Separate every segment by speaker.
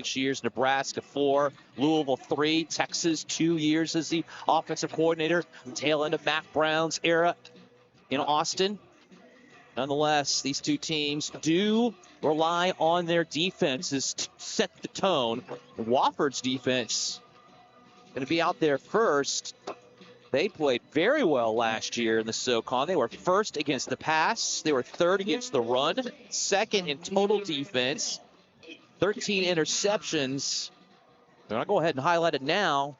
Speaker 1: 6 years, Nebraska 4, Louisville 3, Texas 2 years as the offensive coordinator, tail end of Matt Brown's era in Austin. Nonetheless, these two teams do rely on their defenses to set the tone. Wofford's defense going to be out there first. They played very well last year in the SoCon. They were first against the pass. They were third against the run, second in total defense. 13 interceptions. And I'll go ahead and highlight it now.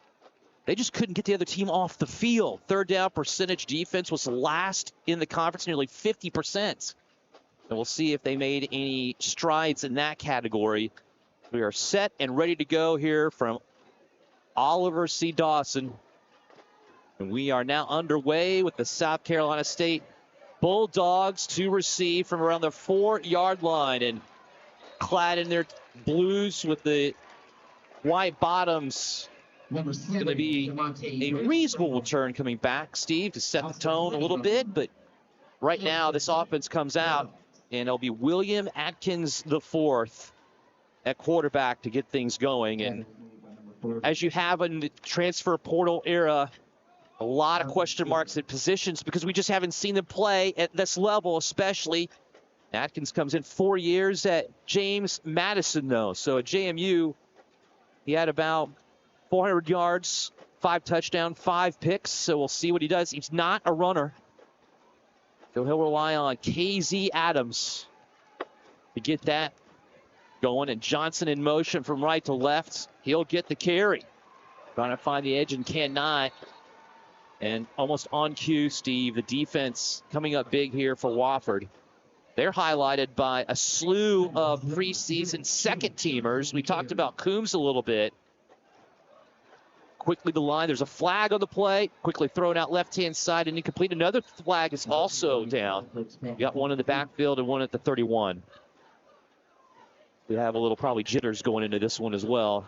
Speaker 1: They just couldn't get the other team off the field. Third down percentage defense was last in the conference, nearly 50%. And we'll see if they made any strides in that category. We are set and ready to go here from Oliver C. Dawson. And we are now underway with the South Carolina State Bulldogs to receive from around the 4-yard line. And clad in their blues with the white bottoms. It's going to be a reasonable return coming back, Steve, to set the tone a little bit. But right now, this offense comes out, and it'll be William Atkins IV at quarterback to get things going. And as you have in the transfer portal era, a lot of question marks at positions because we just haven't seen them play at this level, especially. Atkins comes in 4 years at James Madison, though. So at JMU, he had about 400 yards, 5 touchdowns, 5 picks. So we'll see what he does. He's not a runner. So he'll rely on KZ Adams to get that going. And Johnson in motion from right to left. He'll get the carry. Trying to find the edge and cannot. And almost on cue, Steve, the defense coming up big here for Wofford. They're highlighted by a slew of preseason second-teamers. We talked about Coombs a little bit. Quickly the line. There's a flag on the play. Quickly thrown out left-hand side and incomplete. Another flag is also down. We got one in the backfield and one at the 31. We have a little probably jitters going into this one as well.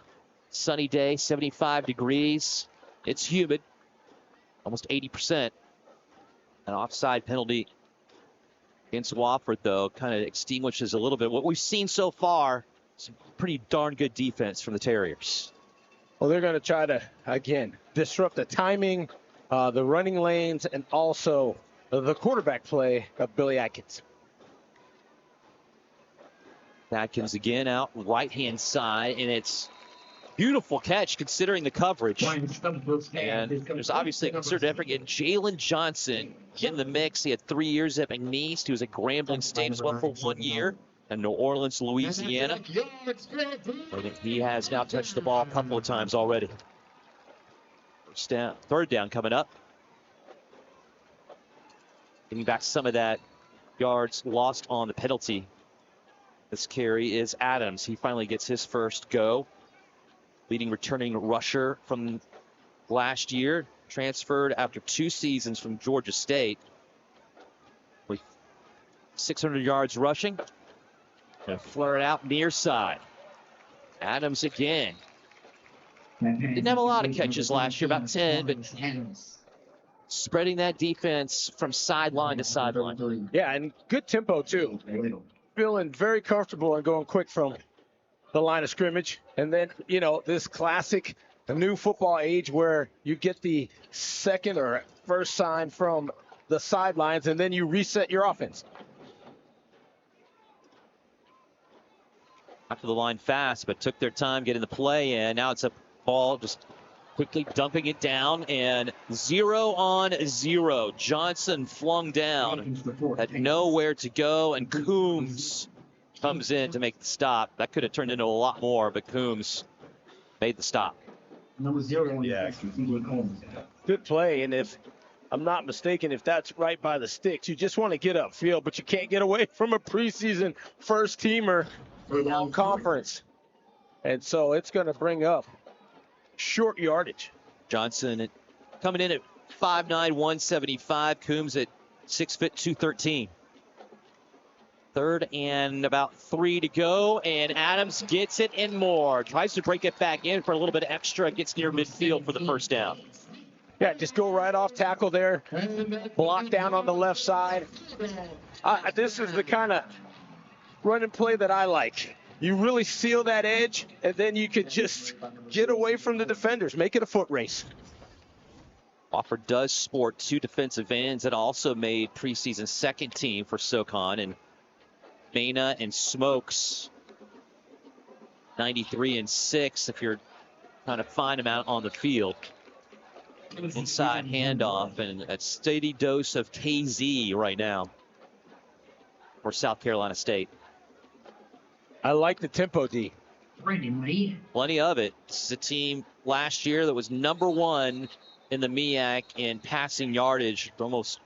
Speaker 1: Sunny day, 75 degrees. It's humid. Almost 80%. An offside penalty against Wofford, though, kind of extinguishes a little bit. What we've seen so far, some pretty darn good defense from the Terriers.
Speaker 2: Well, they're going to try to, again, disrupt the timing, the running lanes, and also the quarterback play of Billy Atkins.
Speaker 1: Atkins again out right-hand side, and it's beautiful catch considering the coverage. And there's obviously a concerted effort in Jalen Johnson in the mix. He had 3 years at McNeese. He was at Grambling State as well for 1 year in New Orleans, Louisiana. And he has now touched the ball a couple of times already. Third down coming up. Getting back some of that yards lost on the penalty. This carry is Adams. He finally gets his first go. Leading returning rusher from last year, transferred after 2 seasons from Georgia State. With 600 yards rushing. And flirt out near side. Adams again. Didn't have a lot of catches last year, about 10, but spreading that defense from sideline to sideline.
Speaker 2: Yeah, and good tempo, too. Feeling very comfortable and going quick from the line of scrimmage. And then, you know, this classic new football age where you get the second or first sign from the sidelines and then you reset your offense.
Speaker 1: After the line fast, but took their time getting the play in. Now it's a ball just quickly dumping it down, and 0 on 0. Johnson flung down, had nowhere to go, and Coombs comes in to make the stop. That could have turned into a lot more, but Coombs made the stop.
Speaker 3: Number 0.
Speaker 2: Yeah. Good play, and if I'm not mistaken, if that's right by the sticks, you just want to get upfield, but you can't get away from a preseason first-teamer in conference. And so it's going to bring up short yardage.
Speaker 1: Johnson coming in at 5'9", 175. Coombs at 6', 213. Third and about 3 to go, and Adams gets it and more. Tries to break it back in for a little bit extra. Gets near midfield for the first down.
Speaker 2: Yeah, just go right off tackle there. Block down on the left side. This is the kind of run and play that I like. you really seal that edge, and then you could just get away from the defenders. Make it a foot race.
Speaker 1: Wofford does sport 2 defensive ends that also made preseason second team for SoCon, and Mena and Smokes 93 and 6 if you're trying to find them out on the field. Inside handoff and a steady dose of KZ right now for South Carolina State.
Speaker 2: I like the tempo, D.
Speaker 1: Plenty of it. This is a team last year that was #1 in the MEAC in passing yardage, almost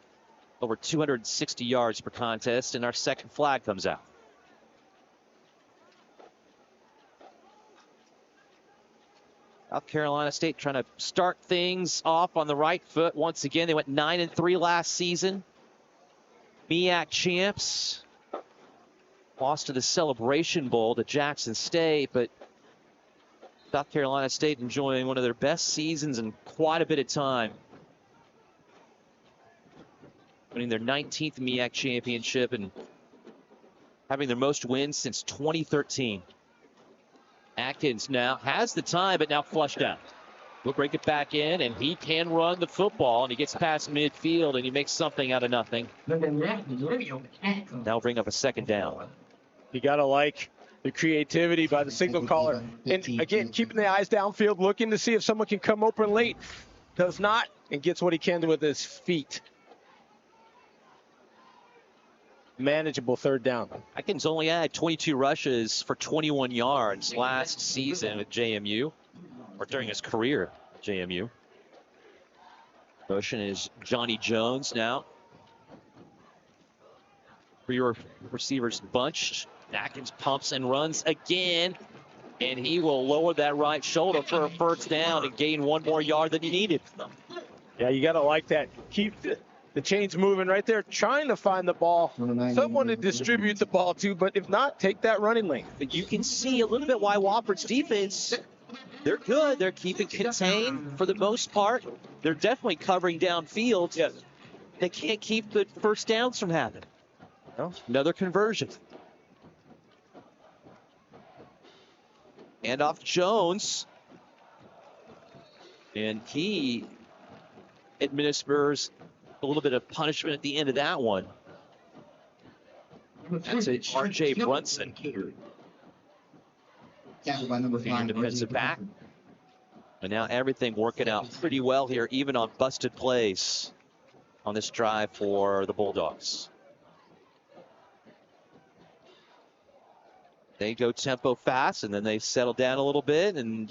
Speaker 1: over 260 yards per contest, and our second flag comes out. South Carolina State trying to start things off on the right foot. Once again, they went 9-3 last season. MEAC champs. Lost to the Celebration Bowl to Jackson State, but South Carolina State enjoying one of their best seasons in quite a bit of time. Winning their 19th MEAC championship and having their most wins since 2013. Atkins now has the time, but now flushed out. We'll break it back in, and he can run the football, and he gets past midfield, and he makes something out of nothing. Now bring up a second down.
Speaker 2: You got to like the creativity by the signal caller. And again, keeping the eyes downfield, looking to see if someone can come open late. Does not, and gets what he can with his feet. Manageable third down.
Speaker 1: Atkins only had 22 rushes for 21 yards last season at JMU, or during his career at JMU. Motion is Johnny Jones now. 3 receivers bunched. Atkins pumps and runs again, and he will lower that right shoulder for a first down and gain 1 more yard than he needed.
Speaker 2: Yeah, you got to like that. Keep the chains moving right there, trying to find the ball, someone to distribute the ball to, but if not, take that running lane.
Speaker 1: But you can see a little bit why Wofford's defense, they're good. They're keeping contained for the most part. They're definitely covering downfield.
Speaker 2: Yes.
Speaker 1: They can't keep the first downs from happening.
Speaker 2: No.
Speaker 1: Another conversion. And off Jones. And he administers a little bit of punishment at the end of that one. That's it, R.J. Brunson. Defensive back. And now everything working out pretty well here, even on busted plays on this drive for the Bulldogs. They go tempo fast, and then they settle down a little bit and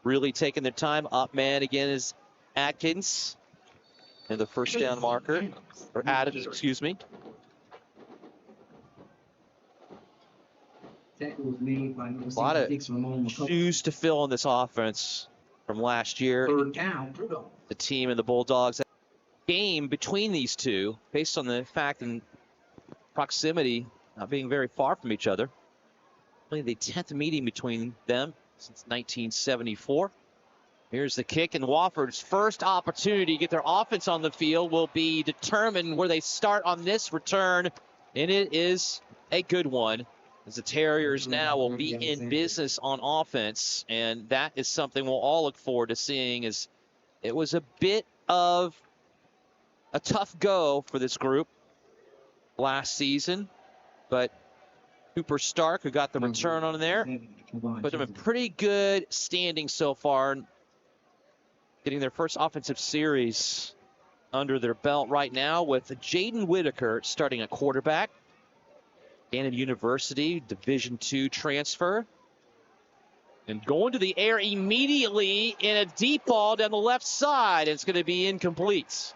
Speaker 1: really taking their time. Up man again is Atkins. And the first down marker, or Adams, excuse me. A lot of shoes to fill on this offense from last year. The team and the Bulldogs. Game between these two, based on the fact and proximity, not being very far from each other. Only the 10th meeting between them since 1974. Here's the kick, and Wofford's first opportunity to get their offense on the field will be determined where they start on this return, and it is a good one, as the Terriers now will be in business on offense, and that is something we'll all look forward to seeing, as it was a bit of a tough go for this group last season, but Cooper Stark, who got the return on there, put them in pretty good standing so far, getting their first offensive series under their belt right now with Jaden Whitaker starting at quarterback. Gannon University, Division II transfer. And going to the air immediately in a deep ball down the left side. It's going to be incomplete.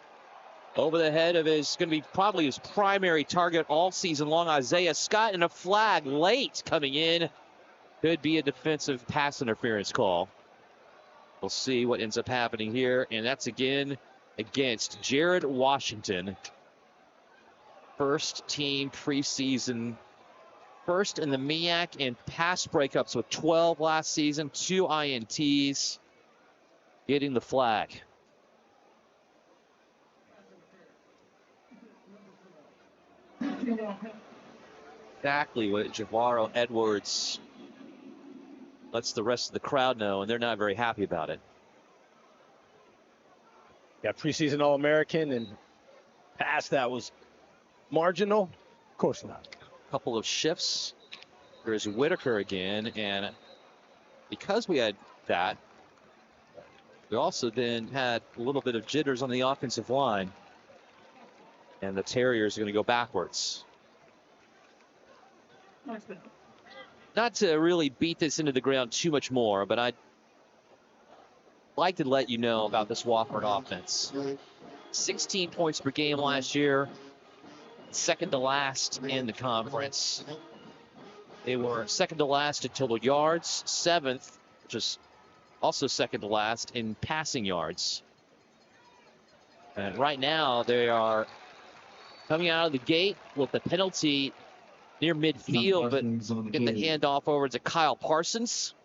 Speaker 1: Over the head of his, going to be probably his primary target all season long, Isaiah Scott, and a flag late coming in. Could be a defensive pass interference call. We'll see what ends up happening here, and that's again against Jared Washington. First team preseason, first in the MEAC in pass breakups with 12 last season, 2 INTs, getting the flag. exactly what Javaro Edwards lets the rest of the crowd know, and they're not very happy about it.
Speaker 2: Yeah, preseason All-American, and past that was marginal. Of course not.
Speaker 1: Couple of shifts. There's Whitaker again, and because we had that, we also then had a little bit of jitters on the offensive line, and the Terriers are going to go backwards. Not to really beat this into the ground too much more, but I'd like to let you know about this Wofford offense. 16 points per game last year, second to last in the conference. They were second to last in total yards, seventh, which is also second to last in passing yards. And right now they are coming out of the gate with a penalty near midfield, but get the handoff over to Kyle Parsons,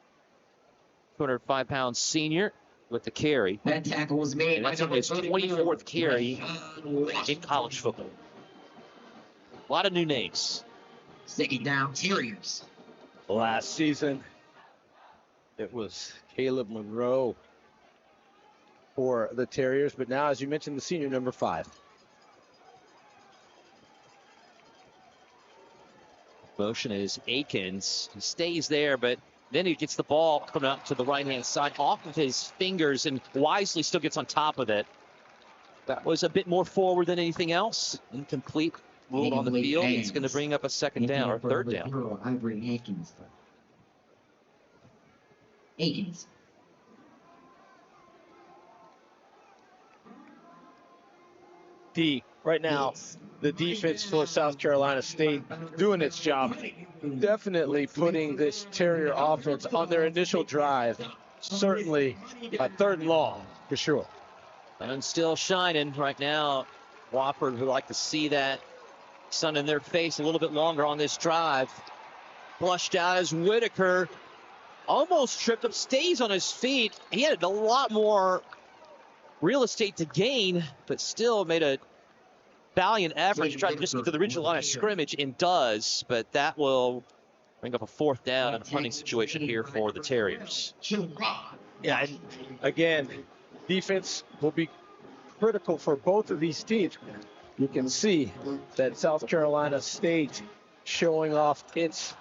Speaker 1: 205-pound senior, with the carry.
Speaker 3: That tackle was made.
Speaker 1: And that's his 24th carry in college football. A lot of new names.
Speaker 3: Second down, Terriers.
Speaker 2: Last season, it was Caleb Monroe for the Terriers, but now, as you mentioned, the senior, number 5.
Speaker 1: Motion is Akins. He stays there, but then he gets the ball coming up to the right-hand side off of his fingers and wisely still gets on top of it. That was a bit more forward than anything else. Incomplete. Ruled on the field. It's going to bring up a second down or third down.
Speaker 3: Ivory Akins. Akins.
Speaker 2: Right now, the defense for South Carolina State doing its job, definitely putting this Terrier offense on their initial drive. Certainly a 3rd and long, for sure.
Speaker 1: And still shining right now. Wofford would like to see that sun in their face a little bit longer on this drive. Flushed out as Whitaker almost tripped up, stays on his feet. He had a lot more real estate to gain, but still made a valiant effort to try to just get to the original line of scrimmage, and does, but that will bring up a 4th down and a punting situation here for the Terriers.
Speaker 2: Yeah, and again, defense will be critical for both of these teams. You can see that South Carolina State showing off its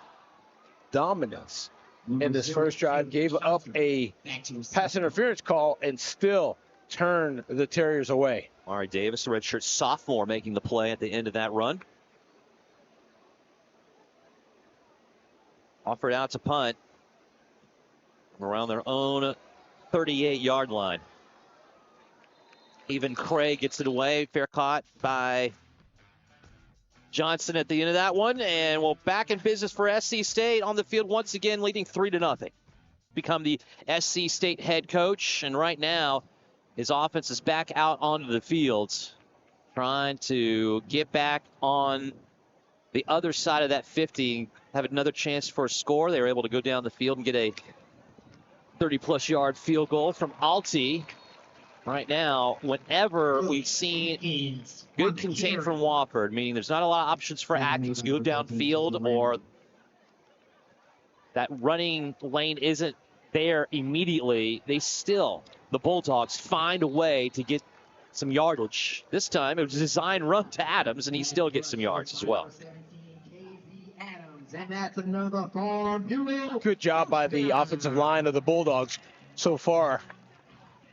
Speaker 2: dominance in this first drive, gave up a pass interference call and still turned the Terriers away.
Speaker 1: Mari Davis, the redshirt sophomore, making the play at the end of that run. Offered out to punt around their own 38-yard line. Even Craig gets it away. Fair caught by Johnson at the end of that one. And we're back in business for SC State on the field once again, leading 3-0. Become the SC State head coach. And right now, his offense is back out onto the field, trying to get back on the other side of that 50, have another chance for a score. They were able to go down the field and get a 30-plus yard field goal from Alti. Right now, whenever we've seen good contain from Wofford, meaning there's not a lot of options for Atkins to go downfield, or that running lane isn't there immediately, the Bulldogs find a way to get some yardage. This time, it was a design run to Adams, and he still gets some yards as well.
Speaker 2: Good job by the offensive line of the Bulldogs so far.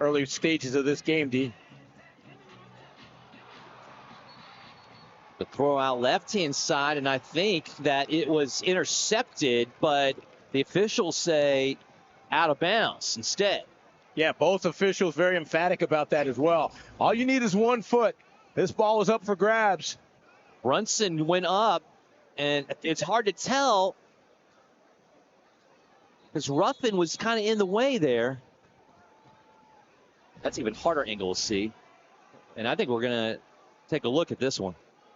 Speaker 2: Early stages of this game, D.
Speaker 1: The throw out left-hand side, and I think that it was intercepted, but the officials say out of bounds instead.
Speaker 2: Yeah, both officials very emphatic about that as well. All you need is 1 foot. This ball was up for grabs.
Speaker 1: Brunson went up, and it's hard to tell because Ruffin was kind of in the way there. That's even harder angle to see. And I think we're going to take a look at this one.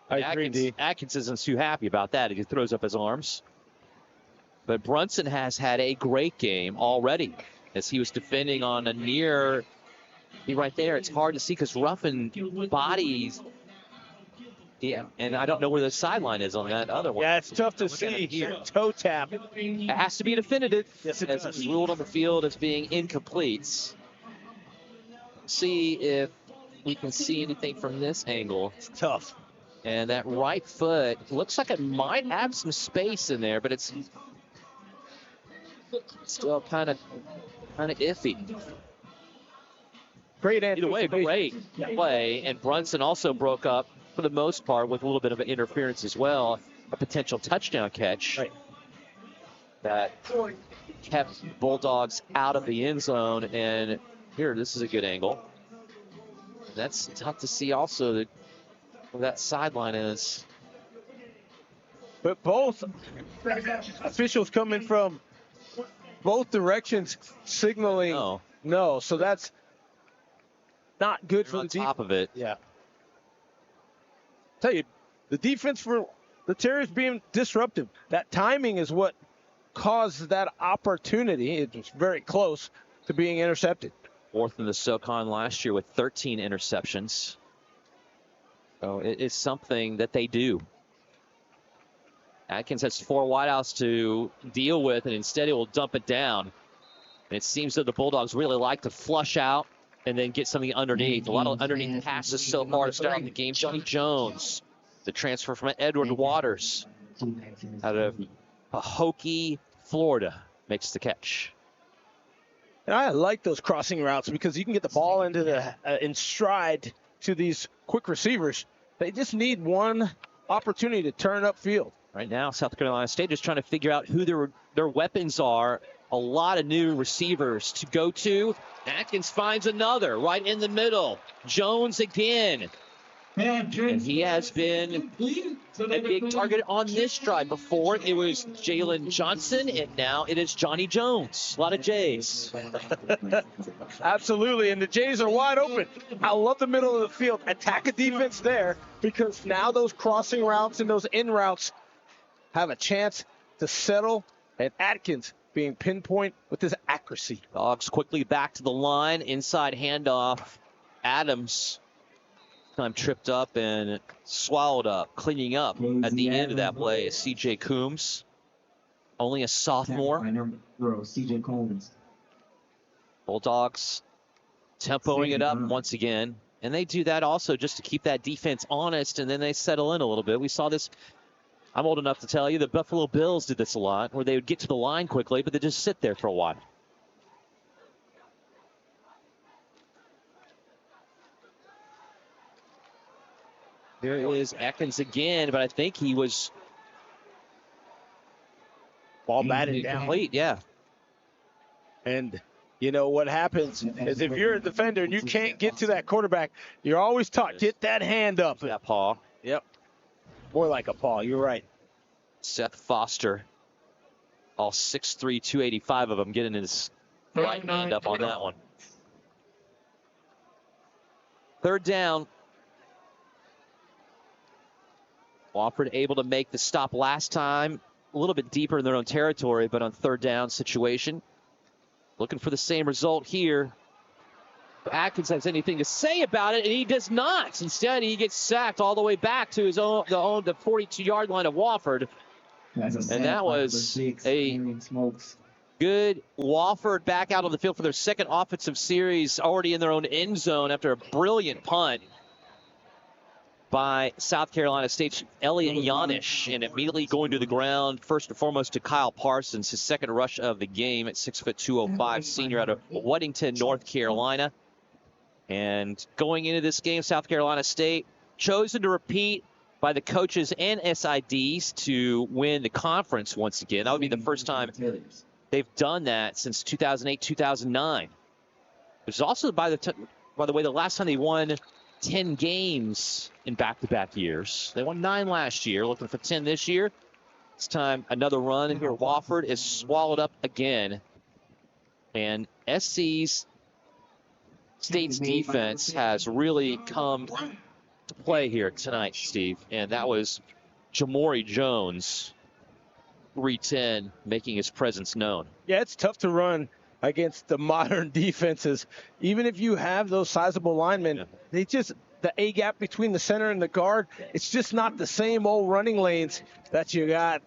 Speaker 2: I agree, D.
Speaker 1: Atkins isn't too happy about that. He throws up his arms. But Brunson has had a great game already as he was defending on a near, right there. It's hard to see because Ruffin bodies Yeah, and I don't know where the sideline is on that other one.
Speaker 2: Yeah, it's tough to see here. Toe tap.
Speaker 1: It has to be definitive.
Speaker 2: Yes, it
Speaker 1: as
Speaker 2: does.
Speaker 1: it's ruled on the field as being incomplete. See if we can see anything from this angle.
Speaker 2: It's tough.
Speaker 1: And that right foot looks like it might have some space in there, but it's still kind of iffy.
Speaker 2: Great
Speaker 1: Either way,
Speaker 2: anticipation.
Speaker 1: great play. And Brunson also broke up for the most part with a little bit of an interference as well. A potential touchdown catch that kept Bulldogs out of the end zone. And here, this is a good angle. That's tough to see also where that sideline is.
Speaker 2: But both officials coming from both directions signaling no. So that's not good for the defense.
Speaker 1: Top of it.
Speaker 2: Yeah. Tell you, the defense for the Terriers being disruptive. That timing is what caused that opportunity. It was very close to being intercepted.
Speaker 1: Fourth in the SoCon last year with 13 interceptions. So it is something that they do. Atkins has 4 wideouts to deal with, and instead he will dump it down. And it seems that the Bulldogs really like to flush out and then get something underneath. A lot of underneath passes so far to start the game. Johnny Jones, the transfer from Edward Waters out of Pahokee, Florida, makes the catch.
Speaker 2: And I like those crossing routes because you can get the ball into the in stride to these quick receivers. They just need one opportunity to turn upfield.
Speaker 1: Right now, South Carolina State is trying to figure out who their weapons are. A lot of new receivers to go to. Atkins finds another right in the middle. Jones again. And he has been a big target on this drive. Before it was Jalen Johnson, and now it is Johnny Jones. A lot of J's.
Speaker 2: Absolutely, and the Jays are wide open. I love the middle of the field. Attack a defense there because now those crossing routes and those in routes have a chance to settle, and Atkins being pinpoint with his accuracy.
Speaker 1: Dogs quickly back to the line. Inside handoff. Adams time tripped up and swallowed up, cleaning up at the end of that play is CJ Coombs. Only a sophomore.
Speaker 3: CJ Combs.
Speaker 1: Bulldogs tempoing it up once again. And they do that also just to keep that defense honest, and then they settle in a little bit. We saw this. I'm old enough to tell you the Buffalo Bills did this a lot, where they would get to the line quickly, but they just sit there for a while. There is Atkins again, but I think he was
Speaker 2: ball batted down.
Speaker 1: Complete, yeah.
Speaker 2: And you know what happens is if you're a defender and you can't get to that quarterback, you're always taught, get that hand up.
Speaker 1: That paw.
Speaker 2: Yep. More like a paw. You're right.
Speaker 1: Seth Foster, all 6'3", 285 of them getting his right hand up on that one. Third down. Wofford able to make the stop last time, a little bit deeper in their own territory, but on third down situation. Looking for the same result here. If Atkins has anything to say about it, and he does not. Instead, he gets sacked all the way back to his own the 42-yard line of Wofford. And that was a good Wofford back out on the field for their second offensive series, already in their own end zone after a brilliant punt by South Carolina State's Elliott Yanish, and immediately going to the ground, first and foremost to Kyle Parsons, his second rush of the game at 6'2", 205, senior out of Weddington, North Carolina. And going into this game, South Carolina State chosen to repeat by the coaches and SIDs to win the conference once again. That would be the first time they've done that since 2008, 2009. Which is also, by the way, the last time they won 10 games in back-to-back years. They won 9 last year, looking for 10 this year. This time, another run, and here Wofford is swallowed up again. And SC's State's defense has really come to play here tonight, Steve. And that was Jamori Jones, 310, making his presence known.
Speaker 2: Yeah, it's tough to run against the modern defenses. Even if you have those sizable linemen, they the A gap between the center and the guard. It's just not the same old running lanes that you got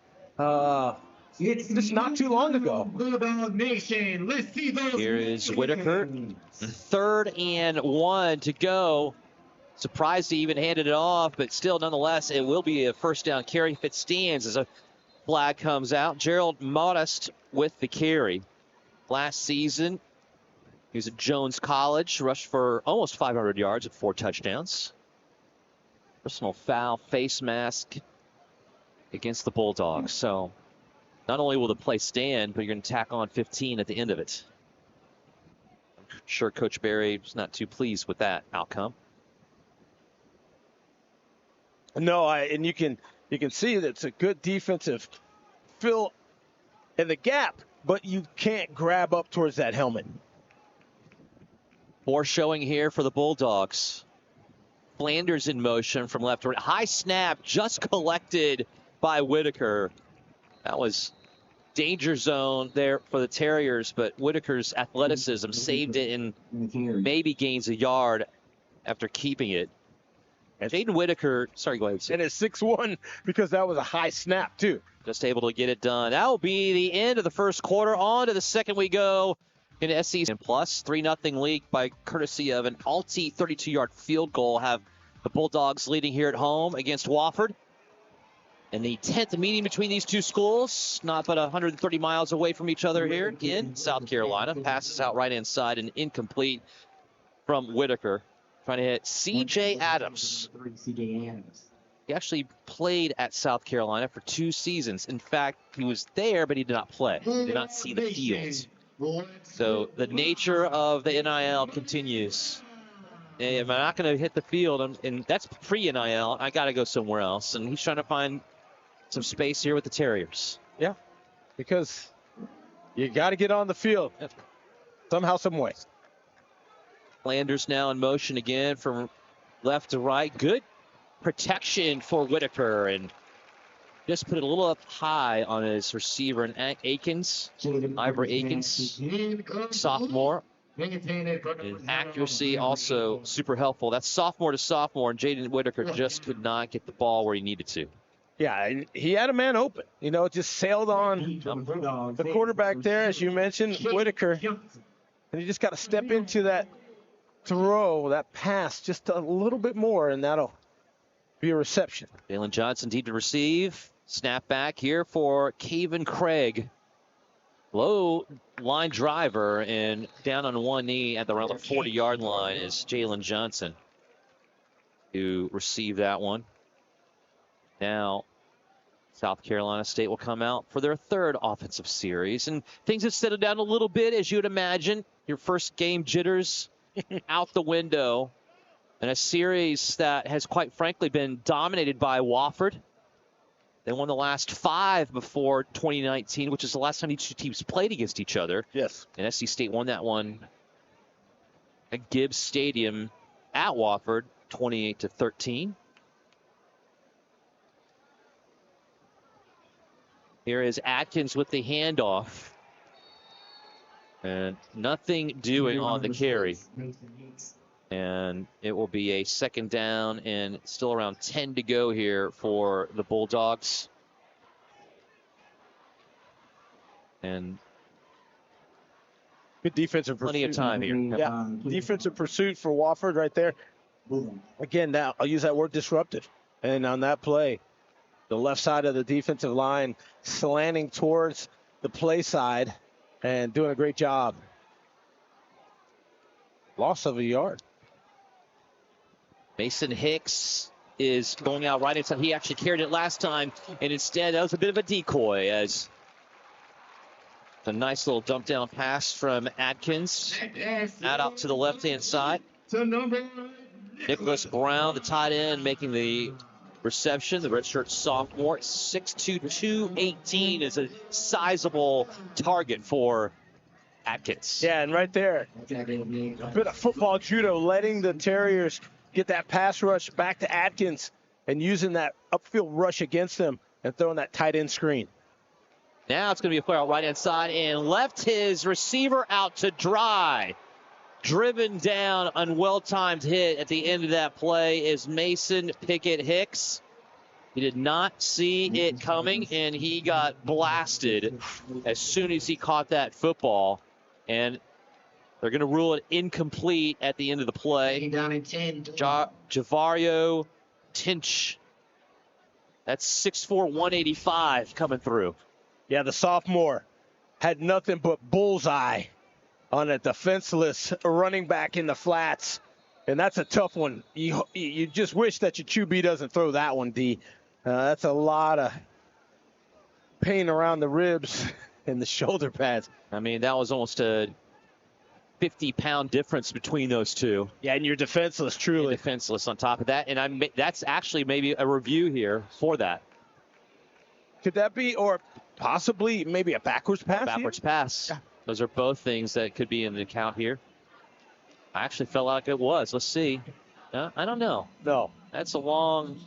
Speaker 2: just not too long ago.
Speaker 3: Bulldog Nation, let's see those.
Speaker 1: Here is Whitaker. 3rd and 1 to go. Surprised he even handed it off, but still, nonetheless, it will be a first down carry if it stands as a flag comes out. Gerald Modest with the carry. Last season, he was at Jones College, rushed for almost 500 yards at 4 touchdowns. Personal foul, face mask against the Bulldogs. So not only will the play stand, but you're going to tack on 15 at the end of it. I'm sure Coach Barry was not too pleased with that outcome.
Speaker 2: No, and you can see that it's a good defensive fill in the gap, but you can't grab up towards that helmet.
Speaker 1: More showing here for the Bulldogs. Flanders in motion from left to right. High snap just collected by Whitaker. That was danger zone there for the Terriers, but Whitaker's athleticism saved it and maybe gains a yard after keeping it. And Jaden Whitaker, sorry, go ahead.
Speaker 2: And it's 6-1 because that was a high snap, too.
Speaker 1: Just able to get it done. That will be the end of the first quarter. On to the second we go in SEC. And plus, 3-0 lead by courtesy of an Alti 32-yard field goal. Have the Bulldogs leading here at home against Wofford. And the 10th meeting between these two schools, not but 130 miles away from each other here in South Carolina. Passes out right-hand side and incomplete from Whitaker. Trying to hit C.J. Adams. He actually played at South Carolina for 2 seasons. In fact, he was there, but he did not play. He did not see the fields. So the nature of the NIL continues. If I'm not going to hit the field, and that's pre-NIL, I got to go somewhere else. And he's trying to find some space here with the Terriers.
Speaker 2: Yeah, because you got to get on the field somehow, some way.
Speaker 1: Flanders now in motion again from left to right. Good protection for Whitaker, and just put it a little up high on his receiver. And Akins, Ivor Akins, sophomore. And accuracy also super helpful. That's sophomore to sophomore, and Jaden Whitaker just could not get the ball where he needed to.
Speaker 2: Yeah, and he had a man open. You know, just sailed on the quarterback there, as you mentioned, Whitaker. And you just got to step into that throw, that pass, just a little bit more, and that'll be a reception.
Speaker 1: Jalen Johnson deep to receive. Snap back here for Caven Craig. Low line driver, and down on one knee at around the 40-yard line is Jalen Johnson, who received that one. Now, South Carolina State will come out for their 3rd offensive series, and things have settled down a little bit, as you would imagine. Your first game jitters out the window, and a series that has quite frankly been dominated by Wofford. They won the last 5 before 2019, which is the last time these two teams played against each other.
Speaker 2: Yes.
Speaker 1: And SC State won that one at Gibbs Stadium at Wofford, 28-13. Here is Atkins with the handoff. And nothing doing on the carry. And it will be a 2nd down and still around 10 to go here for the Bulldogs. And
Speaker 2: good defensive pursuit.
Speaker 1: Plenty of time here.
Speaker 2: Yeah, defensive pursuit for Wofford right there. Again, now I'll use that word disruptive. And on that play, the left side of the defensive line slanting towards the play side and doing a great job. Loss of a yard.
Speaker 1: Mason Hicks is going out right inside. He actually carried it last time, and instead that was a bit of a decoy, as a nice little dump down pass from Atkins. Out to the left-hand side. Nicholas Brown, the tight end, making the reception. The redshirt sophomore, 6'2", 218 is a sizable target for Atkins.
Speaker 2: Yeah, and right there, a bit of football judo, letting the Terriers get that pass rush back to Atkins and using that upfield rush against them and throwing that tight end screen.
Speaker 1: Now it's going to be a play out right-hand side and left his receiver out to dry. Driven down on well-timed hit at the end of that play is Mason Pickett Hicks. He did not see it coming, and he got blasted as soon as he caught that football. And they're going to rule it incomplete at the end of the play.
Speaker 3: Down in 10.
Speaker 1: Javario Tinch. That's 6'4", 185 coming through.
Speaker 2: Yeah, the sophomore had nothing but bullseye on a defenseless running back in the flats. And that's a tough one. You just wish that your QB doesn't throw that one, D. That's a lot of pain around the ribs and the shoulder pads.
Speaker 1: I mean, that was almost a 50-pound difference between those two.
Speaker 2: Yeah, and you're defenseless, truly.
Speaker 1: Defenseless on top of that. And that's actually maybe a review here for that.
Speaker 2: Could that be, or possibly maybe a backwards pass?
Speaker 1: Backwards pass. Yeah. Those are both things that could be in the account here. I actually felt like it was. Let's see. I don't know.
Speaker 2: No.
Speaker 1: That's a long...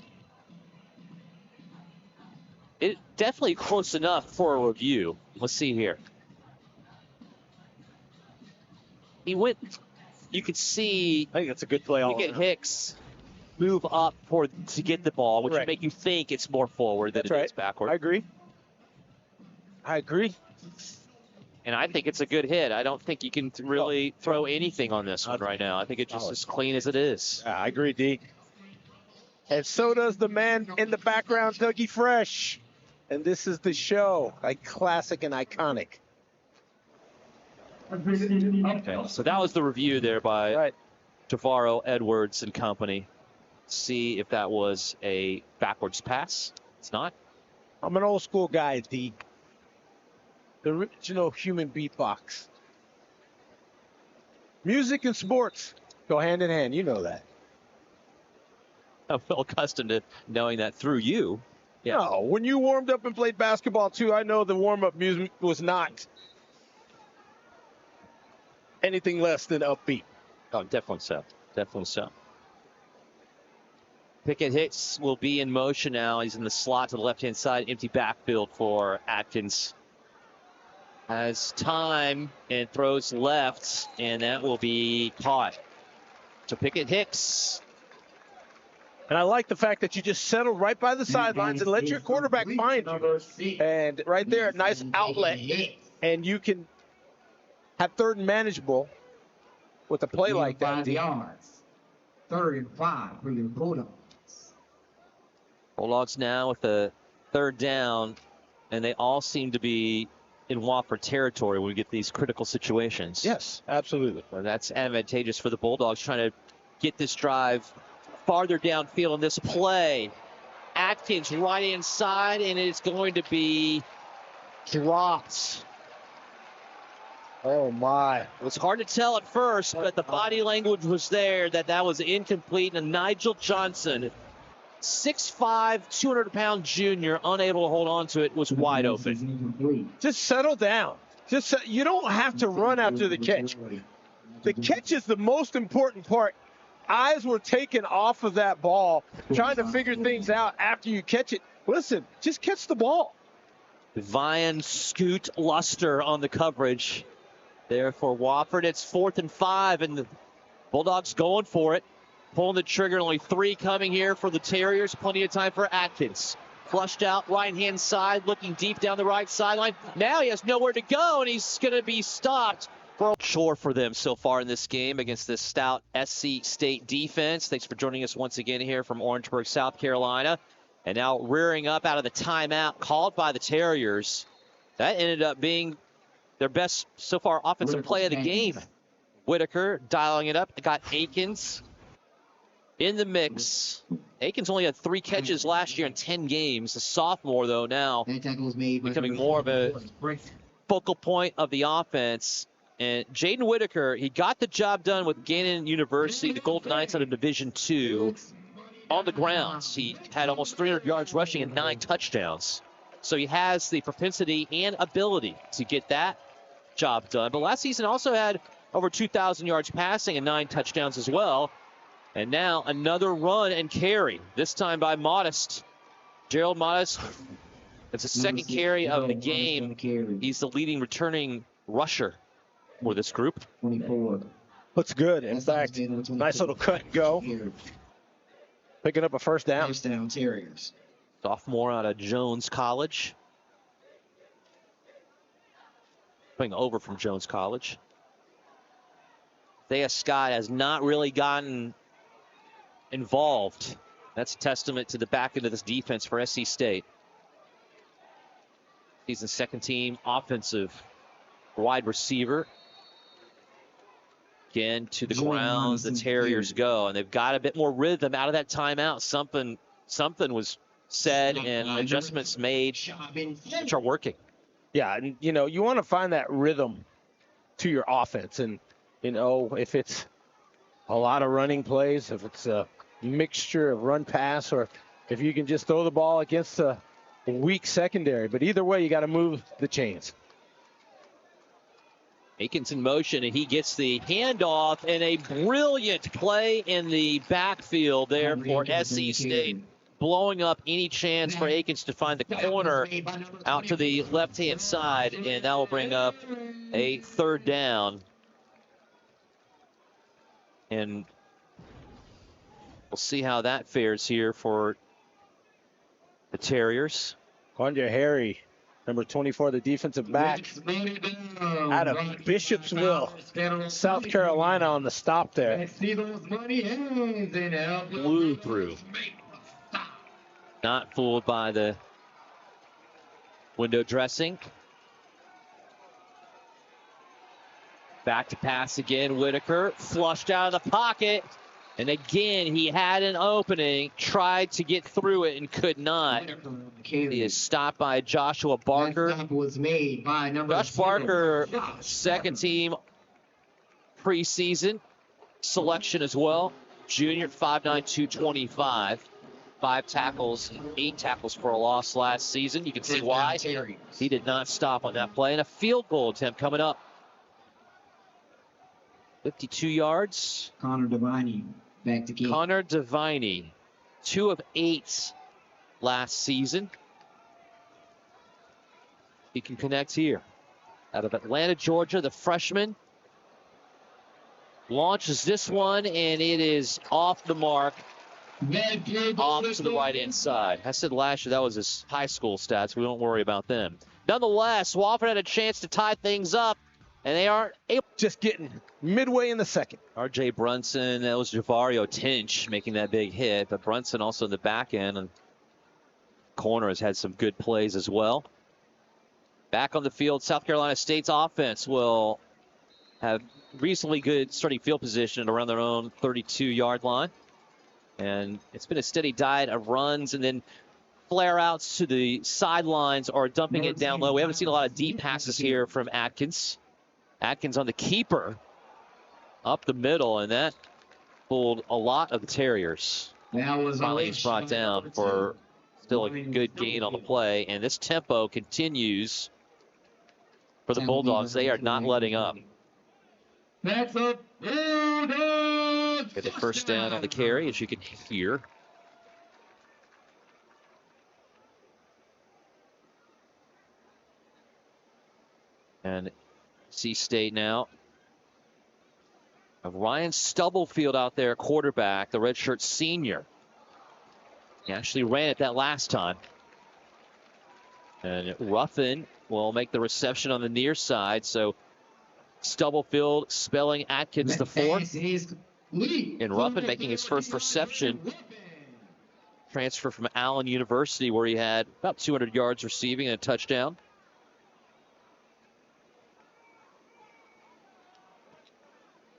Speaker 1: It definitely close enough for a review. Let's see here. He went... You could see...
Speaker 2: I think that's a good play.
Speaker 1: You get Hicks move up to get the ball, which would make you think it's more forward than it is backward.
Speaker 2: I agree.
Speaker 1: And I think it's a good hit. I don't think you can really throw anything on this one right now. I think it's just as clean as it is.
Speaker 2: Yeah, I agree, D. And so does the man in the background, Dougie Fresh. And this is the show, like classic and iconic.
Speaker 1: Okay, so that was the review there by Javaro, Edwards, and company. See if that was a backwards pass. It's not.
Speaker 2: I'm an old school guy, D. The original human beatbox. Music and sports go hand in hand. You know that.
Speaker 1: I'm well accustomed to knowing that through you. Yeah.
Speaker 2: No, when you warmed up and played basketball too, I know the warm-up music was not anything less than upbeat.
Speaker 1: Oh, definitely so. Definitely so. Pickett Hicks will be in motion now. He's in the slot to the left-hand side. Empty backfield for Atkins. Has time and throws left, and that will be caught. So Pickett Hicks.
Speaker 2: And I like the fact that you just settle right by the sidelines and let your quarterback find you. And right there, a nice outlet. And you can have third and manageable with a play like that.
Speaker 3: 5 yards. 3rd and 5 for the Bulldogs.
Speaker 1: Bulldogs now with a 3rd down, and they all seem to be in Wofford territory when we get these critical situations.
Speaker 2: Yes, absolutely.
Speaker 1: Well, that's advantageous for the Bulldogs trying to get this drive farther downfield on this play. Atkins right inside, and it's going to be dropped.
Speaker 2: Oh, my.
Speaker 1: It was hard to tell at first, but the body language was there that was incomplete. And Nigel Johnson, 6'5", 200-pound junior, unable to hold on to it, was wide open.
Speaker 2: Just settle down. You don't have to run after the catch. The catch is the most important part. Eyes were taken off of that ball, trying to figure things out after you catch it. Listen, just catch the ball.
Speaker 1: Vian Scoot Luster on the coverage there for Wofford. It's 4th and 5, and the Bulldogs going for it. Pulling the trigger, only 3 coming here for the Terriers. Plenty of time for Atkins. Flushed out right-hand side, looking deep down the right sideline. Now he has nowhere to go, and he's going to be stopped. For a chore for them so far in this game against this stout SC State defense. Thanks for joining us once again here from Orangeburg, South Carolina. And now rearing up out of the timeout called by the Terriers. That ended up being their best so far offensive play of the game. Whitaker dialing it up. Got Akins in the mix. Akins only had 3 catches last year in 10 games. The sophomore, though, now becoming more of a focal point of the offense. And Jaden Whitaker, he got the job done with Gannon University, the Golden Knights out of Division II, on the grounds. He had almost 300 yards rushing and 9 touchdowns. So he has the propensity and ability to get that job done. But last season also had over 2,000 yards passing and 9 touchdowns as well. And now another run and carry, this time by Modest. Gerald Modest, it's the 2nd carry of the game. He's the leading returning rusher for this group.
Speaker 3: 24.
Speaker 2: Looks good. In fact, nice little cut and go. Picking up a first down.
Speaker 3: First down, Terriers.
Speaker 1: Sophomore out of Jones College. Coming over from Jones College. Thea Scott has not really gotten involved. That's a testament to the back end of this defense for SC State. He's the second team offensive wide receiver. Again, to the ground, the Terriers go. And they've got a bit more rhythm out of that timeout. Something was said and adjustments made which are working.
Speaker 2: Yeah, and you want to find that rhythm to your offense. And, if it's a lot of running plays, if it's a mixture of run pass, or if you can just throw the ball against a weak secondary. But either way, you got to move the chains.
Speaker 1: Akins in motion, and he gets the handoff, and a brilliant play in the backfield there for SC State, blowing up any chance for Akins to find the corner out to the left-hand side, and that will bring up a third down. And we'll see how that fares here for the Terriers.
Speaker 2: Quandre Harry, number 24, the defensive back, out of Bishopsville, South Carolina, on the stop there.
Speaker 1: Blew through. Not fooled by the window dressing. Back to pass again, Whitaker, flushed out of the pocket. And again, he had an opening, tried to get through it and could not. He is stopped by Joshua Barker.
Speaker 3: Was made by number
Speaker 1: Josh Barker, second team preseason selection as well. Junior, 5'9", 225. 5 tackles, 8 tackles for a loss last season. You can see why. He did not stop on that play. And a field goal attempt coming up. 52 yards.
Speaker 3: Connor Deviney back to game.
Speaker 1: Connor Deviney, 2 of 8 last season. He can connect here. Out of Atlanta, Georgia, the freshman launches this one, and it is off the mark, off to the right-hand side. I said last year that was his high school stats. We don't worry about them. Nonetheless, Wofford had a chance to tie things up, and they aren't able.
Speaker 2: Just getting midway in the second.
Speaker 1: R.J. Brunson, that was Javario Tinch making that big hit, but Brunson also in the back end, and corner has had some good plays as well. Back on the field, South Carolina State's offense will have reasonably good starting field position around their own 32-yard line. And it's been a steady diet of runs and then flare-outs to the sidelines or dumping it down low. We haven't seen a lot of deep passes here from Atkins. Atkins on the keeper up the middle, and that fooled a lot of the Terriers. Finally was brought down for still a good gain on the play, and this tempo continues for the Bulldogs. They are not letting up.
Speaker 3: That's a Bulldogs.
Speaker 1: Get the first down on the carry, as you can hear. And C State now of Ryan Stubblefield out there, quarterback, the redshirt senior. He actually ran it that last time. And Ruffin will make the reception on the near side. So Stubblefield spelling Atkins the fourth. And Ruffin making his first reception. Transfer from Allen University, where he had about 200 yards receiving and a touchdown.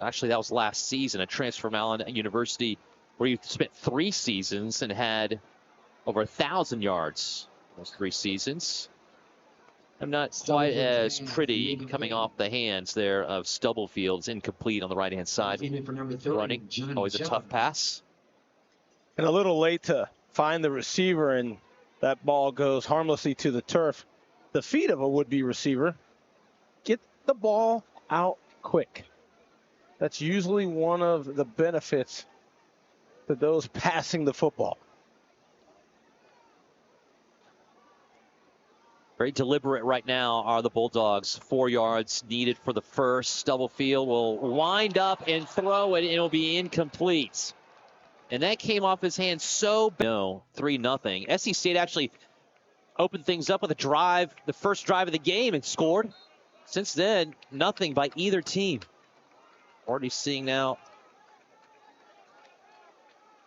Speaker 1: Actually, that was last season, a transfer from Allen University, where he spent 3 seasons and had over 1,000 yards those 3 seasons. I'm not quite as pretty coming off the hands there of Stubblefield. It's incomplete on the right-hand side. Running, always a tough pass.
Speaker 2: And a little late to find the receiver, and that ball goes harmlessly to the turf. The feet of a would-be receiver. Get the ball out quick. That's usually one of the benefits to those passing the football.
Speaker 1: Very deliberate right now are the Bulldogs. 4 yards needed for the first. Stubblefield will wind up and throw it, and it'll be incomplete. And that came off his hand so bad. No, 3-0. SC State actually opened things up with a drive, the first drive of the game, and scored. Since then, nothing by either team. Already seeing now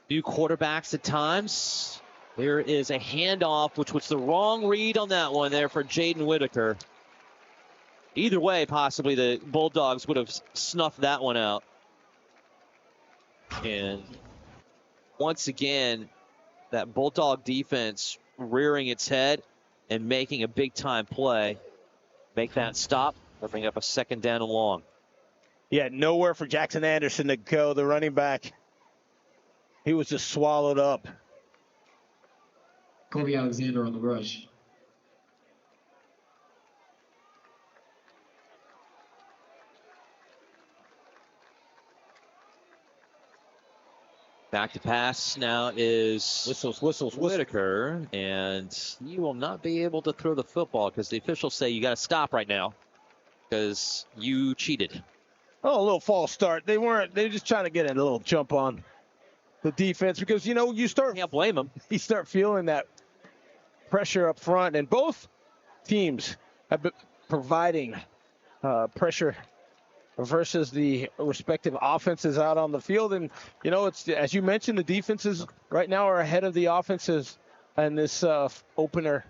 Speaker 1: new quarterbacks at times. There is a handoff, which was the wrong read on that one there for Jaden Whitaker. Either way, possibly the Bulldogs would have snuffed that one out. And once again, that Bulldog defense rearing its head and making a big-time play. Make that stop. They'll bring up a 2nd down and long.
Speaker 2: Yeah, nowhere for Jackson Anderson to go, the running back. He was just swallowed up.
Speaker 3: Kobe Alexander on the rush.
Speaker 1: Back to pass now is
Speaker 2: Whistles.
Speaker 1: Whitaker, and you will not be able to throw the football because the officials say you got to stop right now because you cheated.
Speaker 2: Oh, a little false start. They're just trying to get a little jump on the defense because, you
Speaker 1: Can't blame them.
Speaker 2: You start feeling that pressure up front, and both teams have been providing pressure versus the respective offenses out on the field. And, it's, as you mentioned, the defenses right now are ahead of the offenses in this opener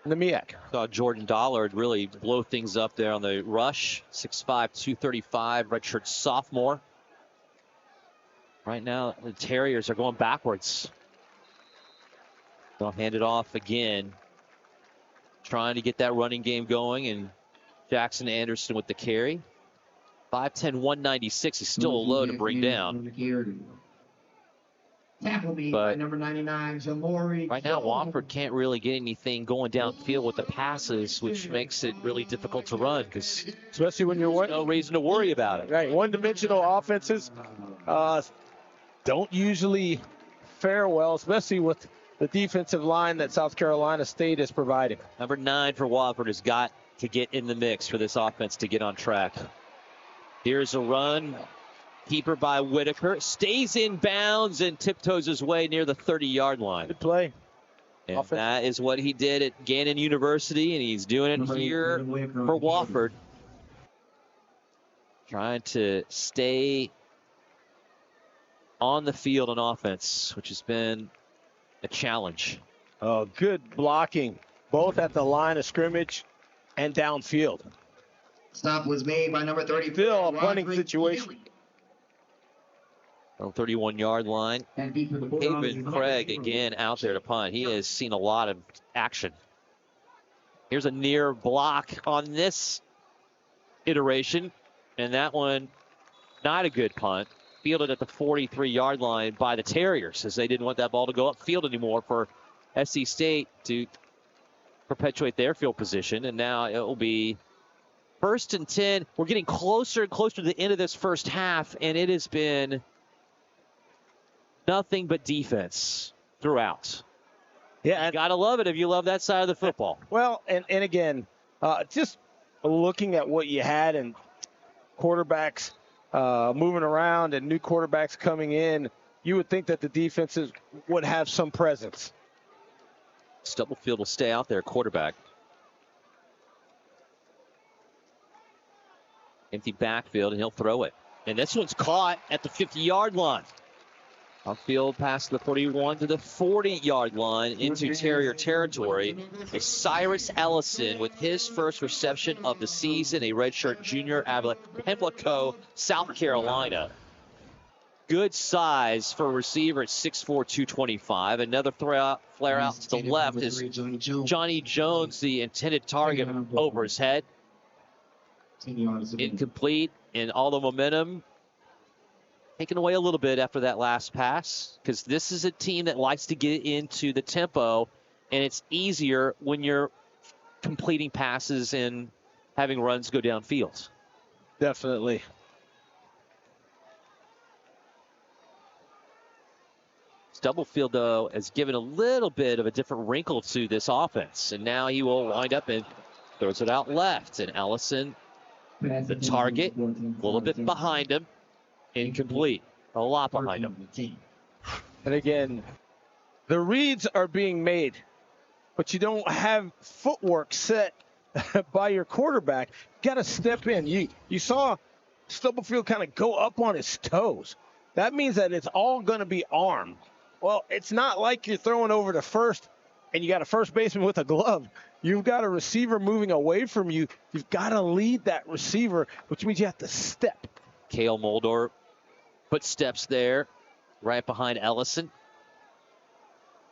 Speaker 2: in the MEAC.
Speaker 1: Saw Jordan Dollard really blow things up there on the rush. 6'5", 235, redshirt sophomore. Right now, the Terriers are going backwards. They'll hand it off again. Trying to get that running game going, and Jackson Anderson with the carry. 5'10", 196 is still a low to bring down. But
Speaker 3: number 99, Zamori.
Speaker 1: Right now, Wofford can't really get anything going downfield with the passes, which makes it really difficult to run because
Speaker 2: especially when you're
Speaker 1: no reason to worry about it.
Speaker 2: Right, one-dimensional offenses don't usually fare well, especially with the defensive line that South Carolina State is providing.
Speaker 1: Number 9 for Wofford has got to get in the mix for this offense to get on track. Here's a run. Keeper by Whitaker. Stays in bounds and tiptoes his way near the 30-yard line.
Speaker 2: Good play.
Speaker 1: And that is what he did at Gannon University, and he's doing it here for Wofford. Trying to stay on the field on offense, which has been a challenge.
Speaker 2: Oh, good blocking, both at the line of scrimmage and downfield.
Speaker 3: Stop was made by number 30.
Speaker 2: Still a punting situation.
Speaker 1: On 31-yard line. Haven Craig again out there to punt. He has seen a lot of action. Here's a near block on this iteration. And that one, not a good punt. Fielded at the 43-yard line by the Terriers, as they didn't want that ball to go upfield anymore for SC State to perpetuate their field position. And now it will be 1st and 10. We're getting closer and closer to the end of this first half, and it has been nothing but defense throughout.
Speaker 2: Yeah,
Speaker 1: you gotta love it if you love that side of the football.
Speaker 2: Well, and again, just looking at what you had and quarterbacks moving around and new quarterbacks coming in, you would think that the defenses would have some presence.
Speaker 1: Stubblefield will stay out there, quarterback. Empty backfield, and he'll throw it. And this one's caught at the 50-yard line. Upfield past the 41 to the 40-yard line into Terrier territory. It's Cyrus Ellison with his first reception of the season, a redshirt junior out of Pimlico, South Carolina. Good size for a receiver at 6'4", 225. Another flare out to the left is Johnny Jones, the intended target, over his head. Incomplete, and all the momentum taken away a little bit after that last pass, because this is a team that likes to get into the tempo, and it's easier when you're completing passes and having runs go downfield.
Speaker 2: Definitely.
Speaker 1: Stubblefield, though, has given a little bit of a different wrinkle to this offense. And now he will wind up and throws it out left. And Ellison, the target, a little bit behind him. Incomplete. A lot behind him.
Speaker 2: And again, the reads are being made, but you don't have footwork set by your quarterback. Got to step in. You saw Stubblefield kind of go up on his toes. That means that it's all going to be arm. Well, it's not like you're throwing over to first and you got a first baseman with a glove. You've got a receiver moving away from you. You've got to lead that receiver, which means you have to step.
Speaker 1: Kale Mulder footsteps there right behind Ellison.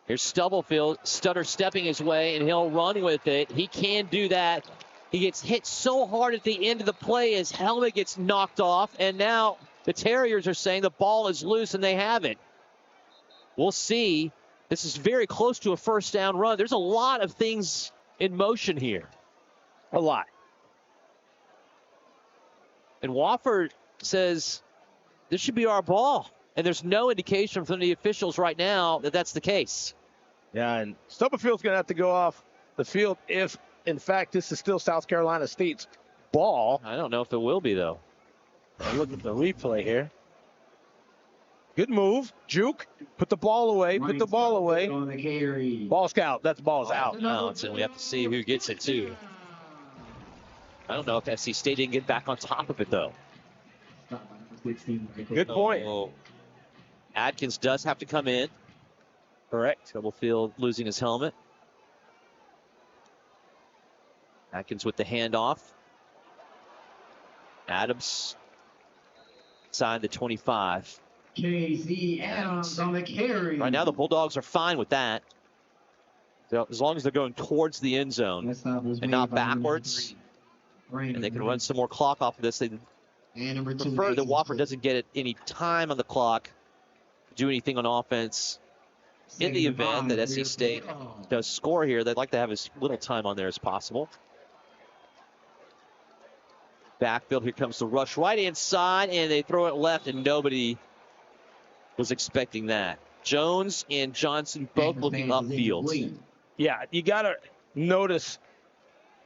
Speaker 1: Here's Stubblefield, stutter stepping his way, and he'll run with it. He can do that. He gets hit so hard at the end of the play, his helmet gets knocked off, and now the Terriers are saying the ball is loose, and they have it. We'll see. This is very close to a first down run. There's a lot of things in motion here.
Speaker 2: A lot.
Speaker 1: And Wofford says, this should be our ball. And there's no indication from the officials right now that that's the case.
Speaker 2: Yeah, and Stubblefield's going to have to go off the field if, in fact, this is still South Carolina State's ball.
Speaker 1: I don't know if it will be, though.
Speaker 2: Look at the replay here. Good move. Juke. Put the ball away. Put the ball away. Ball scout. That's ball's out.
Speaker 1: No, and we have to see who gets it, too. I don't know if SC State didn't get back on top of it, though.
Speaker 2: Good point.
Speaker 1: Oh, Adkins does have to come in.
Speaker 2: Correct.
Speaker 1: Stubblefield losing his helmet. Adkins with the handoff. Adams inside the 25.
Speaker 3: KC Adams on the carry.
Speaker 1: Right now the Bulldogs are fine with that. So as long as they're going towards the end zone and not backwards, and they can run some more clock off of this, they prefer that Wofford doesn't get any time on the clock, do anything on offense. In the event that SC State does score here, they'd like to have as little time on there as possible. Backfield, here comes the rush right inside, and they throw it left, and nobody was expecting that. Jones and Johnson both looking upfield.
Speaker 2: Yeah, you got to notice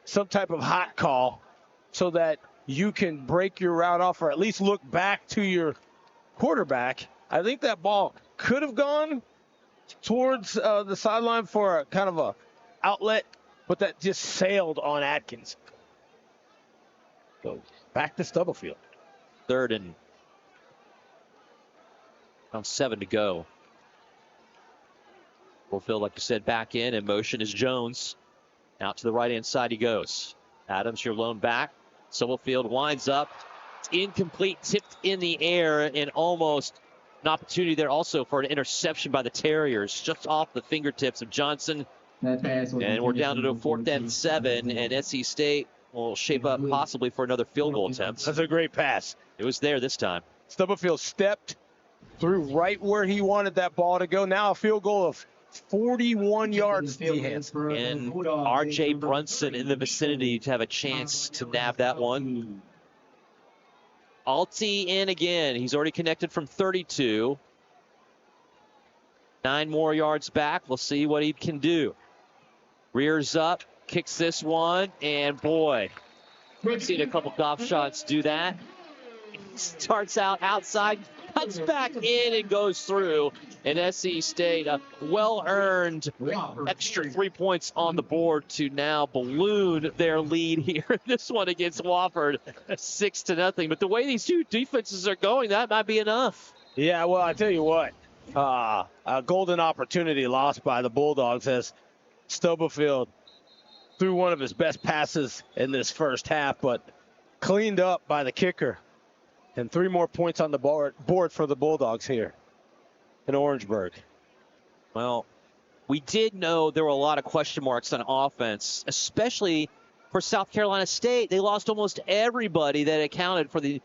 Speaker 2: some type of hot call so that you can break your route off or at least look back to your quarterback. I think that ball could have gone towards the sideline for a kind of a outlet, but that just sailed on Adkins. So back to Stubblefield.
Speaker 1: Third and around 7 to go. Stubblefield, like you said, back in motion is Jones. Out to the right-hand side he goes. Adams, your lone back. Stubblefield winds up. It's incomplete, tipped in the air, and almost an opportunity there also for an interception by the Terriers, just off the fingertips of Johnson. And we're down to the 4th and 7, and SC State will shape up possibly for another field goal attempt.
Speaker 2: That's a great pass.
Speaker 1: It was there this time.
Speaker 2: Stubblefield stepped through right where he wanted that ball to go. Now a field goal of 41 yards to the hands.
Speaker 1: And R.J. Brunson in the vicinity to have a chance to nab that one. Alti in again. He's already connected from 32. 9 more yards back. We'll see what he can do. Rears up, kicks this one, and boy, we've seen a couple golf shots do that. Starts out outside, cuts back in and goes through. And SC State, a well-earned extra 3 points on the board to now balloon their lead here. This one against Wofford, 6-0. But the way these two defenses are going, that might be enough.
Speaker 2: Yeah, well, I tell you what, a golden opportunity lost by the Bulldogs as Stubblefield threw one of his best passes in this first half, but cleaned up by the kicker. And 3 more points on the board for the Bulldogs here in Orangeburg.
Speaker 1: Well, we did know there were a lot of question marks on offense, especially for South Carolina State. They lost almost everybody that accounted for the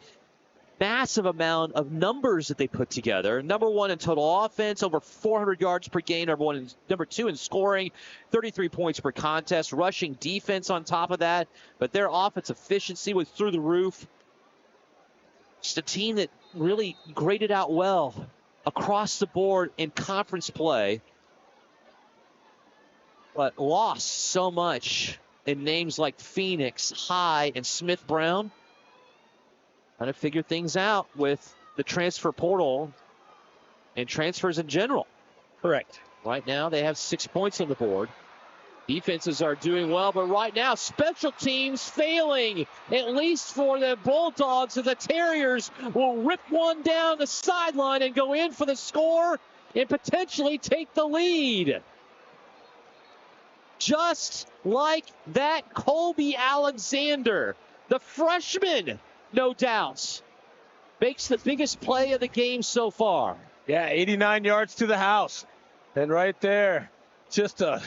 Speaker 1: massive amount of numbers that they put together. Number 1 in total offense, over 400 yards per game. Number 2 in scoring, 33 points per contest. Rushing defense on top of that. But their offense efficiency was through the roof. Just a team that really graded out well across the board in conference play, but lost so much in names like Phoenix, High, and Smith Brown. Trying to figure things out with the transfer portal and transfers in general.
Speaker 2: Correct.
Speaker 1: Right now, they have 6 points on the board. Defenses are doing well, but right now, special teams failing, at least for the Bulldogs. And the Terriers will rip one down the sideline and go in for the score and potentially take the lead. Just like that, Colby Alexander, the freshman, no doubts, makes the biggest play of the game so far.
Speaker 2: Yeah, 89 yards to the house. And right there, just a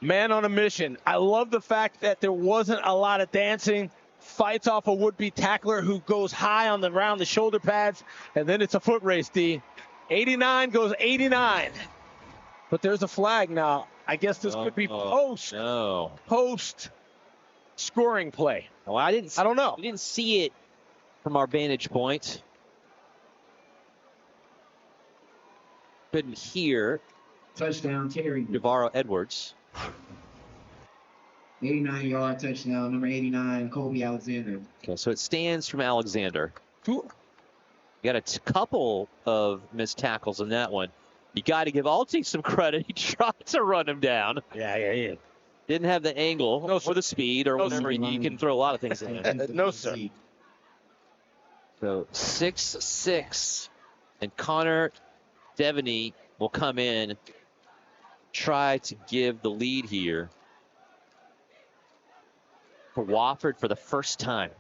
Speaker 2: man on a mission. I love the fact that there wasn't a lot of dancing. Fights off a would-be tackler who goes high on around the shoulder pads, and then it's a foot race, D. 89 goes 89. But there's a flag now. I guess this could be post scoring play.
Speaker 1: Well, I don't know. We didn't see it from our vantage point. Couldn't hear.
Speaker 3: Touchdown, Terry.
Speaker 1: Navarro Edwards.
Speaker 3: 89-yard touchdown, number 89, Colby Alexander.
Speaker 1: Okay, so it stands from Alexander.
Speaker 2: Cool.
Speaker 1: You got a couple of missed tackles in that one. You got to give Alty some credit. He tried to run him down.
Speaker 2: Yeah.
Speaker 1: Didn't have the angle or the speed or whatever. You can throw a lot of things in there.
Speaker 2: No, sir.
Speaker 1: So 6-6. And Connor Devaney will come in, try to give the lead here for Wofford for the first time.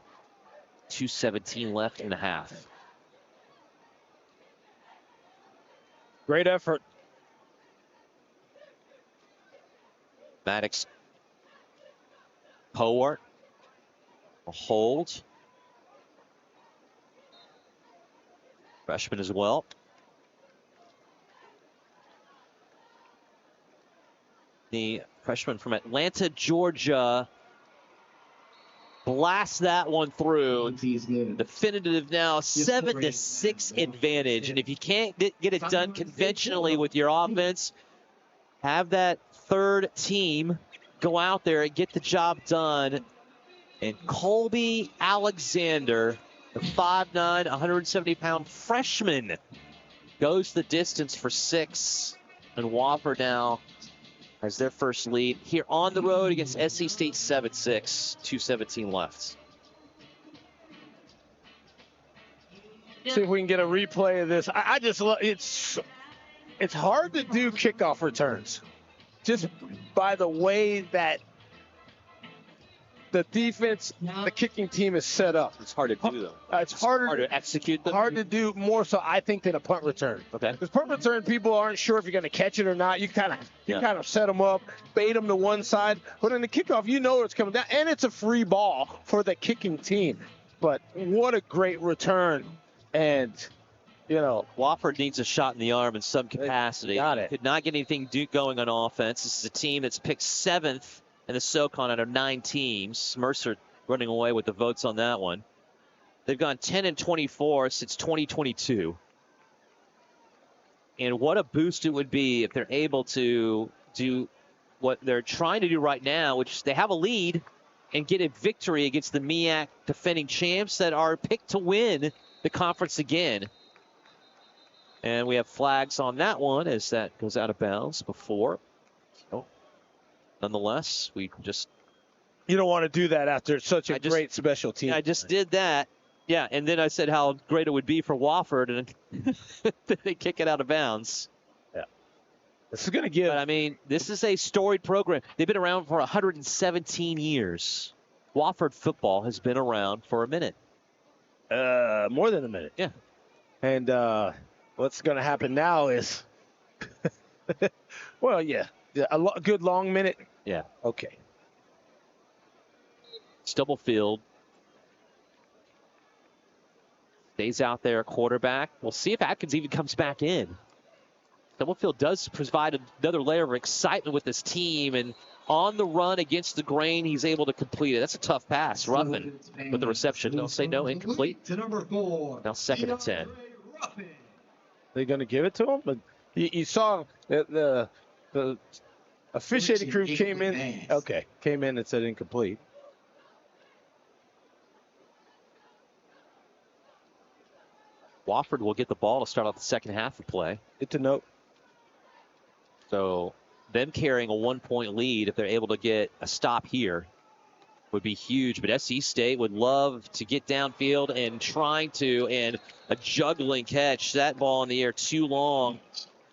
Speaker 1: 2:17 left in the half.
Speaker 2: Great effort.
Speaker 1: Maddox. Howard. A hold. Freshman as well. The freshman from Atlanta, Georgia. Blast that one through. Definitive now, 7-6 advantage. And if you can't get it done conventionally with your offense, have that third team go out there and get the job done. And Colby Alexander, the 5'9", 170-pound freshman, goes the distance for 6. And Wofford now has their first lead here on the road against SC State 7-6, 2:17 left.
Speaker 2: See if we can get a replay of this. I just love it's hard to do kickoff returns just by the way that the defense, the kicking team is set up.
Speaker 1: It's hard to do, though.
Speaker 2: It's harder
Speaker 1: to execute them.
Speaker 2: Hard to do more so, I think, than a punt return.
Speaker 1: Okay.
Speaker 2: Because punt return, people aren't sure if you're going to catch it or not. You kind of set them up, bait them to one side. But in the kickoff, you know it's coming down, and it's a free ball for the kicking team. But what a great return. And, you know,
Speaker 1: Wofford needs a shot in the arm in some capacity.
Speaker 2: Got it.
Speaker 1: Could not get anything going on offense. This is a team that's picked 7th in the SoCon out of 9 teams. Mercer running away with the votes on that one. They've gone 10-24 since 2022. And what a boost it would be if they're able to do what they're trying to do right now, which is they have a lead and get a victory against the MEAC defending champs that are picked to win the conference again. And we have flags on that one as that goes out of bounds before. So, nonetheless, we just...
Speaker 2: You don't want to do that after such a great special team.
Speaker 1: I just did that. Yeah, and then I said how great it would be for Wofford, and they kick it out of bounds.
Speaker 2: Yeah. This is going to give...
Speaker 1: But, I mean, this is a storied program. They've been around for 117 years. Wofford football has been around for a minute.
Speaker 2: More than a minute.
Speaker 1: Yeah.
Speaker 2: And what's going to happen now is... well, yeah. A good long minute.
Speaker 1: Yeah.
Speaker 2: Okay.
Speaker 1: Stubblefield stays out there at quarterback. We'll see if Atkins even comes back in. Stubblefield does provide another layer of excitement with this team, and on the run against the grain, he's able to complete it. That's a tough pass. Ruffin with the reception. They'll say no, incomplete.
Speaker 3: To number 4.
Speaker 1: Now 2nd and 10.
Speaker 2: They're going to give it to him, but you saw that the officiating crew came in. Okay, came in and said incomplete.
Speaker 1: Wofford will get the ball to start off the second half of play.
Speaker 2: Good to note.
Speaker 1: So them carrying a 1-point lead, if they're able to get a stop here, would be huge. But SC State would love to get downfield and and a juggling catch. That ball in the air too long.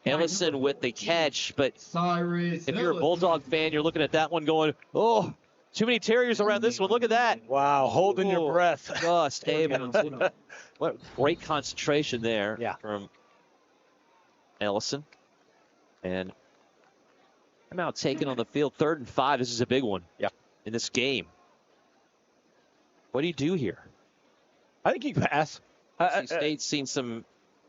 Speaker 1: Ellison with the catch, but if you're a Bulldog fan, you're looking at that one going, oh, too many Terriers around this one. Look at that.
Speaker 2: Wow, holding your breath.
Speaker 1: Just able to. What great concentration there from Ellison. And I'm out taken on the field. 3rd and 5. This is a big one in this game. What do you do here?
Speaker 2: I think you pass.
Speaker 1: State's seen some.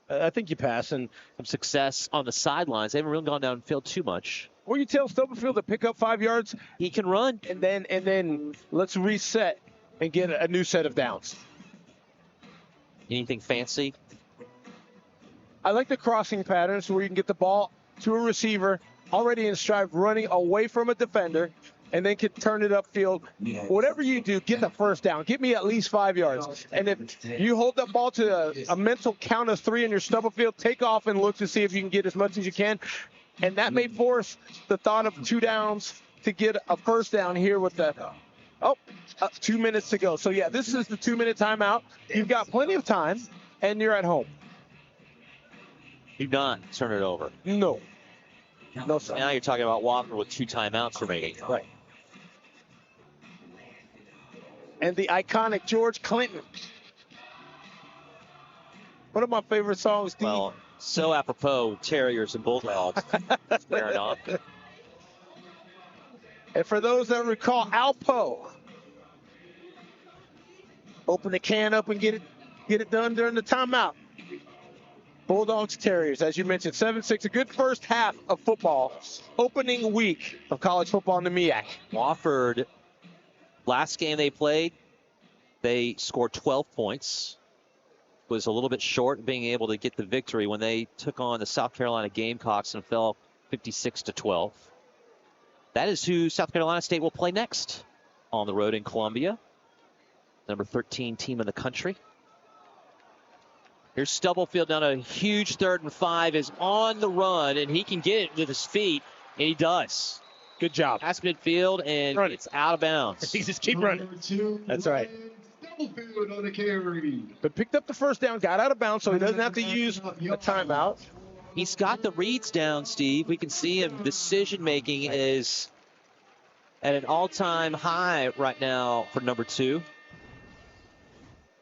Speaker 2: I think you pass and
Speaker 1: some success on the sidelines. They haven't really gone downfield too much.
Speaker 2: Or you tell Stubblefield to pick up 5 yards.
Speaker 1: He can run.
Speaker 2: And then let's reset and get a new set of downs.
Speaker 1: Anything fancy?
Speaker 2: I like the crossing patterns where you can get the ball to a receiver already in stride, running away from a defender, and then can turn it upfield. Whatever you do, get the first down. Get me at least 5 yards. And if you hold that ball to a mental count of 3 in your Stubblefield, take off and look to see if you can get as much as you can. And that may force the thought of 2 downs to get a first down here with the 2 minutes to go. So, yeah, this is the 2-minute timeout. You've got plenty of time, and you're at home.
Speaker 1: Do not turn it over.
Speaker 2: No, sir.
Speaker 1: Now you're talking about Wofford with 2 timeouts remaining.
Speaker 2: Right. And the iconic George Clinton. One of my favorite songs, Steve.
Speaker 1: Well, so apropos, Terriers and Bulldogs. Fair enough.
Speaker 2: And for those that recall, Alpo. Open the can up and get it done during the timeout. Bulldogs Terriers, as you mentioned, 7-6, a good first half of football. Opening week of college football in the MEAC.
Speaker 1: Wofford, last game they played, they scored 12 points. Was a little bit short of being able to get the victory when they took on the South Carolina Gamecocks and fell 56-12. That is who South Carolina State will play next on the road in Columbia. Number 13 team in the country. Here's Stubblefield down a huge 3rd and 5, is on the run, and he can get it with his feet, and he does.
Speaker 2: Good job.
Speaker 1: Pass midfield, and it's out of bounds.
Speaker 2: He just keep running. That's right.
Speaker 3: Stubblefield on the carry.
Speaker 2: But picked up the first down, got out of bounds, so he doesn't have to use a timeout.
Speaker 1: He's got the reads down, Steve. We can see him. Decision-making is at an all-time high right now for number 2.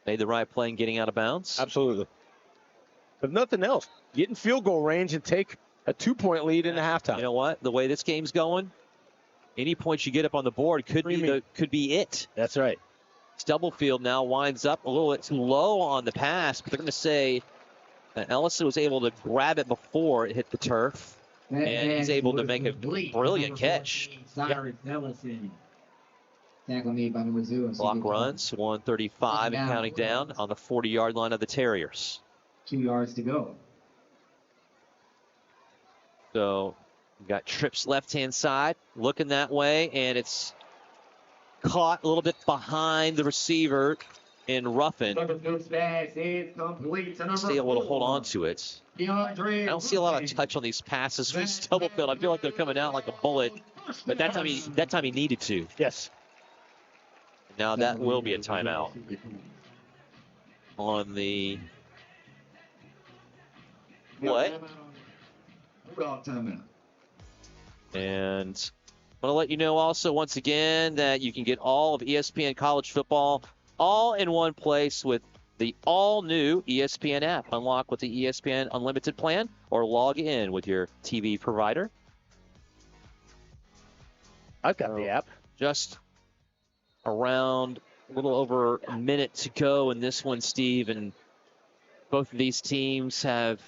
Speaker 1: Made the right play in getting out of bounds.
Speaker 2: Absolutely. If nothing else, get in field goal range and take a 2-point lead in the halftime.
Speaker 1: You know what? The way this game's going, any points you get up on the board could be it.
Speaker 2: That's right.
Speaker 1: Stubblefield now winds up a little bit too low on the pass, but they're going to say that Ellison was able to grab it before it hit the turf, and he's able to make a brilliant catch.
Speaker 3: Cyrus Ellison. Tackle made by number 0.
Speaker 1: Clock runs, 1:35 and counting down on the 40-yard line of the Terriers.
Speaker 3: 2 yards to go.
Speaker 1: So we've got trips left-hand side, looking that way, and it's caught a little bit behind the receiver in Ruffin.
Speaker 3: Stay
Speaker 1: able to hold on to it. I don't see a lot of touch on these passes from Stubblefield. I feel like they're coming out like a bullet, but that time he needed to.
Speaker 2: Yes.
Speaker 1: Now that will be a timeout on the what? And I want to let you know also once again that you can get all of ESPN college football all in one place with the all-new ESPN app. Unlock with the ESPN Unlimited plan or log in with your TV provider.
Speaker 2: I've got the app.
Speaker 1: Just around a little over a minute to go in this one, Steve, and both of these teams have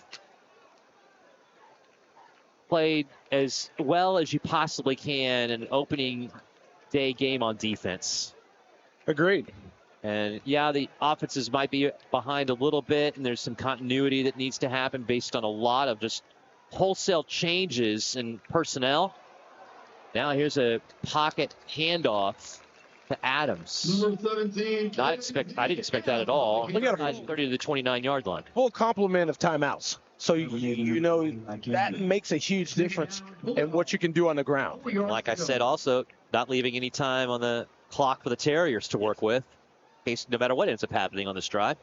Speaker 1: played as well as you possibly can in an opening day game on defense.
Speaker 2: Agreed.
Speaker 1: And yeah, the offenses might be behind a little bit, and there's some continuity that needs to happen based on a lot of just wholesale changes in personnel. Now here's a pocket handoff to Adams.
Speaker 3: Number 17.
Speaker 1: I didn't expect that at all.
Speaker 2: Look at him.
Speaker 1: 30 to the 29-yard line.
Speaker 2: Full complement of timeouts. So you know that makes a huge difference in what you can do on the ground.
Speaker 1: Like I said, also not leaving any time on the clock for the Terriers to work with, in case no matter what ends up happening on this drive.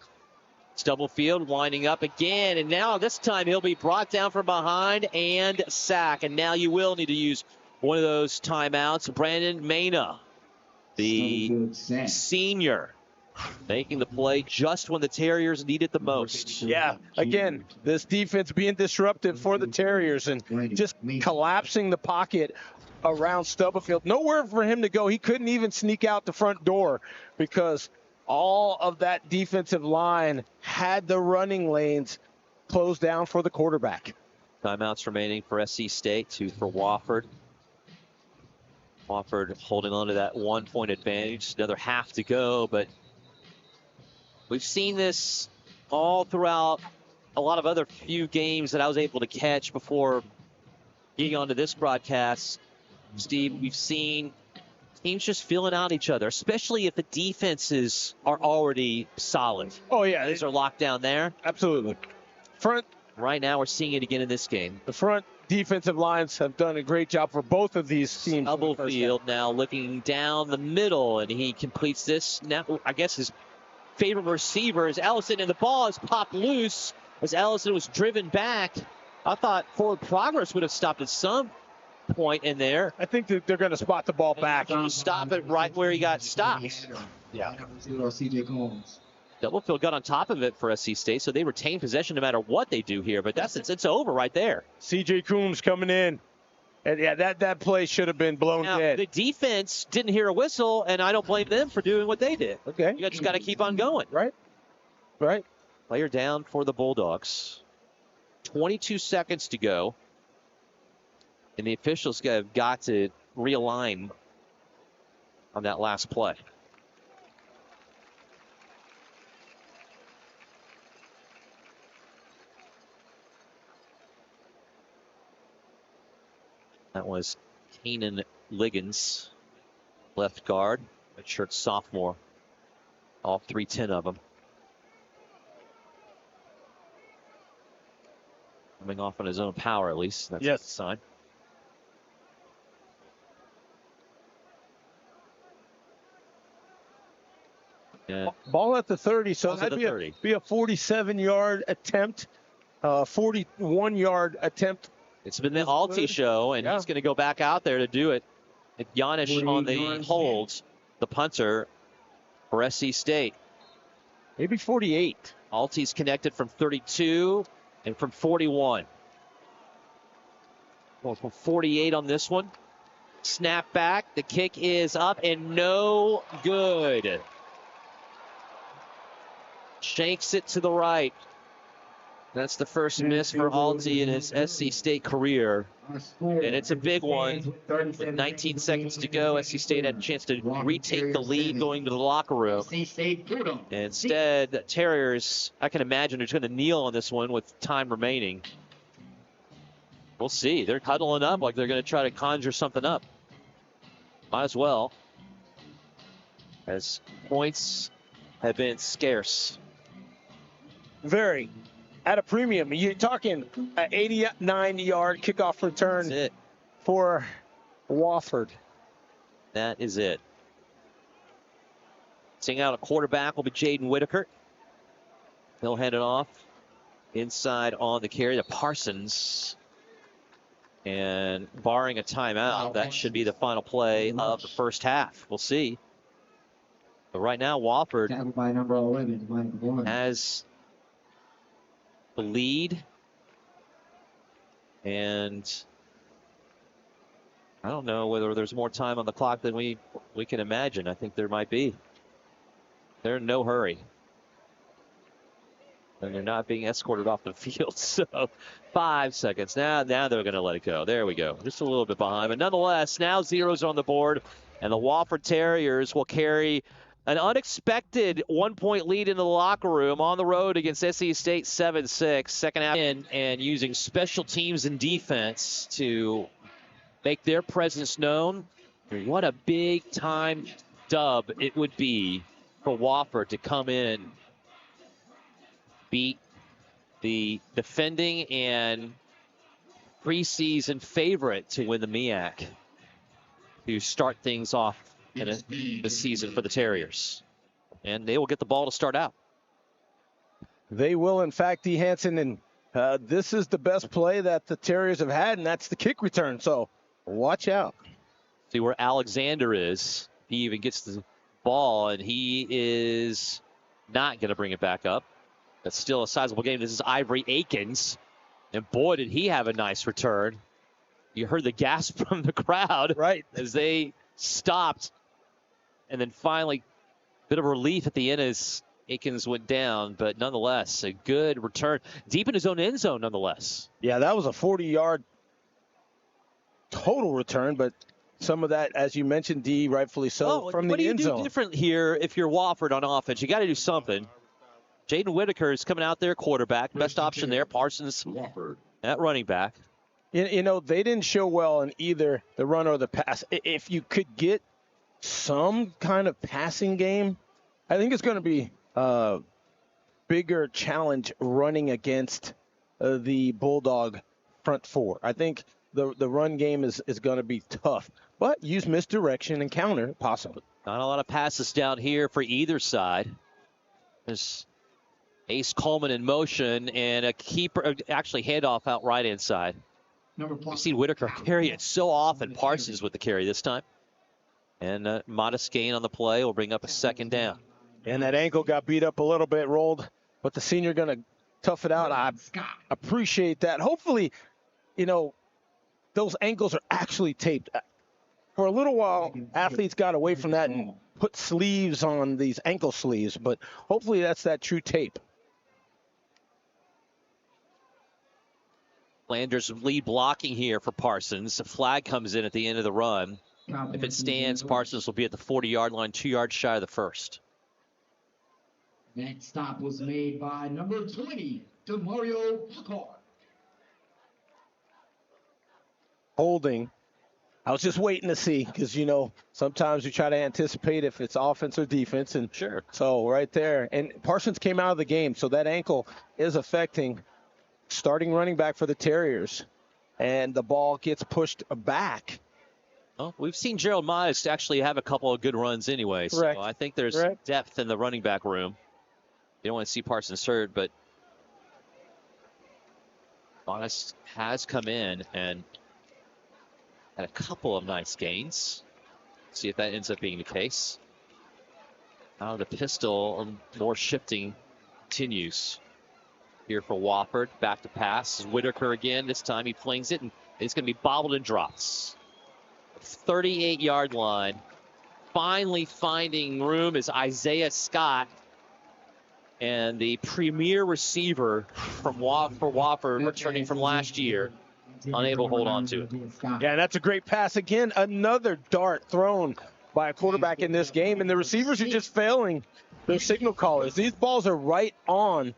Speaker 1: Stubblefield winding up again, and now this time he'll be brought down from behind and sacked. And now you will need to use one of those timeouts. Brandon Mena, the senior, making the play just when the Terriers need it the most.
Speaker 2: Yeah, again, this defense being disruptive for the Terriers and just collapsing the pocket around Stubblefield. Nowhere for him to go. He couldn't even sneak out the front door because all of that defensive line had the running lanes closed down for the quarterback.
Speaker 1: Timeouts remaining for SC State, 2 for Wofford. Wofford holding on to that 1-point advantage. Another half to go, but we've seen this all throughout a lot of other few games that I was able to catch before getting onto this broadcast. Steve, we've seen teams just feeling out each other, especially if the defenses are already solid.
Speaker 2: Oh, yeah.
Speaker 1: These are locked down there.
Speaker 2: Absolutely. Front.
Speaker 1: Right now, we're seeing it again in this game.
Speaker 2: The front defensive lines have done a great job for both of these teams.
Speaker 1: Stubblefield now looking down the middle, and he completes this. Now, I guess his favorite receiver is Ellison, and the ball is popped loose as Ellison was driven back. I thought forward progress would have stopped at some point in there.
Speaker 2: I think that they're going to spot the ball back.
Speaker 1: Stop it right where he got stopped.
Speaker 2: Yeah.
Speaker 3: CJ Combs.
Speaker 1: Stubblefield got on top of it for SC State, so they retain possession no matter what they do here. But it's over right there.
Speaker 2: CJ Coombs coming in. And yeah, that play should have been blown dead.
Speaker 1: The defense didn't hear a whistle, and I don't blame them for doing what they did.
Speaker 2: Okay.
Speaker 1: You just got to keep on going.
Speaker 2: Right. Right.
Speaker 1: Player down for the Bulldogs. 22 seconds to go. And the officials have got to realign on that last play. That was Keenan Liggins, left guard, redshirt sophomore. All 310 of them. Coming off on his own power, at least. That's a good sign. Yeah.
Speaker 2: Ball at the 30, so
Speaker 1: Ball's at
Speaker 2: that'd
Speaker 1: the
Speaker 2: be a 47-yard attempt, 41-yard attempt.
Speaker 1: It's been the Alti show, and he's going to go back out there to do it. Yanish on the holds, the punter for SC State.
Speaker 2: Maybe 48.
Speaker 1: Alti's connected from 32 and from 41. Well, from 48 on this one. Snap back. The kick is up and no good. Shanks it to the right. That's the first miss for Alti in his SC State career. And it's a big one. With 19 seconds to go, SC State had a chance to retake the lead going to the locker room. Instead, the Terriers, I can imagine, are just going to kneel on this one with time remaining. We'll see. They're huddling up like they're going to try to conjure something up. Might as well, as points have been scarce.
Speaker 2: Very. At a premium. You're talking an 89-yard kickoff return for Wofford.
Speaker 1: That is it. Sing out a quarterback will be Jaden Whitaker. He'll hand it off inside on the carry to Parsons. And barring a timeout, that should be the final play of the first half. We'll see. But right now, Wofford has the lead. And I don't know whether there's more time on the clock than we can imagine. I think there might be. They're in no hurry. And they're not being escorted off the field. So 5 seconds. Now they're going to let it go. There we go. Just a little bit behind. But nonetheless, now zeros on the board. And the Wofford Terriers will carry An unexpected 1-point lead in the locker room on the road against SC State 7-6. Second half and using special teams and defense to make their presence known. What a big time dub it would be for Wofford to come in, beat the defending and preseason favorite to win the MEAC, to start things off in the season for the Terriers. And they will get the ball to start out.
Speaker 2: They will, in fact, D. Hansen, and this is the best play that the Terriers have had, and that's the kick return. So watch out.
Speaker 1: See where Alexander is. He even gets the ball, and he is not going to bring it back up. That's still a sizable game. This is Ivory Akins. And boy, did he have a nice return. You heard the gasp from the crowd,
Speaker 2: right,
Speaker 1: as they stopped. And then finally, a bit of relief at the end as Akins went down. But nonetheless, a good return. Deep in his own end zone, nonetheless.
Speaker 2: Yeah, that was a 40-yard total return, but some of that, as you mentioned, D, rightfully so, from the end zone.
Speaker 1: What do you do different here if you're Wofford on offense? You got to do something. Jaden Whitaker is coming out there, quarterback. Best option there. Parsons at running back.
Speaker 2: You know, they didn't show well in either the run or the pass. If you could get some kind of passing game, I think it's going to be a bigger challenge running against the Bulldog front four. I think the run game is going to be tough, but use misdirection and counter possibly.
Speaker 1: Not a lot of passes down here for either side. There's Ace Coleman in motion and a keeper, actually handoff out right inside. We've seen Whitaker carry it so often. Parsons with the carry this time. And a modest gain on the play will bring up a second down.
Speaker 2: And that ankle got beat up a little bit, rolled, but the senior going to tough it out. I appreciate that. Hopefully, you know, those ankles are actually taped. For a little while, athletes got away from that and put sleeves on these ankle sleeves, but hopefully that's that true tape.
Speaker 1: Landers lead blocking here for Parsons. A flag comes in at the end of the run. If it stands, Parsons will be at the 40-yard line, 2 yards shy of the first.
Speaker 3: That stop was made by number 20, Demario Packard.
Speaker 2: Holding. I was just waiting to see because, you know, sometimes you try to anticipate if it's offense or defense. And
Speaker 1: sure.
Speaker 2: So right there. And Parsons came out of the game, so that ankle is affecting starting running back for the Terriers. And the ball gets pushed back.
Speaker 1: Well, we've seen Gerald Modest actually have a couple of good runs anyway.
Speaker 2: Correct.
Speaker 1: So I think there's depth in the running back room. You don't want to see Parsons hurt, but Modest has come in and had a couple of nice gains. See if that ends up being the case. Now the pistol, more shifting continues here for Wofford. Back to pass. Whitaker again. This time he flings it, and it's going to be bobbled and drops. 38-yard line. Finally finding room is Isaiah Scott. And the premier receiver for Wofford, returning from last year, unable to hold on to it.
Speaker 2: Yeah, that's a great pass. Again, another dart thrown by a quarterback in this game, and the receivers are just failing their signal callers. These balls are right on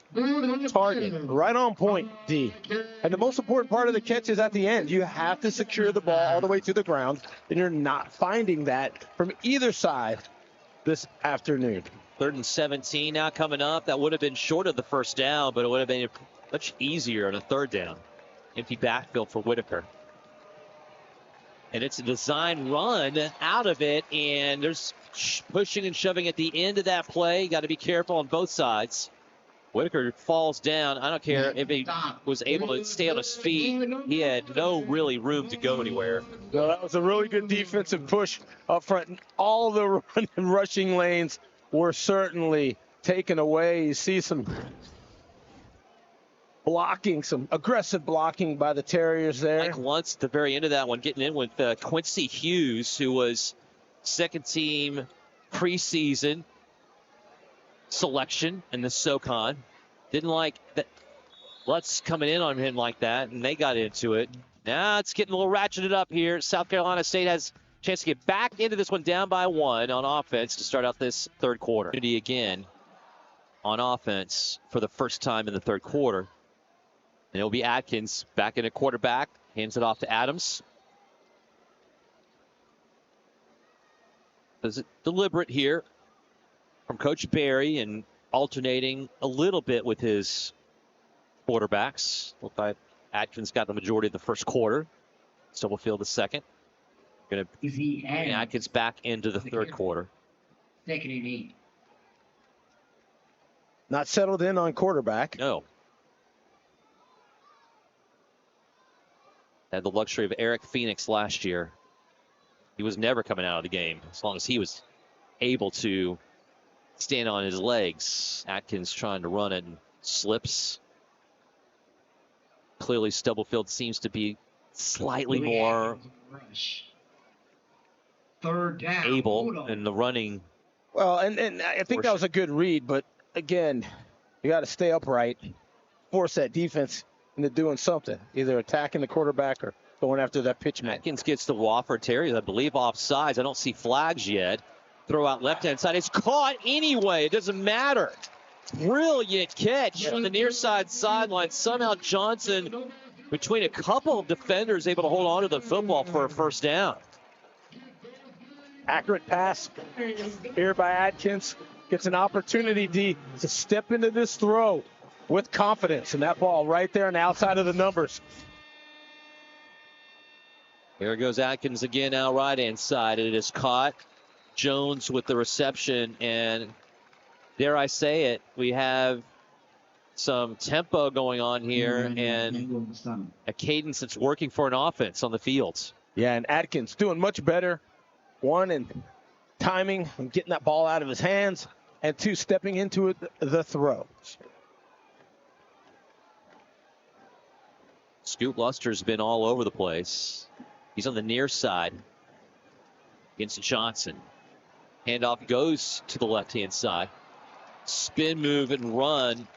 Speaker 2: target, right on point, D. And the most important part of the catch is at the end. You have to secure the ball all the way to the ground, and you're not finding that from either side this afternoon.
Speaker 1: 3rd and 17 now coming up. That would have been short of the first down, but it would have been much easier on a 3rd down. Empty backfield for Whitaker. And it's a design run out of it, and there's pushing and shoving at the end of that play. Got to be careful on both sides. Whitaker falls down. I don't care if he was able to stay on his feet. He had no really room to go anywhere.
Speaker 2: No, that was a really good defensive push up front. All the run and rushing lanes were certainly taken away. You see some blocking, some aggressive blocking by the Terriers there.
Speaker 1: Like once at the very end of that one, getting in with Quincy Hughes, who was second team preseason selection in the SoCon. Didn't like that. Lutz coming in on him like that, and they got into it. Now it's getting a little ratcheted up here. South Carolina State has chance to get back into this one down by 1 on offense to start out this third quarter. Again on offense for the first time in the third quarter. And it'll be Atkins back in at quarterback. Hands it off to Adams. Is it deliberate here from Coach Barry and alternating a little bit with his quarterbacks. Looked like Atkins got the majority of the first quarter. Stubblefield the second. Going to bring Atkins back into the third quarter.
Speaker 3: Second and 8.
Speaker 2: Not settled in on quarterback.
Speaker 1: No. Had the luxury of Eric Phoenix last year. He was never coming out of the game as long as he was able to stand on his legs. Atkins trying to run it and slips. Clearly Stubblefield seems to be slightly more
Speaker 3: Third down,
Speaker 1: able in the running.
Speaker 2: Well, and I think that was a good read, but again, you got to stay upright, force that defense into doing something, either attacking the quarterback or going after that pitch man.
Speaker 1: Atkins gets the Wofford Terriers, I believe, offsides. I don't see flags yet. Throw out left-hand side. It's caught anyway. It doesn't matter. Brilliant catch on the near side sideline. Somehow Johnson, between a couple of defenders, able to hold on to the football for a first down.
Speaker 2: Accurate pass here by Atkins. Gets an opportunity to step into this throw with confidence. And that ball right there on the outside of the numbers.
Speaker 1: Here goes Atkins again, now right-hand side. It is caught. Jones with the reception. And dare I say it, we have some tempo going on here and a cadence that's working for an offense on the field.
Speaker 2: Yeah, and Atkins doing much better. 1, in timing and getting that ball out of his hands, and 2, stepping into it, the throw.
Speaker 1: Scoot Luster's been all over the place. He's on the near side against Johnson. Handoff goes to the left-hand side. Spin move and run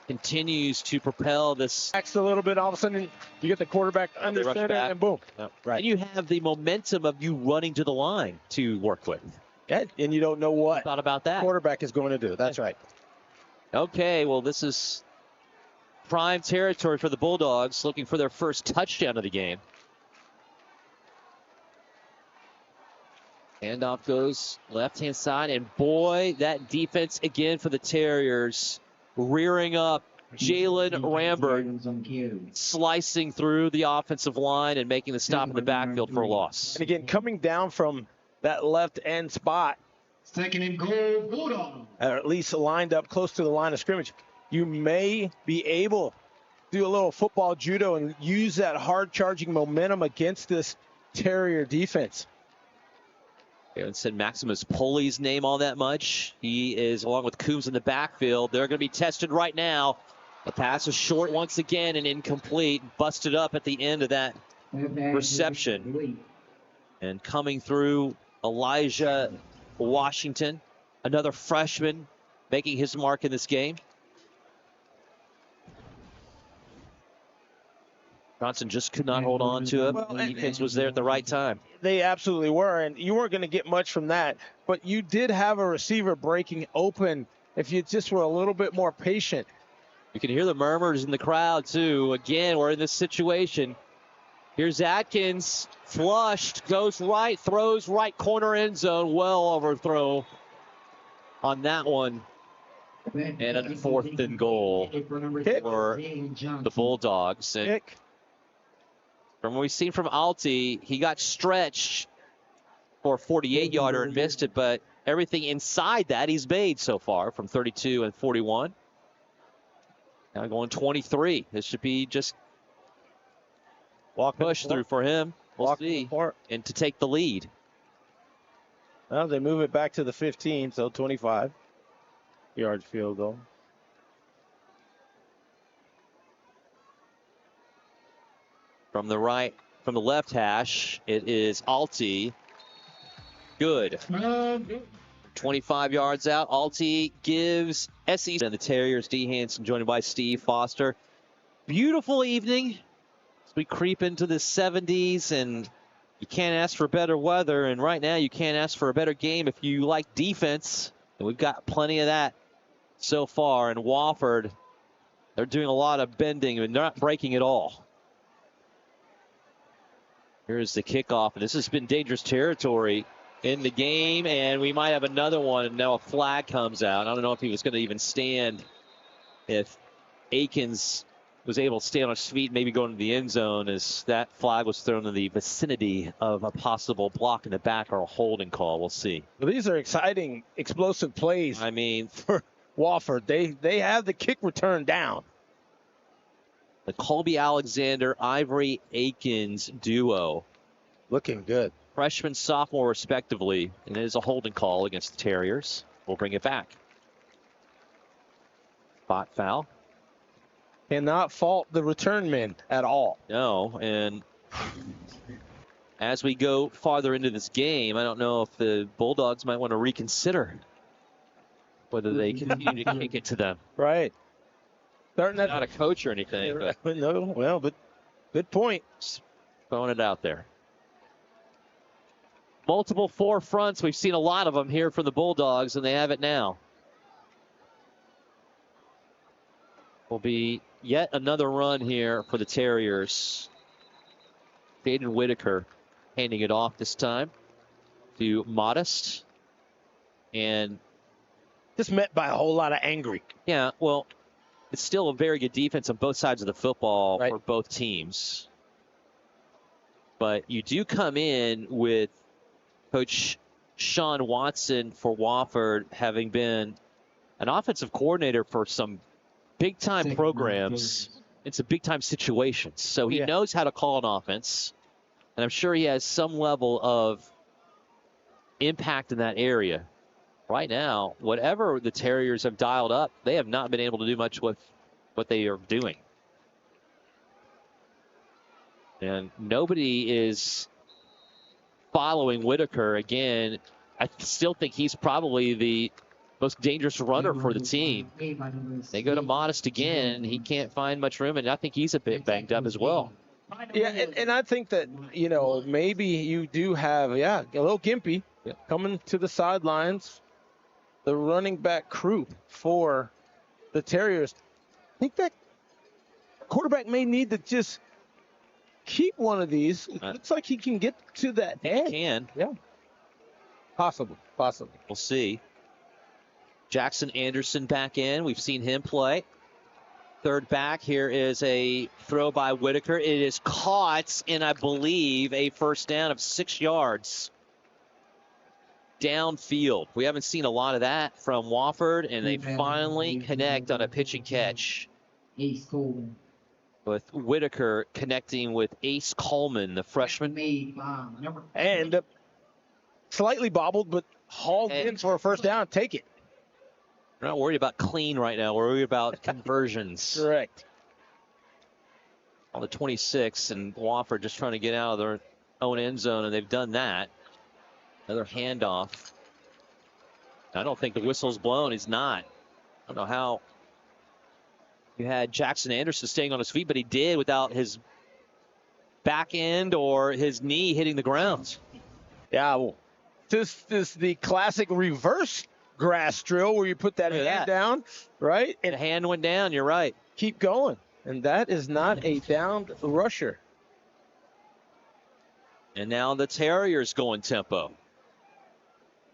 Speaker 1: continues to propel this.
Speaker 2: Next a little bit, all of a sudden you get the quarterback under center and boom.
Speaker 1: Yep.
Speaker 2: Right.
Speaker 1: And you have the momentum of you running to the line to work with.
Speaker 2: Yeah, and you don't know what
Speaker 1: thought about that
Speaker 2: quarterback is going to do. That's right.
Speaker 1: Okay, well, this is prime territory for the Bulldogs, looking for their first touchdown of the game. Handoff goes left-hand side, and boy, that defense again for the Terriers, rearing up. Jalen Rambert slicing through the offensive line and making the stop in the backfield for a loss.
Speaker 2: And again, coming down from that left end spot,
Speaker 3: second and goal, Bulldogs.
Speaker 2: Or at least lined up close to the line of scrimmage, you may be able to do a little football judo and use that hard charging momentum against this Terrier defense.
Speaker 1: I haven't said Maximus Poli's name all that much. He is, along with Coombs in the backfield. They're going to be tested right now. The pass is short once again and incomplete. Busted up at the end of that reception. And coming through, Elijah Washington, another freshman, making his mark in this game. Johnson just could not hold on to it. The defense was there at the right time.
Speaker 2: They absolutely were, and you weren't going to get much from that. But you did have a receiver breaking open if you just were a little bit more patient.
Speaker 1: You can hear the murmurs in the crowd, too. Again, we're in this situation. Here's Atkins, flushed, goes right, throws right corner end zone. Well overthrow on that one. And a 4th and goal for the Bulldogs. And from what we've seen from Alti, he got stretched for a 48-yarder and missed it, but everything inside that he's made so far from 32 and 41. Now going 23. This should be just push through for him. We'll see. And to take the lead.
Speaker 2: Well, they move it back to the 15, so 25 yards field goal.
Speaker 1: From the left hash, it is Alti. Good. 25 yards out. Alti gives SEC and the Terriers. D. Hanson joined by Steve Foster. Beautiful evening as we creep into the 70s, and You can't ask for better weather, and right now you can't ask for a better game if you like defense. And we've got plenty of that so far. And Wofford, they're doing a lot of bending and they're not breaking at all. Here's the kickoff. This has been dangerous territory in the game, and we might have another one. And now a flag comes out. I don't know if he was going to even stand. If Akins was able to stay on his feet, maybe go into the end zone, as that flag was thrown in the vicinity of a possible block in the back or a holding call. We'll see.
Speaker 2: Well, these are exciting, explosive plays.
Speaker 1: I mean,
Speaker 2: for Wofford, they have the kick return down.
Speaker 1: The Colby Alexander, Ivory Akins duo.
Speaker 2: Looking good.
Speaker 1: Freshman, sophomore, respectively. And it is a holding call against the Terriers. We'll bring it back. Spot foul.
Speaker 2: Cannot fault the return men at all.
Speaker 1: No, and as we go farther into this game, I don't know if the Bulldogs might want to reconsider whether they continue to kick it to them.
Speaker 2: Right. Starting that.
Speaker 1: Not a coach or anything, but
Speaker 2: no. Well, but good point.
Speaker 1: Just throwing it out there. Multiple forefronts. We've seen a lot of them here for the Bulldogs, and they have it now. Will be yet another run here for the Terriers. Caden Whitaker handing it off this time to Modest. And
Speaker 2: just met by a whole lot of angry.
Speaker 1: Yeah, well, it's still a very good defense on both sides of the football for both teams. But you do come in with Coach Sean Watson for Wofford, having been an offensive coordinator for some big-time programs. It's a big-time situation. So he knows how to call an offense. And I'm sure he has some level of impact in that area. Right now, whatever the Terriers have dialed up, they have not been able to do much with what they are doing. And nobody is following Whitaker. Again, I still think he's probably the most dangerous runner for the team. They go to Modest again. He can't find much room, and I think he's a bit banged up as well.
Speaker 2: Yeah, and I think that, maybe you do have, a little gimpy coming to the sidelines. The running back crew for the Terriers. I think that quarterback may need to just keep one of these. It looks like he can get to that edge.
Speaker 1: He can.
Speaker 2: Yeah. Possibly.
Speaker 1: We'll see. Jackson Anderson back in. We've seen him play. Third back. Here is a throw by Whitaker. It is caught, and I believe a first down of 6 yards. Downfield. We haven't seen a lot of that from Wofford, and they finally connect on a pitch and catch.
Speaker 3: Ace Coleman.
Speaker 1: With Whitaker connecting with Ace Coleman, the freshman.
Speaker 2: And slightly bobbled, but hauled in for a first down. Take it.
Speaker 1: We're not worried about clean right now. We're worried about conversions.
Speaker 2: Correct.
Speaker 1: On the 26, and Wofford just trying to get out of their own end zone, and they've done that. Another handoff. I don't think the whistle's blown. He's not. I don't know how you had Jackson Anderson staying on his feet, but he did without his back end or his knee hitting the ground.
Speaker 2: Yeah, well, this is the classic reverse grass drill where you put that hand down, right?
Speaker 1: And the hand went down, you're right.
Speaker 2: Keep going. And that is not a downed rusher.
Speaker 1: And now the Terriers going tempo.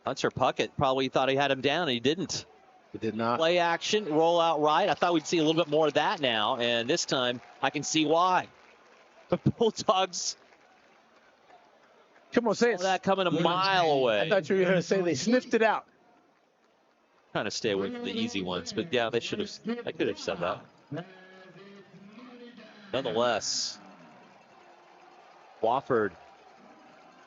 Speaker 1: Hunter Puckett probably thought he had him down, and he didn't.
Speaker 2: He did not.
Speaker 1: Play action, roll out right. I thought we'd see a little bit more of that now, and this time I can see why. The Bulldogs.
Speaker 2: Come on, say it.
Speaker 1: That coming a mile away.
Speaker 2: I thought you were going to say they sniffed it out.
Speaker 1: Trying to stay away from the easy ones, but yeah, they should have. I could have said that. Nonetheless, Wofford,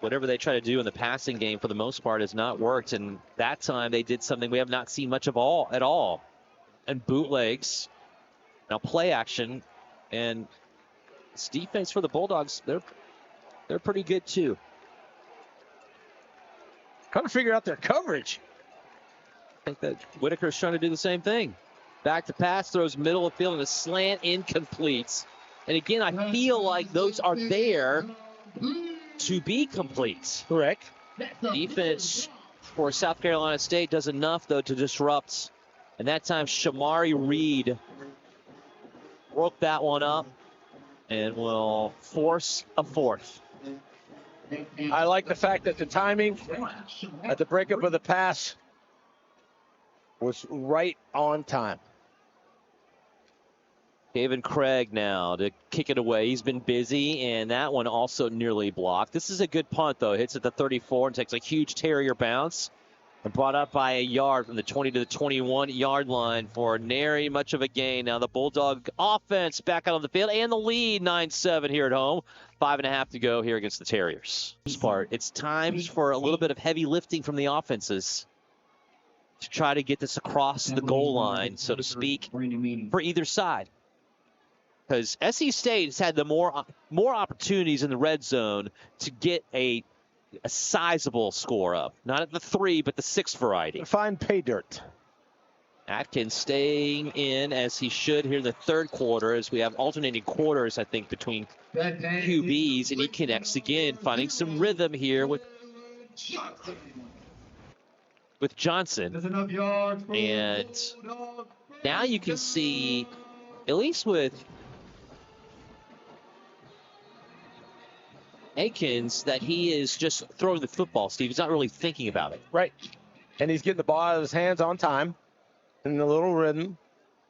Speaker 1: whatever they try to do in the passing game for the most part has not worked, and that time they did something we have not seen much of at all. And bootlegs, now play action, and this defense for the Bulldogs, they're pretty good too.
Speaker 2: Trying to figure out their coverage.
Speaker 1: I think that Whitaker's trying to do the same thing. Back to pass, throws middle of the field, and a slant incomplete. And again, I feel like those are there to be complete.
Speaker 2: Correct.
Speaker 1: Defense for South Carolina State does enough, though, to disrupt. And that time, Shamari Reed broke that one up and will force a fourth.
Speaker 2: I like the fact that the timing at the breakup of the pass was right on time.
Speaker 1: David Craig now to kick it away. He's been busy, and that one also nearly blocked. This is a good punt, though. Hits at the 34 and takes a huge Terrier bounce. And brought up by a yard from the 20 to the 21-yard line for nary much of a gain. Now the Bulldog offense back out on the field, and the lead 9-7 here at home. 5.5 to go here against the Terriers. It's times for a little bit of heavy lifting from the offenses to try to get this across the goal line, so to speak, for either side. Because SC State has had the more opportunities in the red zone to get a sizable score up. Not at the 3, but the 6 variety.
Speaker 2: Find pay dirt.
Speaker 1: Atkins staying in as he should here in the third quarter, as we have alternating quarters, I think, between QBs, and he connects again, finding some rhythm here with Johnson. And now you can see, at least with Atkins, that he is just throwing the football, Steve. He's not really thinking about it.
Speaker 2: Right. And he's getting the ball out of his hands on time in the little rhythm.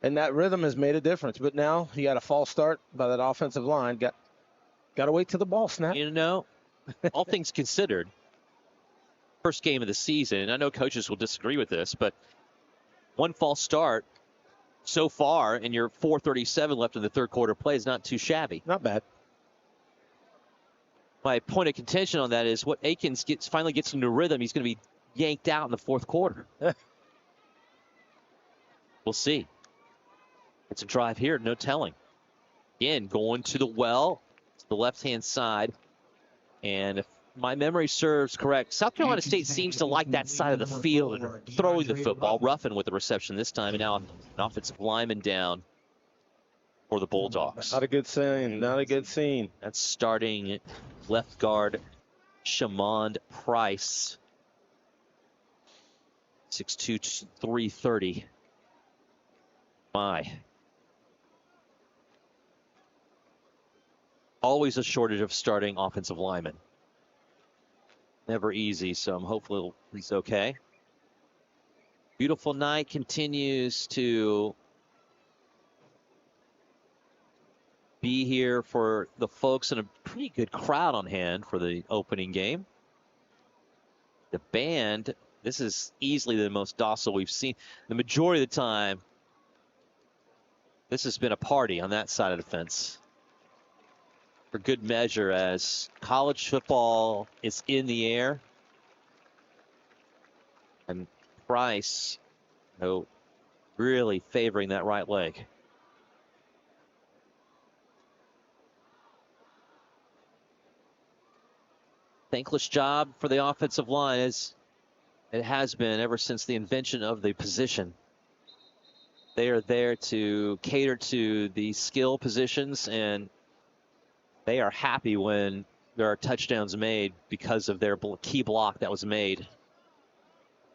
Speaker 2: And that rhythm has made a difference. But now he got a false start by that offensive line. Got to wait till the ball snap.
Speaker 1: You know, all things considered, first game of the season, and I know coaches will disagree with this, but one false start so far and your 4:37 left in the third quarter play is not too shabby.
Speaker 2: Not bad.
Speaker 1: My point of contention on that is what Akins finally gets into rhythm, he's going to be yanked out in the fourth quarter. We'll see. It's a drive here, no telling. Again, going to the well, to the left-hand side. And if my memory serves correct, South Carolina State seems to like that side of the field and throwing the football. Ruffin with the reception this time, and now an offensive lineman down for the Bulldogs.
Speaker 2: Not a good scene. Not a good scene.
Speaker 1: That's starting left guard Shamond Price. 6'2", 330. My. Always a shortage of starting offensive linemen. Never easy, so I'm hopeful he's okay. Beautiful night continues to be here for the folks, and a pretty good crowd on hand for the opening game. The band, this is easily the most docile we've seen. The majority of the time, this has been a party on that side of the fence. For good measure, as college football is in the air. And Price, really favoring that right leg. Thankless job for the offensive line, as it has been ever since the invention of the position. They are there to cater to the skill positions, and they are happy when there are touchdowns made because of their key block that was made.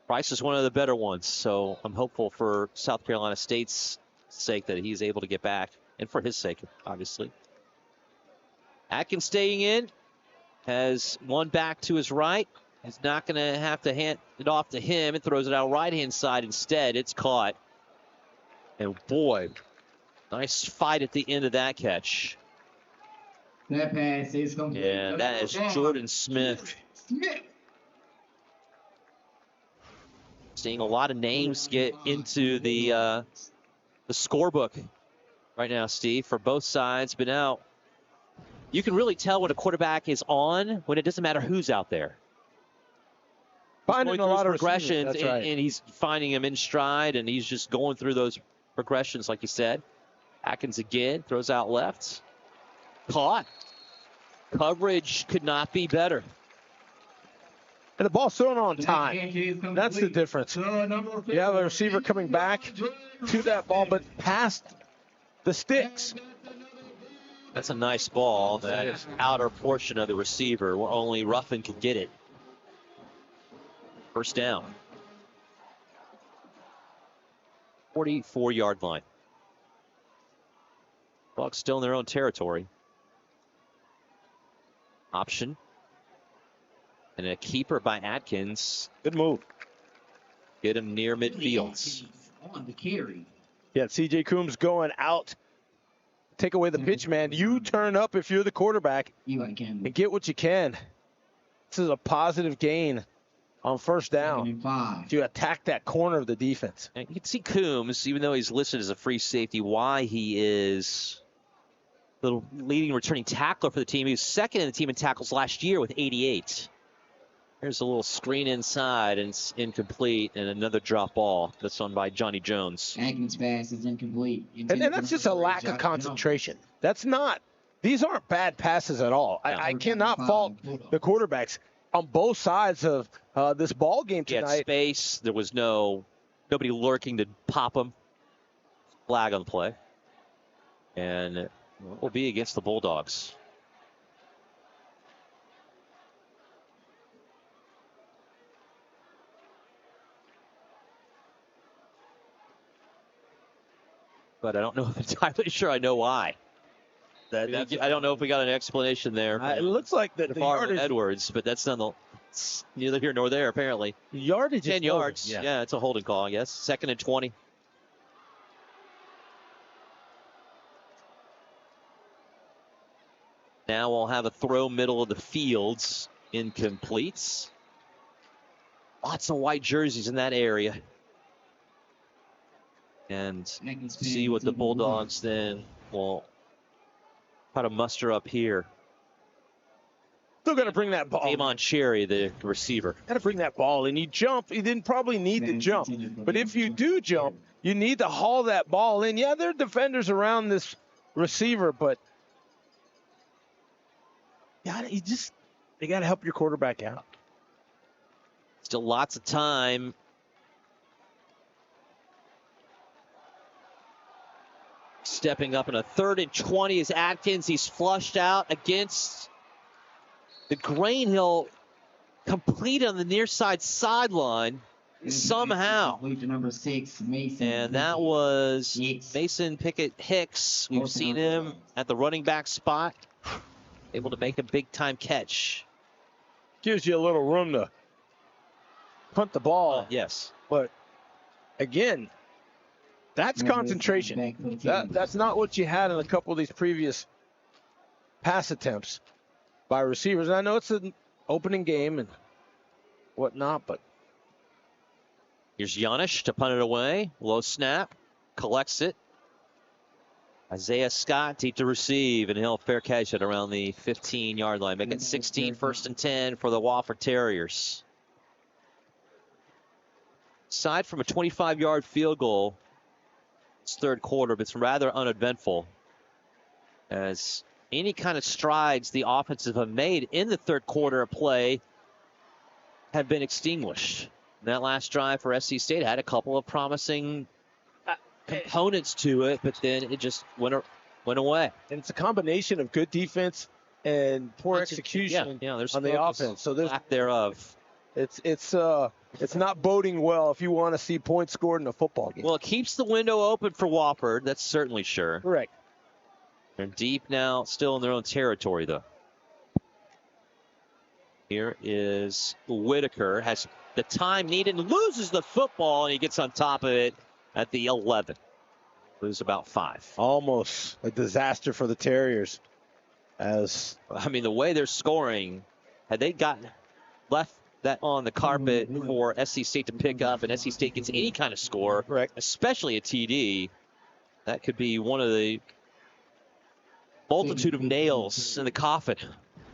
Speaker 1: Price is one of the better ones, so I'm hopeful for South Carolina State's sake that he's able to get back, and for his sake, obviously. Atkins staying in. Has one back to his right. He's not going to have to hand it off to him, and throws it out right-hand side instead. It's caught. And boy, nice fight at the end of that catch.
Speaker 3: That pass is complete.
Speaker 1: Yeah, that is Jordan Smith. Seeing a lot of names get into the scorebook right now, Steve, for both sides. But now you can really tell when a quarterback is on when it doesn't matter who's out there.
Speaker 2: Finding a lot of
Speaker 1: progressions,
Speaker 2: right.
Speaker 1: and he's finding them in stride, and he's just going through those progressions, like you said. Atkins again, throws out left. Caught. Coverage could not be better.
Speaker 2: And the ball's thrown on time. That's the difference. You have a receiver coming back to that ball, but past the sticks.
Speaker 1: That's a nice ball. That outer portion of the receiver where only Ruffin could get it. First down. 44-yard line. Bucks still in their own territory. Option. And a keeper by Atkins.
Speaker 2: Good move.
Speaker 1: Get him near midfield.
Speaker 3: On the carry.
Speaker 2: Yeah, C.J. Coombs going out. Take away the pitch, man. You turn up if you're the quarterback and get what you can. This is a positive gain on first down to attack that corner of the defense.
Speaker 1: And you can see Coombs, even though he's listed as a free safety, why he is the leading returning tackler for the team. He was second in the team in tackles last year with 88. Here's a little screen inside, and it's incomplete, and another drop ball. That's on by Johnny Jones.
Speaker 3: Atkins' pass is incomplete.
Speaker 2: And that's just a lack of concentration. That's not, these aren't bad passes at all. I cannot fault the quarterbacks on both sides of this ball game tonight.
Speaker 1: He had space. There was nobody lurking to pop him. Flag on the play. And it will be against the Bulldogs. But I don't know, entirely sure I know why. I don't know if we got an explanation there.
Speaker 2: It looks like the yardage,
Speaker 1: Edwards, but that's it's neither here nor there, apparently.
Speaker 2: Yardage
Speaker 1: 10 yards. Yeah, it's a holding call, I guess. 2nd and 20. Now we'll have a throw middle of the fields. Incomplete. Lots of white jerseys in that area. And see what the Bulldogs then will try to muster up here.
Speaker 2: Still got to bring that ball.
Speaker 1: Damon Cherry, the receiver.
Speaker 2: Got to bring that ball, and you jump. You didn't probably need to jump, but if you do jump, you need to haul that ball in. Yeah, there are defenders around this receiver, but you got to help your quarterback out.
Speaker 1: Still lots of time. Stepping up in a 3rd and 20 is Atkins. He's flushed out against the Grain Hill, complete on the near side sideline somehow.
Speaker 3: Number 6, Mason.
Speaker 1: And that was Mason Pickett Hicks. We've seen him at the running back spot, able to make a big time catch.
Speaker 2: Gives you a little room to punt the ball.
Speaker 1: Yes.
Speaker 2: But again, that's concentration. That's not what you had in a couple of these previous pass attempts by receivers. And I know it's an opening game and whatnot, but
Speaker 1: here's Giannis to punt it away. Low snap. Collects it. Isaiah Scott deep to receive, and he'll fair catch it around the 15-yard line. Make it 16, 1st and 10 for the Wofford Terriers. Aside from a 25-yard field goal, it's 3rd quarter, but it's rather uneventful, as any kind of strides the offensive have made in the 3rd quarter of play have been extinguished. That last drive for SC State had a couple of promising components to it, but then it just went away.
Speaker 2: And it's a combination of good defense and poor execution
Speaker 1: there's
Speaker 2: on the offense. So there's
Speaker 1: lack thereof.
Speaker 2: It's not boding well if you want to see points scored in a football game.
Speaker 1: Well, it keeps the window open for Wofford. That's certainly sure.
Speaker 2: Correct.
Speaker 1: They're deep now, still in their own territory, though. Here is Whitaker. Has the time needed and loses the football, and he gets on top of it at the 11. Lose about 5.
Speaker 2: Almost a disaster for the Terriers.
Speaker 1: The way they're scoring, had they left that on the carpet for SC State to pick up, and SC State gets any kind of score,
Speaker 2: correct,
Speaker 1: especially a TD, that could be one of the multitude of nails in the coffin.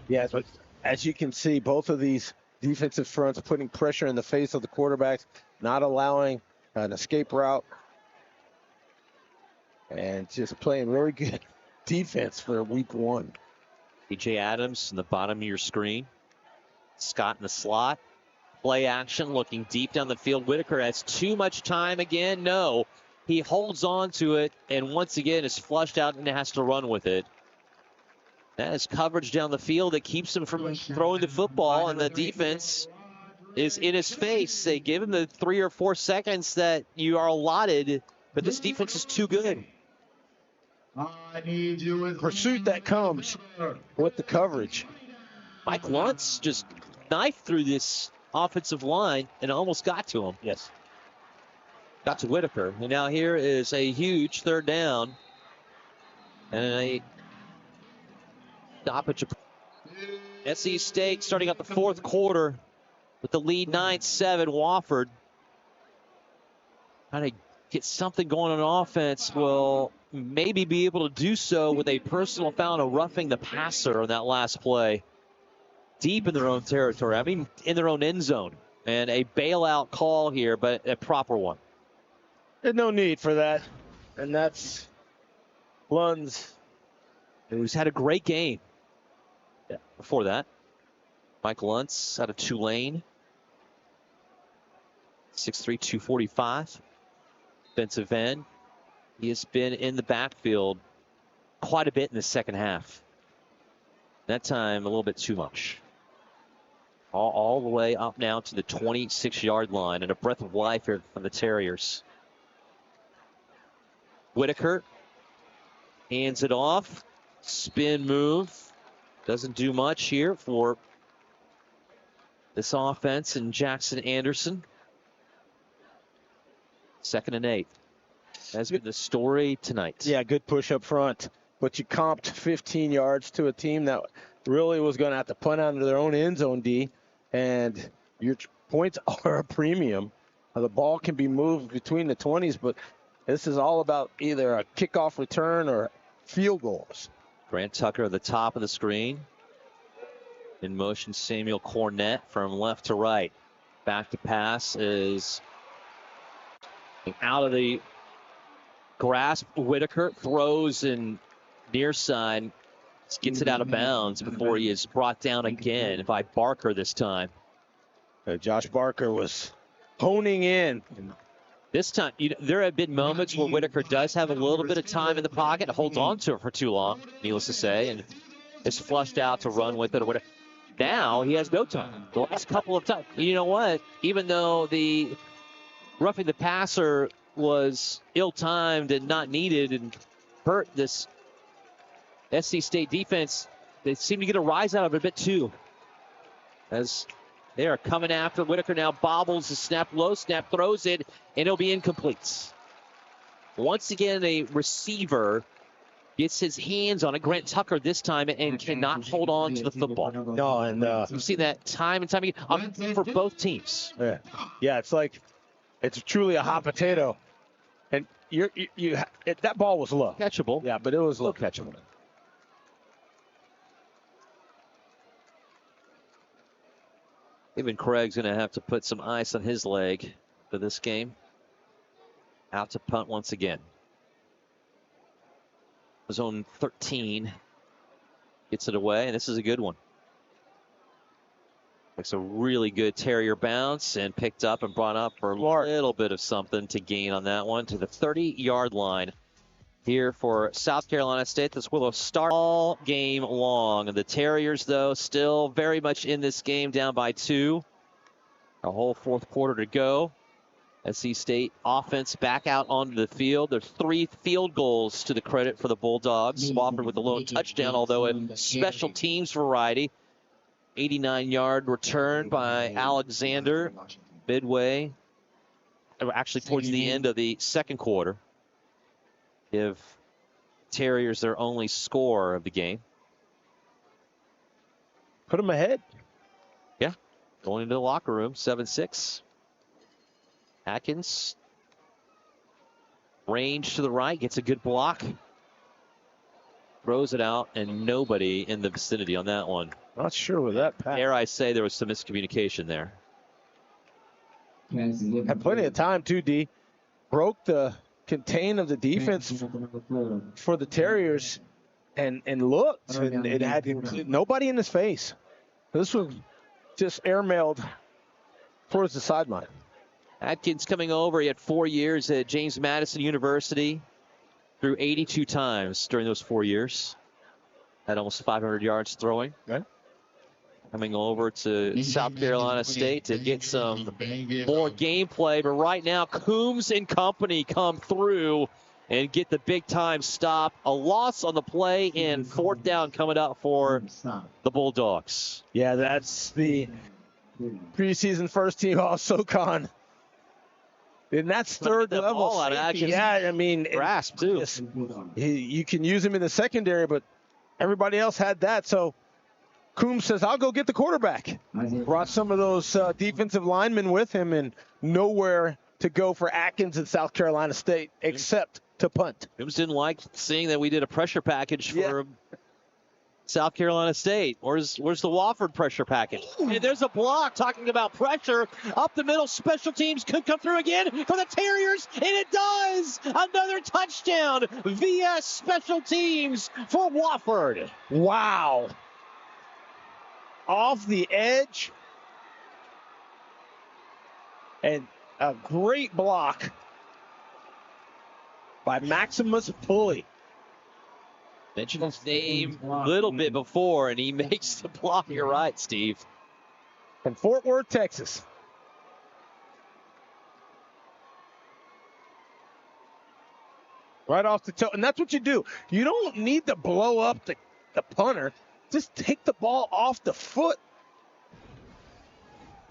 Speaker 2: Yeah, but as you can see, both of these defensive fronts putting pressure in the face of the quarterbacks, not allowing an escape route, and just playing really good defense for week 1.
Speaker 1: DJ Adams in the bottom of your screen. Scott in the slot. Play action, looking deep down the field. Whitaker has too much time again. No, he holds on to it, and once again is flushed out and has to run with it. That is coverage down the field that keeps him from throwing the football, and the defense is in his face. They give him the 3 or 4 seconds that you are allotted, but this defense is too good.
Speaker 2: Pursuit that comes with the coverage.
Speaker 1: Mike Luntz just knifed through this offensive line and almost got to him.
Speaker 2: Yes.
Speaker 1: Got to Whitaker. And now here is a huge 3rd down. And a stoppage. SC State starting up the 4th quarter with the lead 9-7. Wofford trying to get something going on offense. Will maybe be able to do so with a personal foul of roughing the passer on that last play. Deep in their own territory. I mean, in their own end zone. And a bailout call here, but a proper one.
Speaker 2: There's no need for that. And that's Lund's.
Speaker 1: Who's had a great game. Yeah. Before that, Mike Luntz out of Tulane. 6'3", 245. Defensive end. He has been in the backfield quite a bit in the second half. That time, a little bit too much. All the way up now to the 26-yard line, and a breath of life here from the Terriers. Whitaker hands it off. Spin move. Doesn't do much here for this offense and Jackson Anderson. 2nd and 8. That's been the story tonight.
Speaker 2: Yeah, good push up front. But you comped 15 yards to a team that really was going to have to punt out of their own end zone, D. And your points are a premium. The ball can be moved between the 20s, but this is all about either a kickoff return or field goals.
Speaker 1: Grant Tucker at the top of the screen. In motion, Samuel Cornett from left to right. Back to pass is out of the grasp. Whitaker throws in near side. Gets it out of bounds before he is brought down again by Barker this time.
Speaker 2: Josh Barker was honing in.
Speaker 1: This time, there have been moments where Whitaker does have a little bit of time in the pocket, holds on to it for too long, needless to say, and is flushed out to run with it or whatever. Now he has no time. The last couple of times. You know what? Even though the roughing the passer was ill-timed and not needed and hurt this SC State defense, they seem to get a rise out of it a bit too. As they are coming after Whitaker now, bobbles the snap low, snap throws it, and it'll be incomplete. Once again, a receiver gets his hands on it. Grant Tucker this time and cannot hold on to the football.
Speaker 2: No, and
Speaker 1: you've seen that time and time again for both teams.
Speaker 2: Yeah, it's truly a hot potato. And that ball was low.
Speaker 1: Catchable.
Speaker 2: Yeah, but it was low.
Speaker 1: Catchable. Even Craig's going to have to put some ice on his leg for this game. Out to punt once again. Zone 13 gets it away, and this is a good one. Makes a really good Terrier bounce and picked up and brought up for a little bit of something to gain on that one to the 30-yard line. Here for South Carolina State. This will start all game long. The Terriers, though, still very much in this game, down by 2. A whole 4th quarter to go. SC State offense back out onto the field. There's 3 field goals to the credit for the Bulldogs. Wofford with a lone touchdown, although a special teams variety. 89-yard return by Alexander midway. Actually, towards the end of the 2nd quarter. Give Terriers their only score of the game.
Speaker 2: Put them ahead.
Speaker 1: Yeah. Going into the locker room, 7-6. Atkins. Range to the right, gets a good block. Throws it out, and nobody in the vicinity on that one.
Speaker 2: Not sure with that pass.
Speaker 1: Dare I say there was some miscommunication there.
Speaker 2: Had plenty of time, too, D. Broke the contain of the defense for the Terriers and looked, and it had nobody in his face. This was just airmailed towards the sideline.
Speaker 1: Atkins coming over. He had 4 years at James Madison University. Threw 82 times during those 4 years. Had almost 500 yards throwing.
Speaker 2: Okay.
Speaker 1: Coming over to South Carolina State to get some more gameplay. But right now, Coombs and company come through and get the big-time stop. A loss on the play and 4th down coming up for the Bulldogs.
Speaker 2: Yeah, that's the preseason first team All-SoCon. And that's third level safety. Yeah, I mean,
Speaker 1: grasp too.
Speaker 2: You can use him in the secondary, but everybody else had that. So Coombs says, I'll go get the quarterback. Brought some of those defensive linemen with him, and nowhere to go for Atkins in South Carolina State except to punt.
Speaker 1: Coombs didn't like seeing that we did a pressure package for South Carolina State. Where's the Wofford pressure package? And there's a block talking about pressure. Up the middle, special teams could come through again for the Terriers, and it does! Another touchdown via special teams for Wofford.
Speaker 2: Wow. Off the edge. And a great block by Maximus Pulley.
Speaker 1: Mentioned his name a little bit before, and he makes the block. You're right, Steve.
Speaker 2: From Fort Worth, Texas. Right off the toe. And that's what you do. You don't need to blow up the punter. Just take the ball off the foot.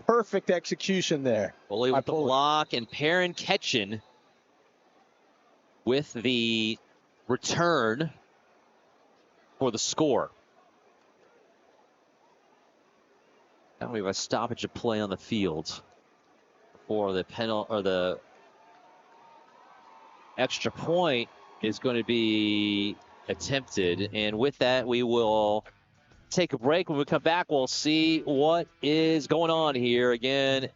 Speaker 2: Perfect execution there.
Speaker 1: Pulley with the block, and Perrin Ketchen with the return for the score. Now we have a stoppage of play on the field for the penalty, or the extra point is going to be attempted. And with that, we will take a break. When we come back, we'll see what is going on here again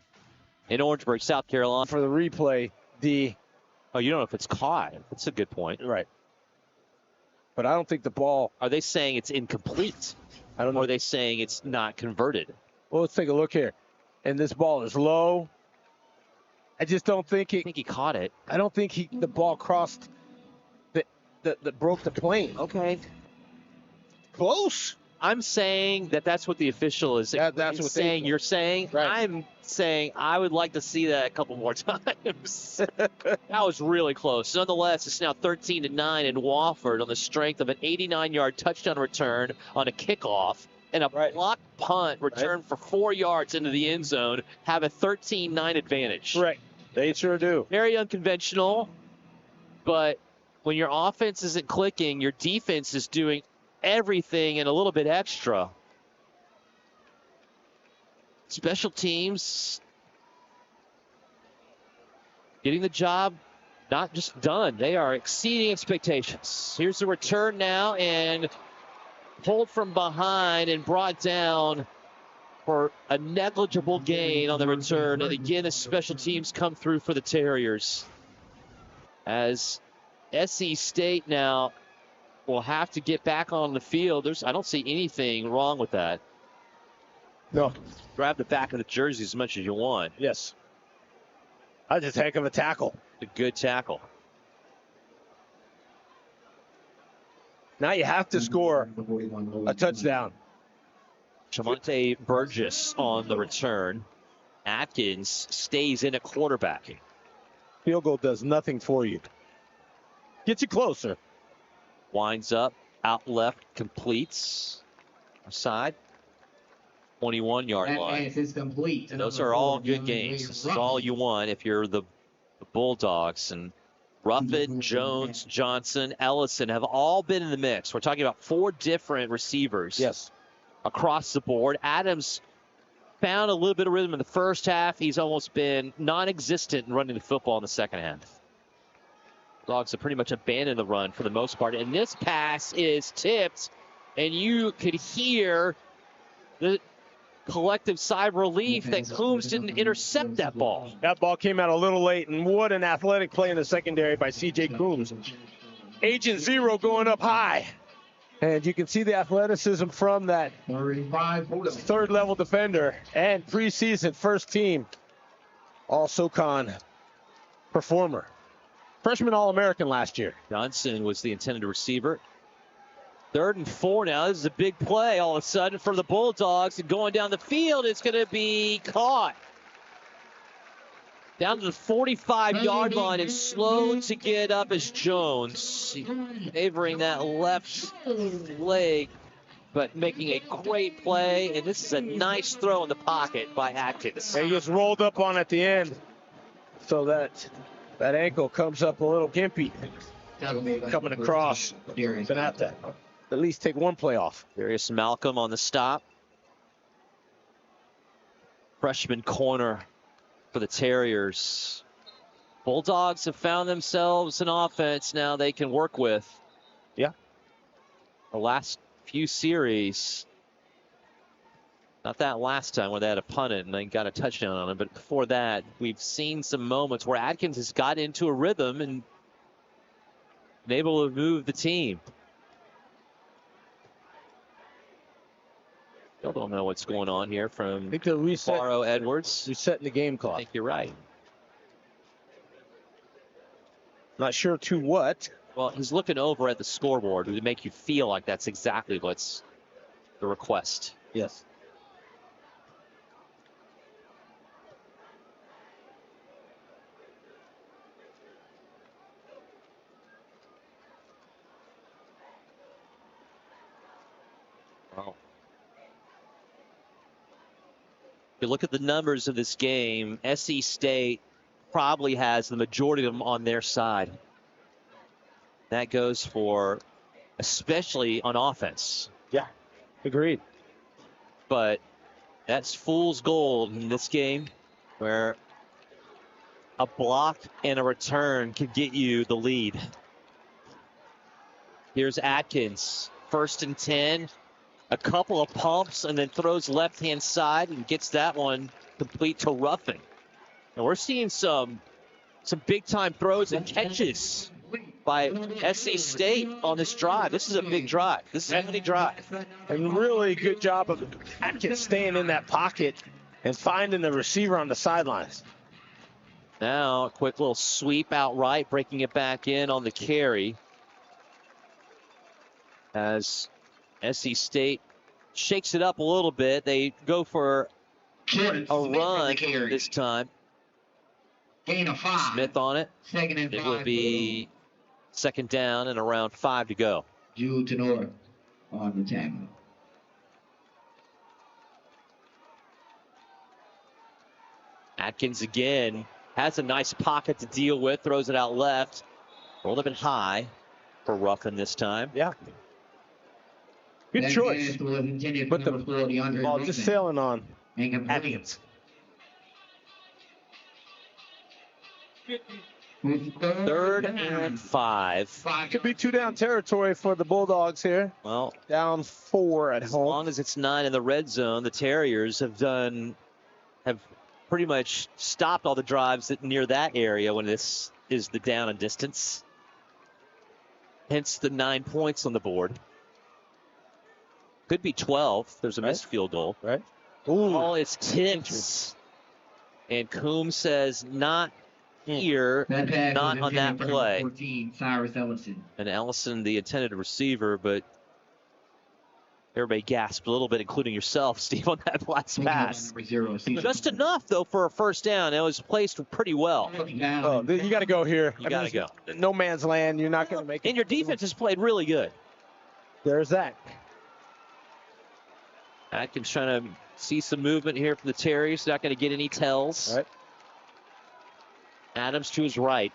Speaker 1: in Orangeburg, South Carolina.
Speaker 2: For the replay,
Speaker 1: oh, you don't know if it's caught. That's a good point.
Speaker 2: Right. But I don't think the ball.
Speaker 1: Are they saying it's incomplete?
Speaker 2: I don't know.
Speaker 1: Or are they saying it's not converted?
Speaker 2: Well, let's take a look here. And this ball is low. I just don't think
Speaker 1: I think he caught it.
Speaker 2: I don't think the ball crossed that broke the plane.
Speaker 1: Okay.
Speaker 2: Close.
Speaker 1: I'm saying that's what the official is
Speaker 2: that's what
Speaker 1: saying. You're saying.
Speaker 2: Right.
Speaker 1: I'm saying I would like to see that a couple more times. That was really close. Nonetheless, it's now 13-9 in Wofford on the strength of an 89-yard touchdown return on a kickoff and a block punt return for 4 yards into the end zone. Have a 13-9 advantage.
Speaker 2: Right. They sure do.
Speaker 1: Very unconventional, but when your offense isn't clicking, your defense is doing everything and a little bit extra. Special teams getting the job not just done, they are exceeding expectations. Here's the return now, and pulled from behind and brought down for a negligible gain on the return. And again, the special teams come through for the Terriers, as SC State now will have to get back on the field. I don't see anything wrong with that.
Speaker 2: No.
Speaker 1: Grab the back of the jersey as much as you want.
Speaker 2: Yes. That's just a heck of a tackle.
Speaker 1: A good tackle.
Speaker 2: Now you have to score a touchdown.
Speaker 1: Shamonte Burgess on the return. Atkins stays in at quarterbacking.
Speaker 2: Field goal does nothing for you. Gets you closer.
Speaker 1: Winds up, out left, completes. Side. 21-yard line.
Speaker 3: It's complete.
Speaker 1: Those are all good games. This is all you want if you're the Bulldogs. And Ruffin, Jones, Johnson, Ellison have all been in the mix. We're talking about 4 different receivers.
Speaker 2: Yes.
Speaker 1: Across the board. Adams found a little bit of rhythm in the first half. He's almost been non-existent in running the football in the second half. Dogs have pretty much abandoned the run for the most part. And this pass is tipped, and you could hear the collective sigh of relief that Coombs didn't intercept that ball.
Speaker 2: That ball came out a little late, and what an athletic play in the secondary by C.J. Coombs. Agent Zero going up high. And you can see the athleticism from that third-level defender and preseason first team All-SoCon performer. Freshman All-American last year.
Speaker 1: Johnson was the intended receiver. 3rd and 4 now. This is a big play all of a sudden for the Bulldogs. And going down the field, it's going to be caught. Down to the 45-yard line and slow to get up is Jones. Favoring that left leg, but making a great play. And this is a nice throw in the pocket by Atkins.
Speaker 2: He just rolled up on at the end. So that ankle comes up a little gimpy. Coming across. Gonna have to at least take one play off.
Speaker 1: Darius Malcolm on the stop. Freshman corner for the Terriers. Bulldogs have found themselves an offense now they can work with.
Speaker 2: Yeah.
Speaker 1: The last few series, not that last time where they had a punt it and they got a touchdown on it, but before that, we've seen some moments where Atkins has got into a rhythm and been able to move the team. Still don't know what's going on here from
Speaker 2: I think they're
Speaker 1: Faro Edwards.
Speaker 2: resetting the game clock.
Speaker 1: I think you're right.
Speaker 2: Not sure to what.
Speaker 1: Well, he's looking over at the scoreboard to make you feel like that's exactly what's the request.
Speaker 2: Yes.
Speaker 1: Wow. If you look at the numbers of this game, SC State probably has the majority of them on their side. That goes for especially on offense.
Speaker 2: Yeah. Agreed.
Speaker 1: But that's fool's gold in this game where a block and a return can get you the lead. Here's Atkins, 1st and 10. A couple of pumps and then throws left-hand side and gets that one complete to Ruffin. And we're seeing some big-time throws and catches by SC State on this drive. This is a big drive. This is a big drive.
Speaker 2: And really good job of Atkins staying in that pocket and finding the receiver on the sidelines.
Speaker 1: Now a quick little sweep out right, breaking it back in on the carry. As SC State shakes it up a little bit. They go for a run this time.
Speaker 3: Gain of 5.
Speaker 1: Smith on it.
Speaker 3: 2nd and 5.
Speaker 1: It will be 2nd down and around 5 to go.
Speaker 3: Jude Tenor on the tackle.
Speaker 1: Atkins again has a nice pocket to deal with. Throws it out left. A little bit high for Ruffin this time.
Speaker 2: Yeah. Good
Speaker 3: That
Speaker 2: choice.
Speaker 3: pass was intended
Speaker 2: But
Speaker 3: for
Speaker 2: the
Speaker 3: number 4, DeAndre
Speaker 2: ball just
Speaker 3: Wilson.
Speaker 2: sailing on
Speaker 3: Incomplete.
Speaker 2: Atkins.
Speaker 3: With
Speaker 1: 3rd and 5.
Speaker 2: Could be 2-down territory for the Bulldogs here.
Speaker 1: Well,
Speaker 2: Down 4 at
Speaker 1: as
Speaker 2: home.
Speaker 1: long as it's not in the red zone, the Terriers have pretty much stopped all the drives near that area when this is the down and distance. Hence the 9 points on the board. Could be 12. There's a missed field goal.
Speaker 2: Right.
Speaker 1: All is tips. And Coombs says not here,
Speaker 3: That pass
Speaker 1: not
Speaker 3: was
Speaker 1: on that
Speaker 3: intended for
Speaker 1: play.
Speaker 3: number 14, Cyrus Ellison.
Speaker 1: And Ellison, the intended receiver, but everybody gasped a little bit, including yourself, Steve, on that last pass.
Speaker 3: Number 0, season.
Speaker 1: Just enough, though, for a 1st down. It was placed pretty well.
Speaker 3: Down.
Speaker 2: Oh, you got to go here.
Speaker 1: You got to go.
Speaker 2: No man's land. You're not going to make it.
Speaker 1: And your defense has played really good.
Speaker 2: There's that.
Speaker 1: Atkins trying to see some movement here from the Terriers. Not going to get any tells.
Speaker 2: All right.
Speaker 1: Adams to his right.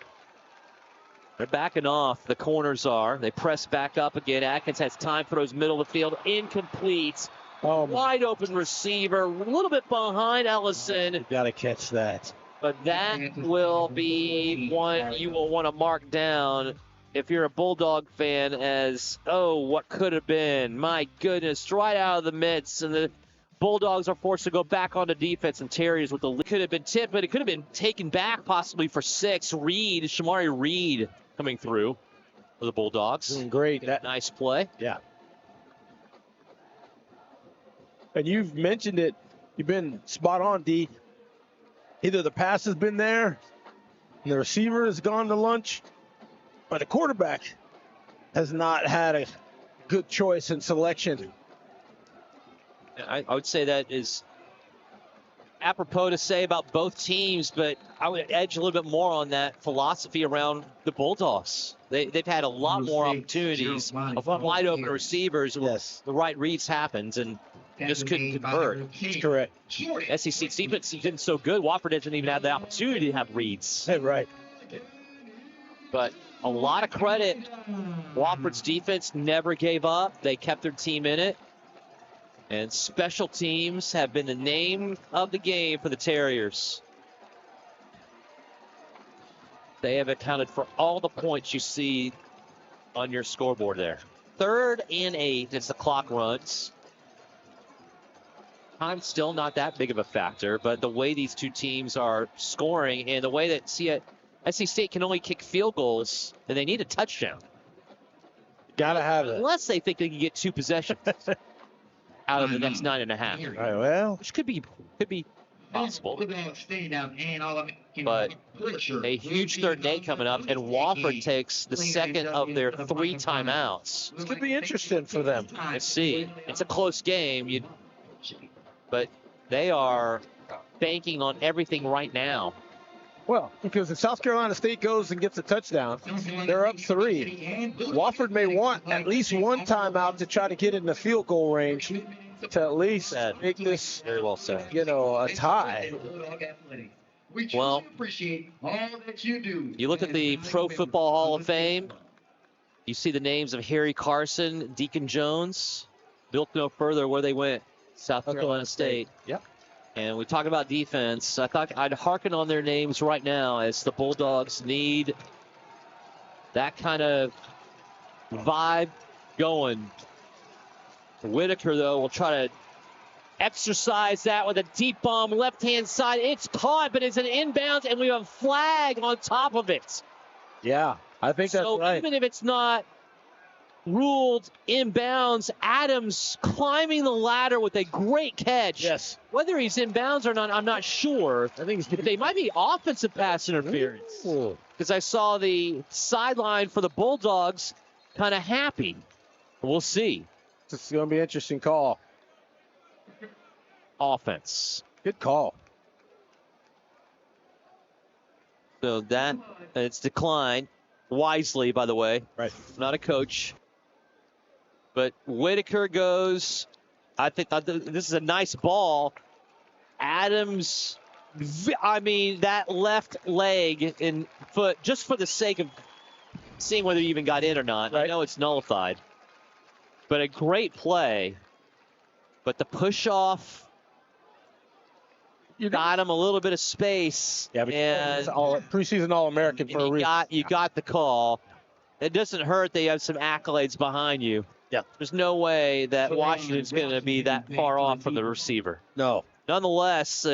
Speaker 1: They're backing off. The corners are. They press back up again. Atkins has time, throws middle of the field. Incomplete.
Speaker 2: Oh,
Speaker 1: Wide open receiver. A little bit behind Ellison.
Speaker 2: you got to catch that.
Speaker 1: But that will be one you will want to mark down if you're a Bulldog fan as, oh, what could have been. My goodness, right out of the midst. And the Bulldogs are forced to go back onto defense, and Terriers with the lead. Could have been tipped, but it could have been taken back possibly for 6. Shamari Reed coming through for the Bulldogs.
Speaker 2: Doing great.
Speaker 1: Nice play.
Speaker 2: Yeah. And you've mentioned it. You've been spot on, D. Either the pass has been there, and the receiver has gone to lunch, or the quarterback has not had a good choice and selection.
Speaker 1: I would say that is apropos to say about both teams, but I would edge a little bit more on that philosophy around the Bulldogs. They've had a lot more opportunities of wide open receivers.
Speaker 2: Yes.
Speaker 1: The right reads happened and just couldn't convert.
Speaker 2: That's correct.
Speaker 1: SEC defense has been so good, Wofford doesn't even have the opportunity to have reads.
Speaker 2: Right.
Speaker 1: But a lot of credit. Wofford's defense never gave up. They kept their team in it. And special teams have been the name of the game for the Terriers. They have accounted for all the points you see on your scoreboard there. 3rd and 8 as the clock runs. Time's still not that big of a factor, but the way these two teams are scoring and the way that SC State can only kick field goals, and they need a touchdown.
Speaker 2: Gotta have it.
Speaker 1: Unless they think they can get 2 possessions out of the next 9.5.
Speaker 2: All right, well,
Speaker 1: Which could be possible. But a huge 3rd and 8 coming up, and Wofford takes the second of their 3 timeouts.
Speaker 2: this could be interesting for them.
Speaker 1: Let's see. It's a close game, but they are banking on everything right now.
Speaker 2: Well, because if South Carolina State goes and gets a touchdown, they're up 3. Wofford may want at least one timeout to try to get in the field goal range to at least make this,
Speaker 1: Very well said.
Speaker 2: a tie.
Speaker 1: Well,
Speaker 3: appreciate all that you do.
Speaker 1: You look at the Pro Football Hall of Fame, you see the names of Harry Carson, Deacon Jones. Look no further where they went. South Carolina State.
Speaker 2: Yep.
Speaker 1: And we talk about defense. I thought I'd hearken on their names right now as the Bulldogs need that kind of vibe going. Whitaker, though, will try to exercise that with a deep bomb left-hand side. It's caught, but it's an inbounds, and we have a flag on top of it.
Speaker 2: Yeah, I think that's
Speaker 1: So
Speaker 2: right.
Speaker 1: even if it's not ruled inbounds, Adams climbing the ladder with a great catch.
Speaker 2: Yes.
Speaker 1: Whether he's inbounds or not, I'm not sure.
Speaker 2: I think
Speaker 1: They might be offensive pass interference. Because I saw the sideline for the Bulldogs kind of happy. We'll see.
Speaker 2: It's going to be an interesting call.
Speaker 1: Offense.
Speaker 2: Good call.
Speaker 1: So that, it's declined wisely, by the way.
Speaker 2: Right.
Speaker 1: Not a coach. But Whitaker goes. I think this is a nice ball. Adams, that left leg and foot, just for the sake of seeing whether he even got in or not.
Speaker 2: Right.
Speaker 1: I know it's nullified. But a great play. But the push off got him a little bit of space.
Speaker 2: Yeah, but
Speaker 1: and
Speaker 2: preseason All-American for a reason.
Speaker 1: you got the call. It doesn't hurt that you have some accolades behind you.
Speaker 2: Yeah.
Speaker 1: There's no way that Washington's going to be that far off from the receiver.
Speaker 2: No.
Speaker 1: Nonetheless,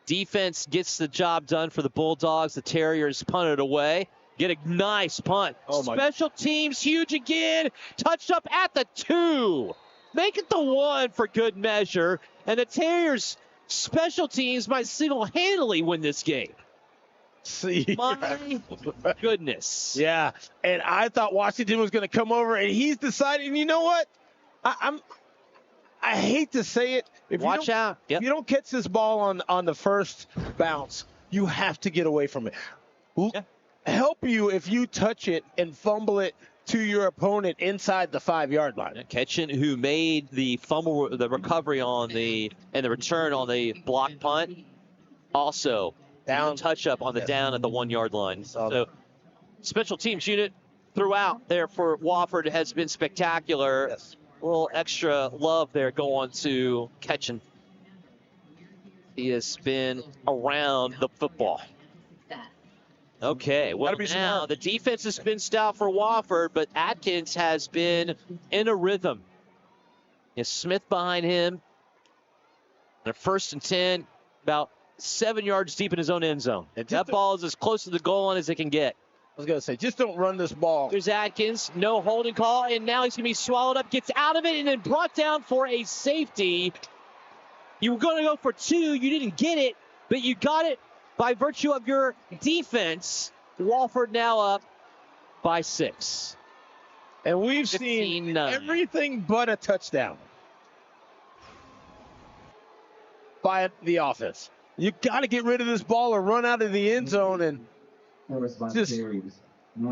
Speaker 1: defense gets the job done for the Bulldogs. The Terriers punt it away. Get a nice punt. Special teams, huge again. Touched up at the 2. Make it the 1 for good measure. And the Terriers' special teams might single-handedly win this game.
Speaker 2: See.
Speaker 1: My goodness.
Speaker 2: Yeah, and I thought Washington was going to come over, and he's decided. And you know what? I hate to say it.
Speaker 1: Watch out. Yep.
Speaker 2: If you don't catch this ball on the first bounce, you have to get away from it.
Speaker 1: Yeah.
Speaker 2: Help you if you touch it and fumble it to your opponent inside the 5-yard line.
Speaker 1: Ketchen, who made the recovery and the return on the block punt, also down touch up on the down at the 1-yard line. So special teams unit throughout there for Wofford has been spectacular.
Speaker 2: Yes.
Speaker 1: A little extra love there going to Ketchen. He has been around the football. Okay, well now the defense has been stout for Wofford, but Atkins has been in a rhythm. Is Smith behind him. And a 1st and 10, about 7 yards deep in his own end zone. That ball is as close to the goal line as it can get.
Speaker 2: I was going to say, just don't run this ball.
Speaker 1: There's Atkins, no holding call, and now he's going to be swallowed up, gets out of it, and then brought down for a safety. You were going to go for 2, you didn't get it, but you got it by virtue of your defense. Wofford now up by 6.
Speaker 2: And we've seen
Speaker 1: 15-9.
Speaker 2: everything but a touchdown by the offense. You got to get rid of this ball or run out of the end zone. And just,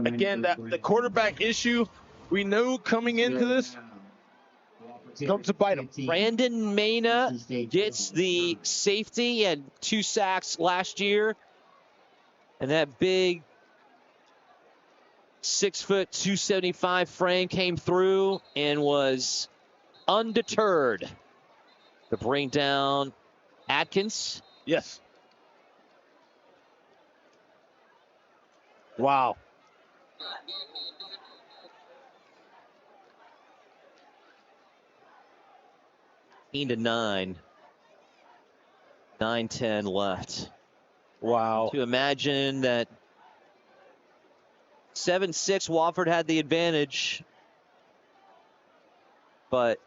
Speaker 2: again, the quarterback issue, we knew coming into this, comes to bite him.
Speaker 1: Brandon Mena gets the safety and 2 sacks last year. And that big 6 foot, 275 frame came through and was undeterred to bring down Atkins.
Speaker 2: Yes. Wow.
Speaker 1: To 9. 9-10 left.
Speaker 2: Wow.
Speaker 1: To imagine that 7-6, Wofford had the advantage, but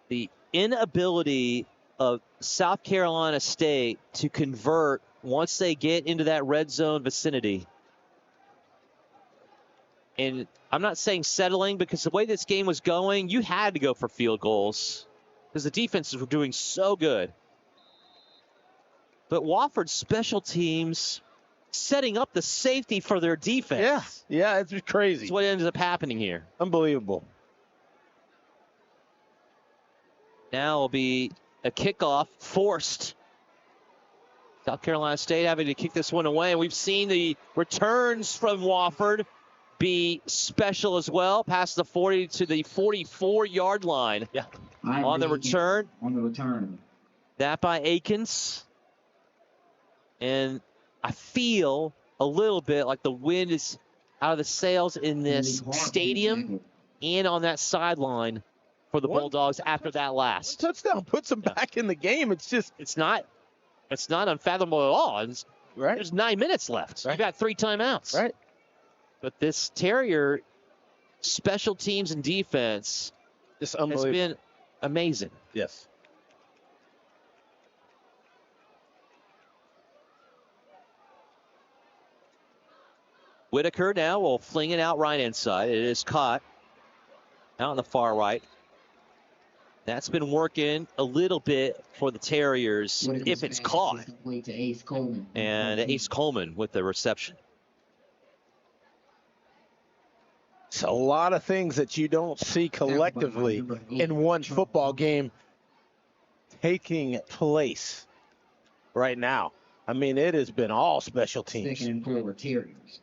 Speaker 1: the inability of South Carolina State to convert once they get into that red zone vicinity. And I'm not saying settling, because the way this game was going, you had to go for field goals because the defenses were doing so good. But Wofford's special teams setting up the safety for their defense.
Speaker 2: Yeah, it's crazy.
Speaker 1: That's what ends up happening here.
Speaker 2: Unbelievable.
Speaker 1: Now will be a kickoff forced. South Carolina State having to kick this one away. We've seen the returns from Wofford be special as well, past the 40 to the 44-yard line.
Speaker 2: Yeah.
Speaker 1: On the return.
Speaker 3: On the return.
Speaker 1: That by Akins. And I feel a little bit like the wind is out of the sails in this stadium and on that sideline for the Bulldogs after that last.
Speaker 2: Touchdown puts them back in the game.
Speaker 1: It's not unfathomable at all.
Speaker 2: Right.
Speaker 1: There's 9 minutes left.
Speaker 2: Right.
Speaker 1: You've got 3 timeouts.
Speaker 2: Right.
Speaker 1: But this Terrier special teams and defense
Speaker 2: Just
Speaker 1: has
Speaker 2: unbelievable.
Speaker 1: been amazing.
Speaker 2: Yes.
Speaker 1: Whitaker now will fling it out right inside. It is caught out on the far right. That's been working a little bit for the Terriers if it's caught. And Ace Coleman with the reception.
Speaker 2: It's a lot of things that you don't see collectively in one football game taking place right now. I mean, it has been all special teams.
Speaker 3: Second and 4 Terriers.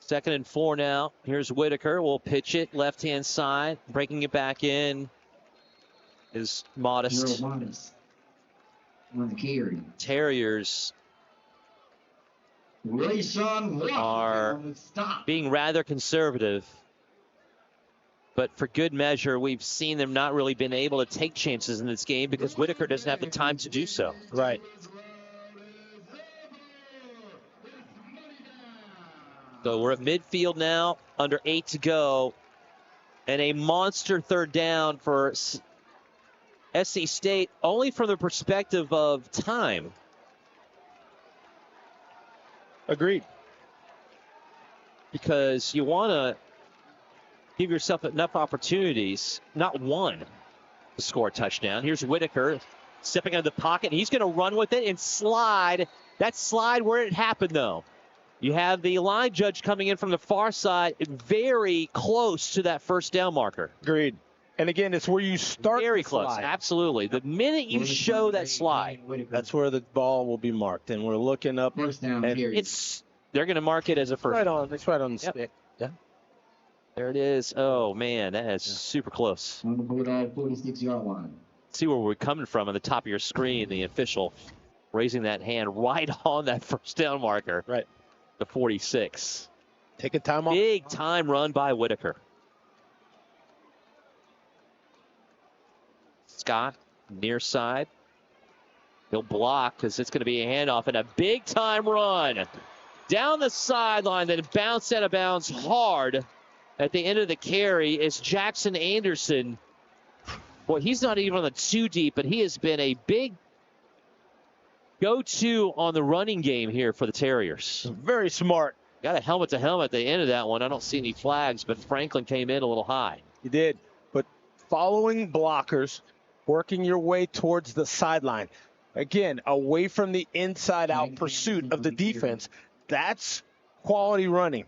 Speaker 1: Second and 4 now. Here's Whitaker. We'll pitch it left-hand side. Breaking it back in is Modest.
Speaker 3: Modest. On the carry.
Speaker 1: Terriers are being rather conservative. But for good measure, we've seen them not really been able to take chances in this game because Whitaker doesn't have the time to do so.
Speaker 2: Right.
Speaker 1: So we're at midfield now, under 8 to go. And a monster third down for SC State, only from the perspective of time.
Speaker 2: Agreed.
Speaker 1: Because you want to give yourself enough opportunities, not one, to score a touchdown. Here's Whitaker stepping out of the pocket. He's going to run with it and slide. That slide where it happened, though. You have the line judge coming in from the far side, very close to that first down marker.
Speaker 2: Agreed. And again, it's where you start.
Speaker 1: Very close, absolutely. The minute you show that slide,
Speaker 2: that's where the ball will be marked. And we're looking up.
Speaker 3: First down,
Speaker 1: they're going to mark it as a first.
Speaker 2: It's right on the stick. Yeah.
Speaker 1: There it is. Oh, man, that is super close.
Speaker 3: On the Bulldog 46-yard line.
Speaker 1: See where we're coming from on the top of your screen, the official raising that hand right on that first down marker.
Speaker 2: Right.
Speaker 1: The 46.
Speaker 2: Take a time off.
Speaker 1: Big time run by Whitaker. Scott, near side. He'll block because it's going to be a handoff and a big time run. Down the sideline, then bounce out of bounds hard at the end of the carry is Jackson Anderson. Boy, he's not even on the 2 deep, but he has been a big go-to on the running game here for the Terriers.
Speaker 2: Very smart.
Speaker 1: Got a helmet-to-helmet at the end of that one. I don't see any flags, but Franklin came in a little high.
Speaker 2: You did. But following blockers, working your way towards the sideline. Again, away from the inside-out pursuit of the defense. That's quality running.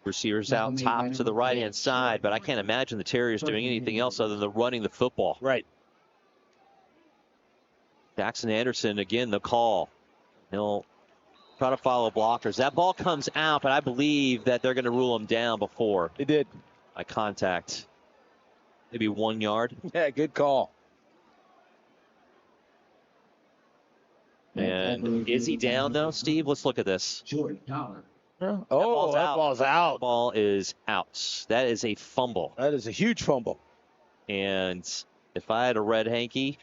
Speaker 1: Receivers out top to the right-hand side, but I can't imagine the Terriers doing anything else other than running the football.
Speaker 2: Right.
Speaker 1: Jackson Anderson, again, the call. He'll try to follow blockers. That ball comes out, but I believe that they're going to rule him down before.
Speaker 2: They did.
Speaker 1: By contact. Maybe 1 yard.
Speaker 2: Yeah, good call.
Speaker 1: And is he down, though, Steve? Let's look at this.
Speaker 3: Jordan Dollar.
Speaker 2: Oh, that ball's out.
Speaker 1: That ball is out. That is a fumble.
Speaker 2: That is a huge fumble.
Speaker 1: And if I had a red hanky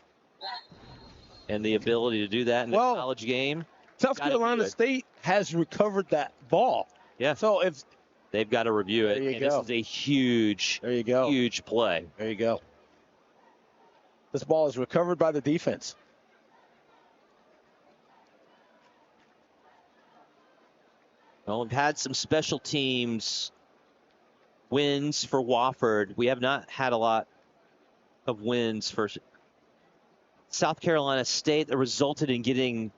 Speaker 1: and the ability to do that in a college game,
Speaker 2: South Carolina State has recovered that ball.
Speaker 1: Yeah.
Speaker 2: So if
Speaker 1: they've got to review it.
Speaker 2: There you
Speaker 1: and
Speaker 2: go.
Speaker 1: This is a huge, huge play.
Speaker 2: There you go. This ball is recovered by the defense.
Speaker 1: Well, we've had some special teams wins for Wofford. We have not had a lot of wins for South Carolina State that resulted in getting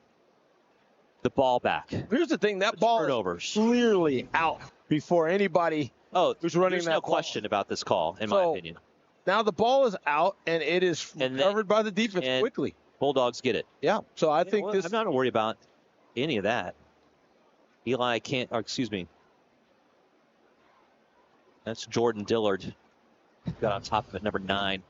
Speaker 1: the ball back.
Speaker 2: Here's the thing, that ball
Speaker 1: turnovers.
Speaker 2: is clearly out before anybody who's running
Speaker 1: there's
Speaker 2: that
Speaker 1: no
Speaker 2: ball.
Speaker 1: question about this call, in my opinion.
Speaker 2: Now the ball is out, and it is recovered by the defense quickly.
Speaker 1: Bulldogs get it.
Speaker 2: Yeah, so I think
Speaker 1: I'm not worried about any of that. Eli can't, that's Jordan Dillard. Got on top of it, number 9.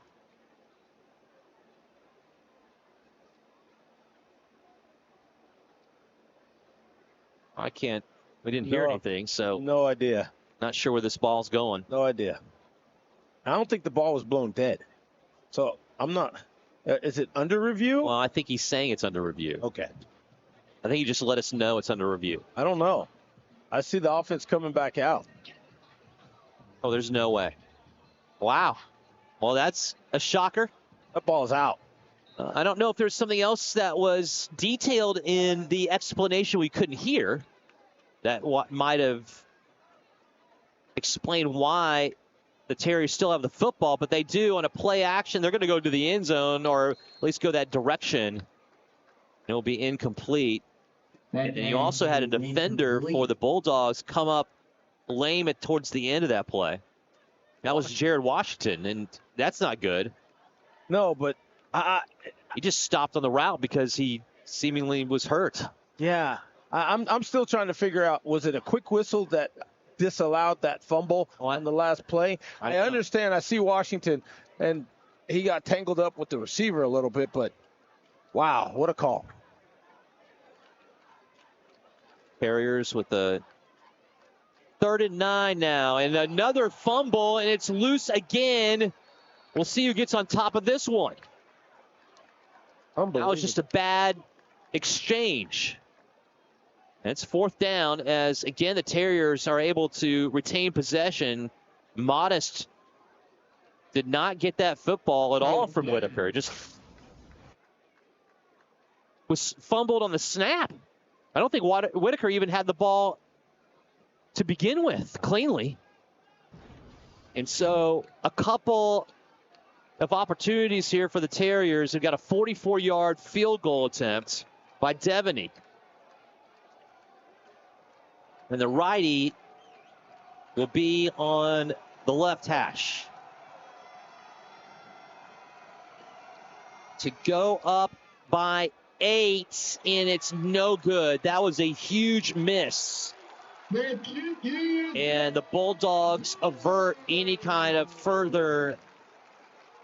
Speaker 1: We didn't hear anything, so.
Speaker 2: No idea.
Speaker 1: Not sure where this ball's going.
Speaker 2: No idea. I don't think the ball was blown dead. So I'm not, is it under review?
Speaker 1: Well, I think he's saying it's under review.
Speaker 2: Okay.
Speaker 1: I think he just let us know it's under review.
Speaker 2: I don't know. I see the offense coming back out.
Speaker 1: Oh, there's no way. Wow. Well, that's a shocker.
Speaker 2: That ball's out.
Speaker 1: I don't know if there's something else that was detailed in the explanation we couldn't hear that might have explained why the Terriers still have the football, but they do on a play action. They're going to go to the end zone or at least go that direction. It'll be incomplete. And you also had a defender for the Bulldogs come up lame towards the end of that play. That was Jared Washington, and that's not good.
Speaker 2: No, but
Speaker 1: he just stopped on the route because he seemingly was hurt.
Speaker 2: Yeah, I'm still trying to figure out, was it a quick whistle that disallowed that fumble on the last play? I understand. I see Washington, and he got tangled up with the receiver a little bit, but wow, what a call.
Speaker 1: Terriers with the 3rd and 9 now, and another fumble, and it's loose again. We'll see who gets on top of this one. That was just a bad exchange. And it's 4th down as, again, the Terriers are able to retain possession. Modest did not get that football at all from Whitaker. Just was fumbled on the snap. I don't think Whitaker even had the ball to begin with cleanly. And so a couple of opportunities here for the Terriers. They've got a 44-yard field goal attempt by Devaney. And the righty will be on the left hash. To go up by 8, and it's no good. That was a huge miss. And the Bulldogs avert any kind of further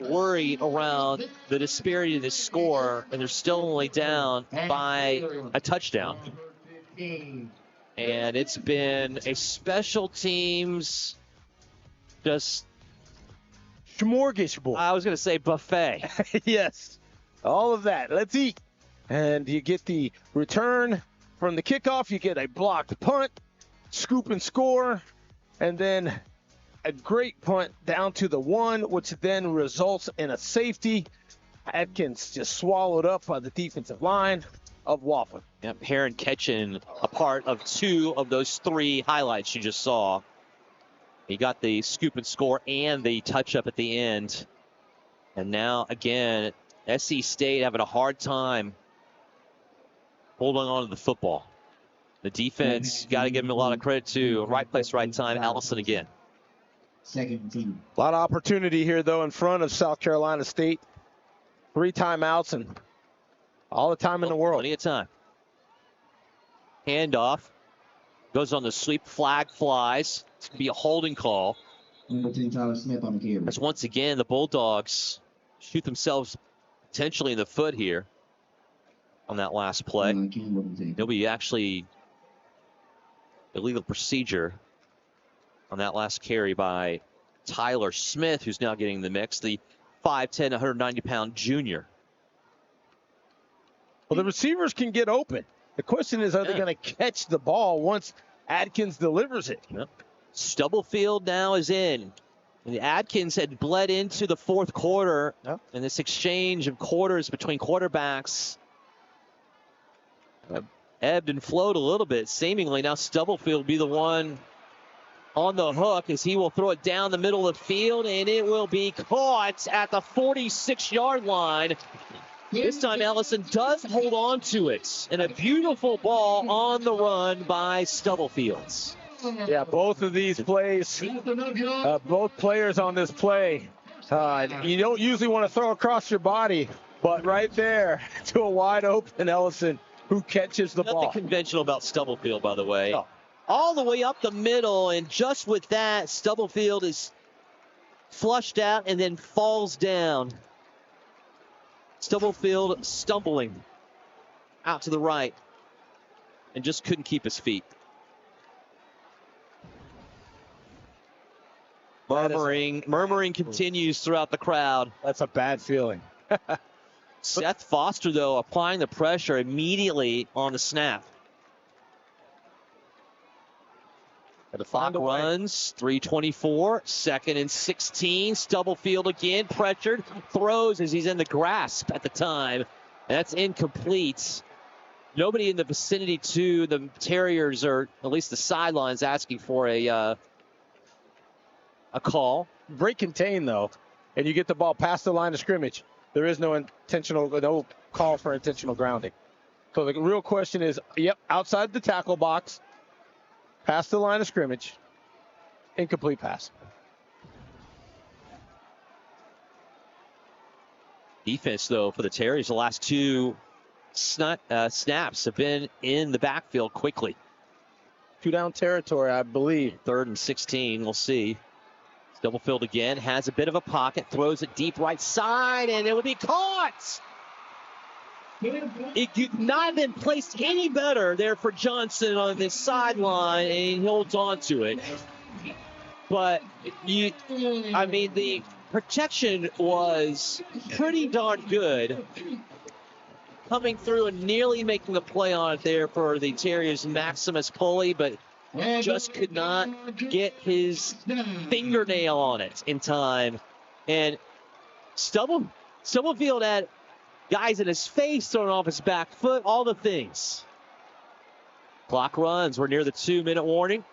Speaker 1: worry around the disparity of the score, and they're still only down by a touchdown. And it's been a special teams just
Speaker 2: smorgasbord.
Speaker 1: I was going to say buffet.
Speaker 2: Yes, all of that. Let's eat. And you get the return from the kickoff. You get a blocked punt, scoop and score, and then a great punt down to the 1, which then results in a safety. Atkins just swallowed up by the defensive line of Wofford.
Speaker 1: Yep, Heron catching a part of 2 of those 3 highlights you just saw. He got the scoop and score and the touch up at the end. And now, again, SC State having a hard time holding on to the football. The defense, got to give him a lot of credit too. Right place, right time. Allison again.
Speaker 3: Second team.
Speaker 2: A lot of opportunity here, though, in front of South Carolina State. 3 timeouts and all the time in the world.
Speaker 1: Plenty of time. Handoff. Goes on the sweep. Flag flies. It's going to be a holding call.
Speaker 3: Number 10, Tyler Smith on the carry.
Speaker 1: As once again, the Bulldogs shoot themselves potentially in the foot here on that last play. There'll be actually illegal procedure on that last carry by Tyler Smith, who's now getting the mix, the 5'10", 190-pound junior.
Speaker 2: Well, the receivers can get open. The question is, are they going to catch the ball once Adkins delivers it?
Speaker 1: Yep. Stubblefield now is in. And Adkins had bled into the 4th quarter, and this exchange of quarters between quarterbacks ebbed and flowed a little bit. Seemingly now Stubblefield will be the one on the hook as he will throw it down the middle of the field, and it will be caught at the 46-yard line. This time Ellison does hold on to it, and a beautiful ball on the run by Stubblefield.
Speaker 2: Yeah, both of these plays, both players on this play, you don't usually want to throw across your body, but right there to a wide open Ellison who catches the ball.
Speaker 1: Nothing conventional about Stubblefield, by the way. No. All the way up the middle, and just with that, Stubblefield is flushed out and then falls down. Stubblefield stumbling out to the right and just couldn't keep his feet. Murmuring continues throughout the crowd.
Speaker 2: That's a bad feeling.
Speaker 1: Seth Foster, though, applying the pressure immediately on the snap. The clock runs, 3:24, 2nd and 16. Stubblefield again, pressured, throws as he's in the grasp at the time. That's incomplete. Nobody in the vicinity to the Terriers, or at least the sidelines, asking for a call.
Speaker 2: Break contain, though, and you get the ball past the line of scrimmage. There is no call for intentional grounding. So the real question is, outside the tackle box, past the line of scrimmage, incomplete pass.
Speaker 1: Defense, though, for the Terriers, the last 2 snaps have been in the backfield quickly.
Speaker 2: 2-down territory, I believe.
Speaker 1: 3rd and 16, we'll see. Stubblefield again, has a bit of a pocket, throws it deep right side, and it will be caught! It could not have been placed any better there for Johnson on this sideline, and he holds on to it. But, the protection was pretty darn good. Coming through and nearly making the play on it there for the Terriers, Maximus Pulley, but just could not get his fingernail on it in time. And Stubblefield had guys in his face, throwing off his back foot, all the things. Clock runs. We're near the 2-minute warning.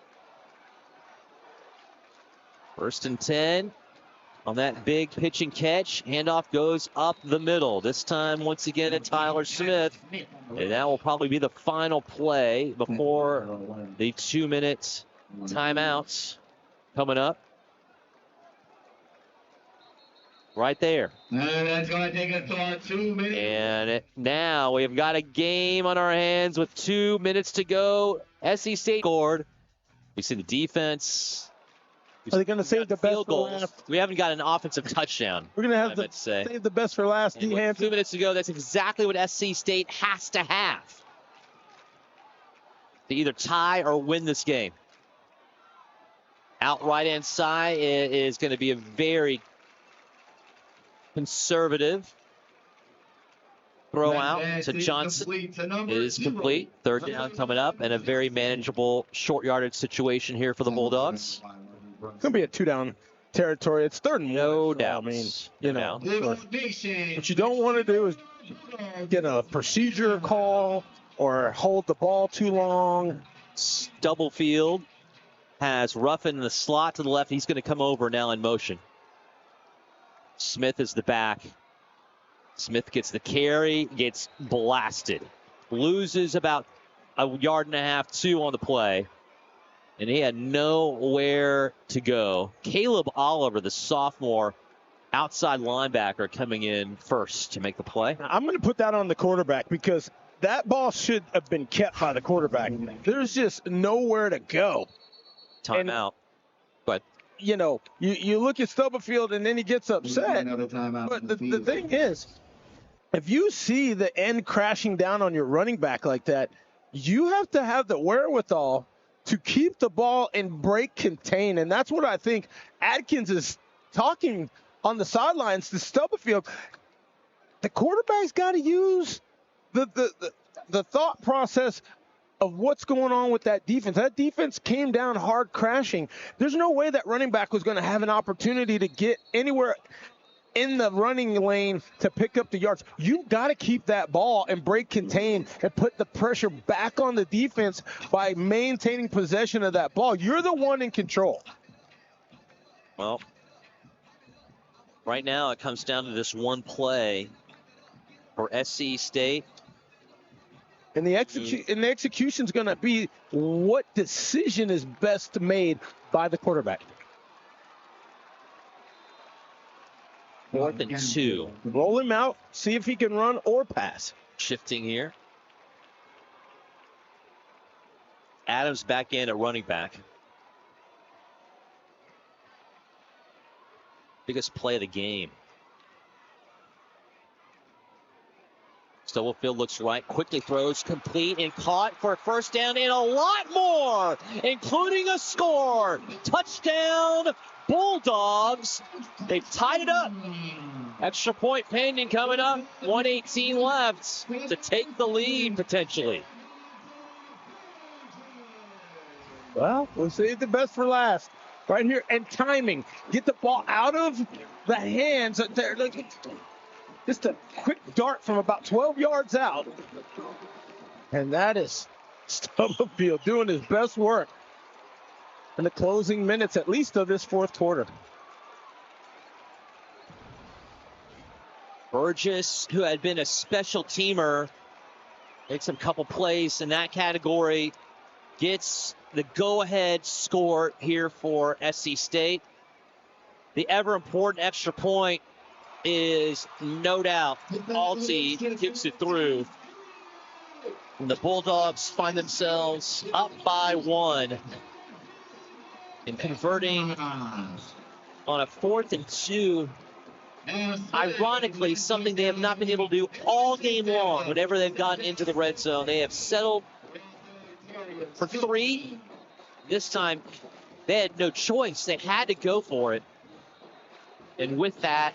Speaker 1: 1st and 10 on that big pitch and catch. Handoff goes up the middle. This time, once again, at Tyler Smith. And that will probably be the final play before the 2-minute timeouts coming up. Right there.
Speaker 3: That's going to take us to our 2 minutes.
Speaker 1: And now we've got a game on our hands with 2 minutes to go. SC State scored. You see the defense.
Speaker 2: Are they going to save the best for last?
Speaker 1: We haven't got an offensive touchdown.
Speaker 2: We're going to have to save the best for last.
Speaker 1: 2 minutes to go. That's exactly what SC State has to have to either tie or win this game. Out right-hand side is going to be a very conservative throw out to Johnson. Is complete. 3rd down coming up, and a very manageable short yardage situation here for the Bulldogs.
Speaker 2: It's going to be a 2-down territory. It's 3rd and 1.
Speaker 1: No
Speaker 2: so,
Speaker 1: doubt.
Speaker 2: I mean, you know,
Speaker 3: Bulldog Nation.
Speaker 2: what you don't want to do is get a procedure call or hold the ball too long.
Speaker 1: Stubblefield has Ruffin in the slot to the left. He's going to come over now in motion. Smith is the back. Smith gets the carry, gets blasted. Loses about 1.5 yards, 2 on the play. And he had nowhere to go. Caleb Oliver, the sophomore outside linebacker, coming in first to make the play.
Speaker 2: I'm going to put that on the quarterback because that ball should have been kept by the quarterback. There's just nowhere to go.
Speaker 1: Timeout. But
Speaker 2: you know, you look at Stubblefield and then he gets upset.
Speaker 3: Another timeout.
Speaker 2: But the thing is, if you see the end crashing down on your running back like that, you have to have the wherewithal to keep the ball and break contain. And that's what I think Adkins is talking on the sidelines to Stubblefield. The quarterback's got to use the thought process of what's going on with that defense. That defense came down hard crashing. There's no way that running back was going to have an opportunity to get anywhere in the running lane to pick up the yards. You got to keep that ball and break contain and put the pressure back on the defense by maintaining possession of that ball. You're the one in control.
Speaker 1: well, right now it comes down to this one play for SC State.
Speaker 2: And the execution is going to be what decision is best made by the quarterback.
Speaker 1: 4th and 2.
Speaker 2: Roll him out, see if he can run or pass.
Speaker 1: Shifting here. Adams back in at running back. Biggest play of the game. Stubblefield looks right, quickly throws, complete, and caught for a first down and a lot more, including a score. Touchdown, Bulldogs. They've tied it up. Extra point pending coming up. 1:18 left to take the lead potentially.
Speaker 2: Well, we'll save the best for last. Right here, and timing. Get the ball out of the hands. Just a quick dart from about 12 yards out. And that is Stubblefield doing his best work in the closing minutes, at least of this 4th quarter.
Speaker 1: Burgess, who had been a special teamer, makes a couple plays in that category, gets the go-ahead score here for SC State. The ever-important extra point is no doubt Alty kicks it through. And the Bulldogs find themselves up by 1 and converting on a 4th and 2. Ironically, something they have not been able to do all game long. Whenever they've gotten into the red zone, they have settled for 3. This time, they had no choice. They had to go for it. And with that,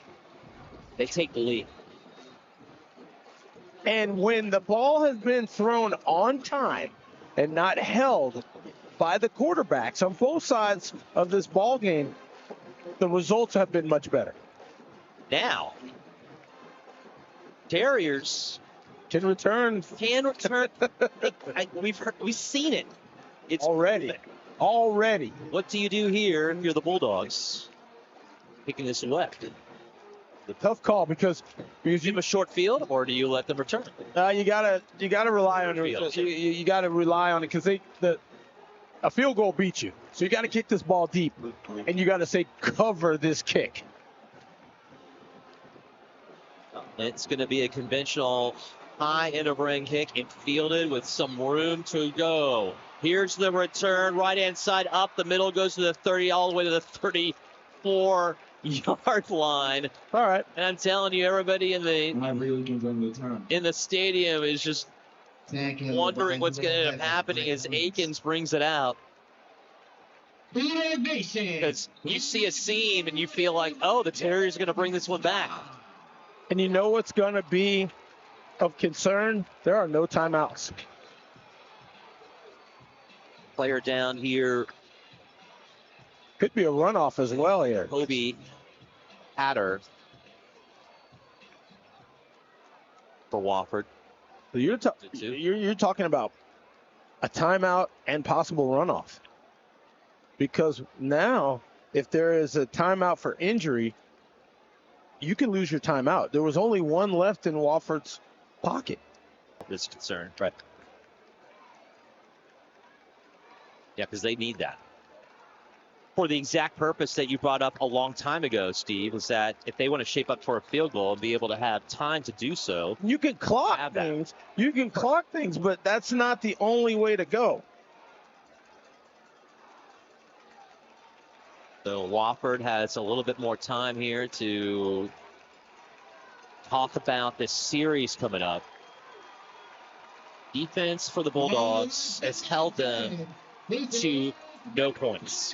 Speaker 1: they take the lead.
Speaker 2: And when the ball has been thrown on time and not held by the quarterbacks on both sides of this ball game, the results have been much better.
Speaker 1: Now, Terriers
Speaker 2: Can return.
Speaker 1: We've seen it. It's
Speaker 2: Already.
Speaker 1: What do you do here if you're the Bulldogs? Picking this away.
Speaker 2: The tough call because
Speaker 1: Do you give a short field or do you let them return?
Speaker 2: you gotta rely on it. You gotta rely on it because a field goal beats you. So you gotta kick this ball deep, and you gotta say cover this kick.
Speaker 1: It's going to be a conventional high end of ring kick and fielded with some room to go. Here's the return, right hand side up the middle, goes to the 30 all the way to the 34-yard line.
Speaker 2: All right.
Speaker 1: And I'm telling you, everybody in the stadium is just wondering what's going to end up happening as Akins brings it out. Because you see a seam and you feel like, oh, the Terriers are going to bring this one back.
Speaker 2: And you know what's going to be of concern? There are no timeouts.
Speaker 1: Player down here
Speaker 2: Could be a runoff as well here.
Speaker 1: Kobe Hatter for Wofford.
Speaker 2: So you're talking about a timeout and possible runoff. Because now, if there is a timeout for injury, you can lose your timeout. There was only one left in Wofford's pocket.
Speaker 1: This concern, right? Yeah, because they need that. For the exact purpose that you brought up a long time ago, Steve, was that if they want to shape up for a field goal and be able to have time to do so.
Speaker 2: You can clock things. You can clock things, but that's not the only way to go.
Speaker 1: So Wofford has a little bit more time here to talk about this series coming up. Defense for the Bulldogs has held them to no points.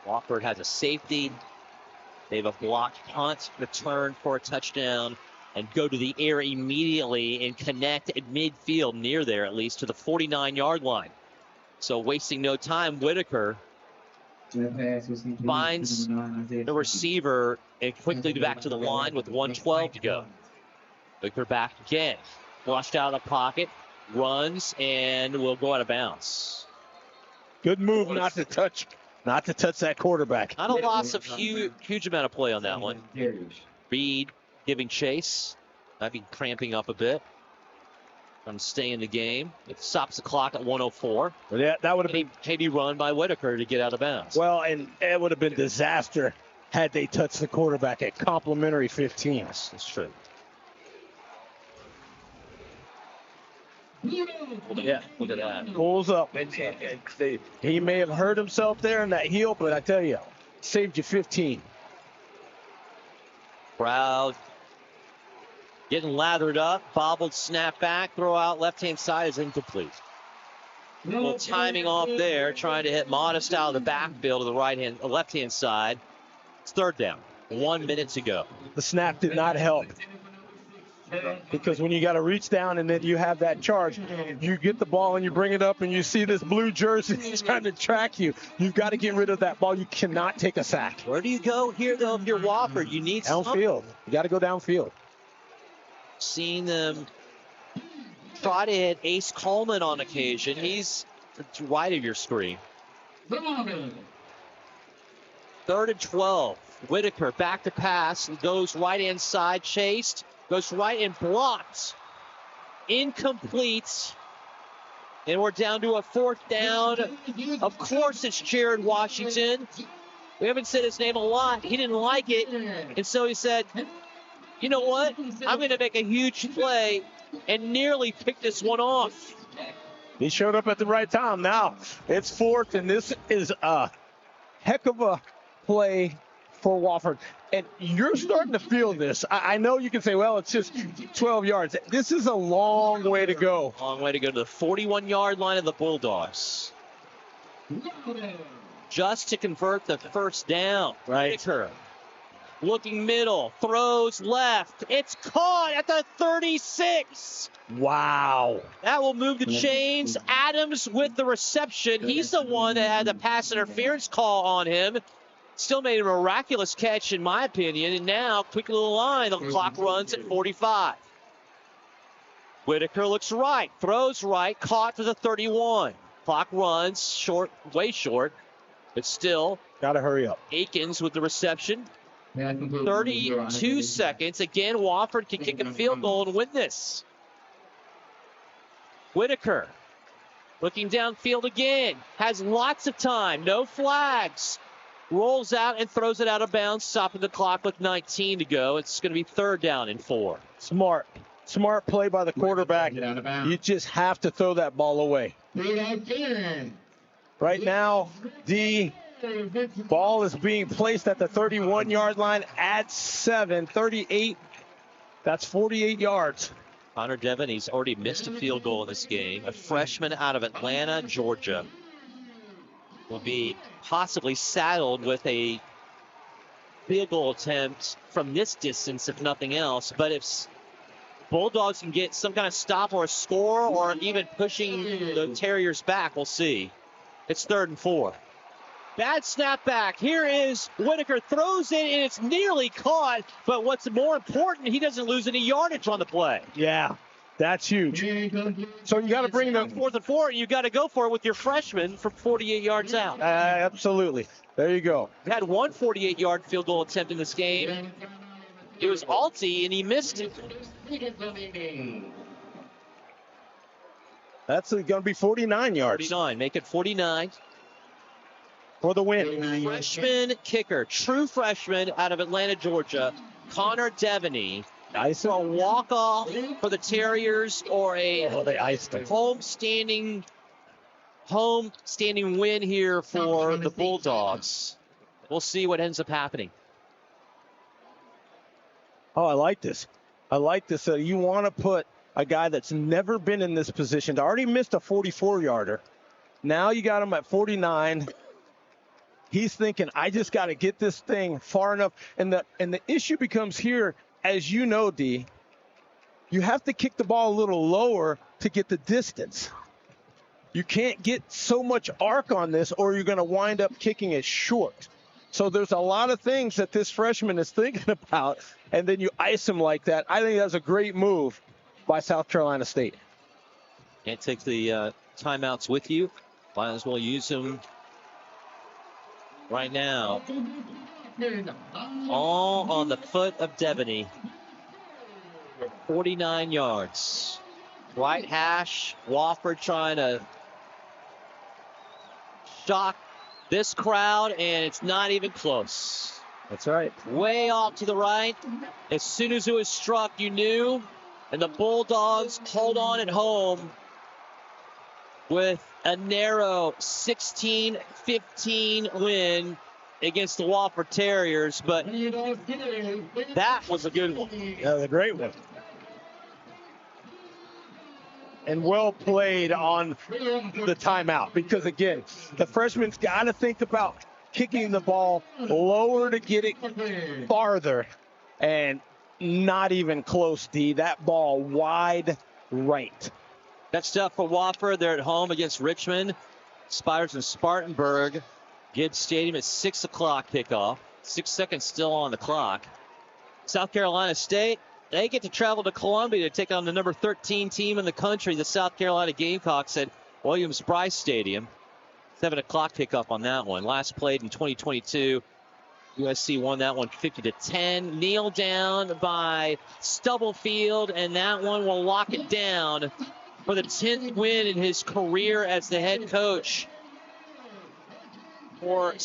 Speaker 1: Wofford has a safety. They have a blocked punt, return for a touchdown, and go to the air immediately and connect at midfield, near there at least, to the 49-yard line. So wasting no time, Whitaker finds the receiver and quickly back to the line with 1:12 to go. Whitaker back again. Flushed out of the pocket, runs, and will go out of bounds.
Speaker 2: Good move not to touch that quarterback.
Speaker 1: Not a loss of huge amount of play on that one. Reed giving chase. Might be cramping up a bit. I'm staying in the game. It stops the clock at 1:04.
Speaker 2: Well, yeah, that would have been
Speaker 1: maybe run by Whitaker to get out of bounds.
Speaker 2: Well, and it would have been disaster had they touched the quarterback at complimentary 15.
Speaker 1: That's true.
Speaker 2: Yeah,
Speaker 1: look at that.
Speaker 2: Pulls up. He may have hurt himself there in that heel, but I tell you, saved you 15.
Speaker 1: Crowd getting lathered up. Bobbled snap back. Throw out left-hand side is incomplete. A little timing off there. Trying to hit Modest out of the backfield to the left-hand side. It's third down. 1 minute to go.
Speaker 2: The snap did not help. Because when you got to reach down and then you have that charge, you get the ball and you bring it up and you see this blue jersey trying to track you. You've got to get rid of that ball. You cannot take a sack.
Speaker 1: Where do you go here, though, if you're Wofford? You need
Speaker 2: downfield. You got to go downfield.
Speaker 1: Seeing them try to hit Ace Coleman on occasion. He's to the right of your screen. 3rd and 12. Whitaker back to pass. Goes right-hand side, chased. Goes right and blocked. Incomplete. And we're down to a 4th down. Of course it's Jared Washington. We haven't said his name a lot. He didn't like it. And so he said, you know what? I'm going to make a huge play and nearly pick this one off.
Speaker 2: He showed up at the right time. Now it's 4th, and this is a heck of a play for Wofford. And you're starting to feel this. I know you can say, well, it's just 12 yards. This is a long way to go.
Speaker 1: Long way to go to the 41-yard line of the Bulldogs. Just to convert the first down.
Speaker 2: Right.
Speaker 1: Whitaker looking middle, throws left. It's caught at the 36.
Speaker 2: Wow.
Speaker 1: That will move the chains. Adams with the reception. He's the one that had the pass interference call on him. Still made a miraculous catch, in my opinion. And now, quick little line. The clock runs at 45. Whitaker looks right, throws right, caught to the 31. Clock runs short, way short, but still.
Speaker 2: Got to hurry up.
Speaker 1: Akins with the reception. 32 seconds. Again, Wofford can kick a field goal and win this. Whitaker looking downfield again. Has lots of time. No flags. Rolls out and throws it out of bounds, stopping the clock with 19 to go. It's going to be 3rd down and 4.
Speaker 2: Smart play by the quarterback. You just have to throw that ball away. Right now, the ball is being placed at the 31-yard line at 7, 38. That's 48 yards.
Speaker 1: Connor Devin, he's already missed a field goal in this game. A freshman out of Atlanta, Georgia, will be possibly saddled with a field goal attempt from this distance, if nothing else. But if Bulldogs can get some kind of stop or a score or even pushing the Terriers back. We'll see. It's 3rd and 4. Bad snap back. Here is Whitaker, throws it, and it's nearly caught. But what's more important, he doesn't lose any yardage on the play.
Speaker 2: Yeah, that's huge. So you got to bring the
Speaker 1: 4th and 4, you got to go for it with your freshman from 48 yards out.
Speaker 2: absolutely. There you go.
Speaker 1: We had one 48-yard field goal attempt in this game. It was Alty, and he missed it.
Speaker 2: That's going to be 49 yards
Speaker 1: 49, make it 49.
Speaker 2: for the win.
Speaker 1: Freshman kicker, true freshman out of Atlanta, Georgia, Connor Devaney.
Speaker 2: Nice.
Speaker 1: A walk-off for the Terriers or a
Speaker 2: They iced him.
Speaker 1: home-standing win here for the Bulldogs. We'll see what ends up happening.
Speaker 2: Oh, I like this. I like this. You want to put a guy that's never been in this position, already missed a 44-yarder. Now you got him at 49. He's thinking, I just got to get this thing far enough. And the issue becomes here, as you know, D, you have to kick the ball a little lower to get the distance. You can't get so much arc on this or you're going to wind up kicking it short. So there's a lot of things that this freshman is thinking about, and then you ice him like that. I think that's a great move by South Carolina State.
Speaker 1: Can't take the timeouts with you. Might as well use them right now. All on the foot of Devaney. 49 yards. Right hash. Wofford trying to shock this crowd, and it's not even close.
Speaker 2: That's right.
Speaker 1: Way off to the right. As soon as it was struck, you knew. And the Bulldogs hold on at home with a narrow 16-15 win against the Wofford Terriers. But that was a good one.
Speaker 2: Yeah, a great one. And well played on the timeout because, again, the freshman's got to think about kicking the ball lower to get it farther, and not even close, D. That ball wide right.
Speaker 1: That's tough for Wofford. They're at home against Richmond. Spiders in Spartanburg. Gibbs Stadium at 6 o'clock kickoff. 6 seconds still on the clock. South Carolina State, they get to travel to Columbia to take on the number 13 team in the country, the South Carolina Gamecocks at Williams-Brice Stadium. 7 o'clock kickoff on that one. Last played in 2022. USC won that one 50-10. Kneel down by Stubblefield, and that one will lock it down for the 10th win in his career as the head coach for South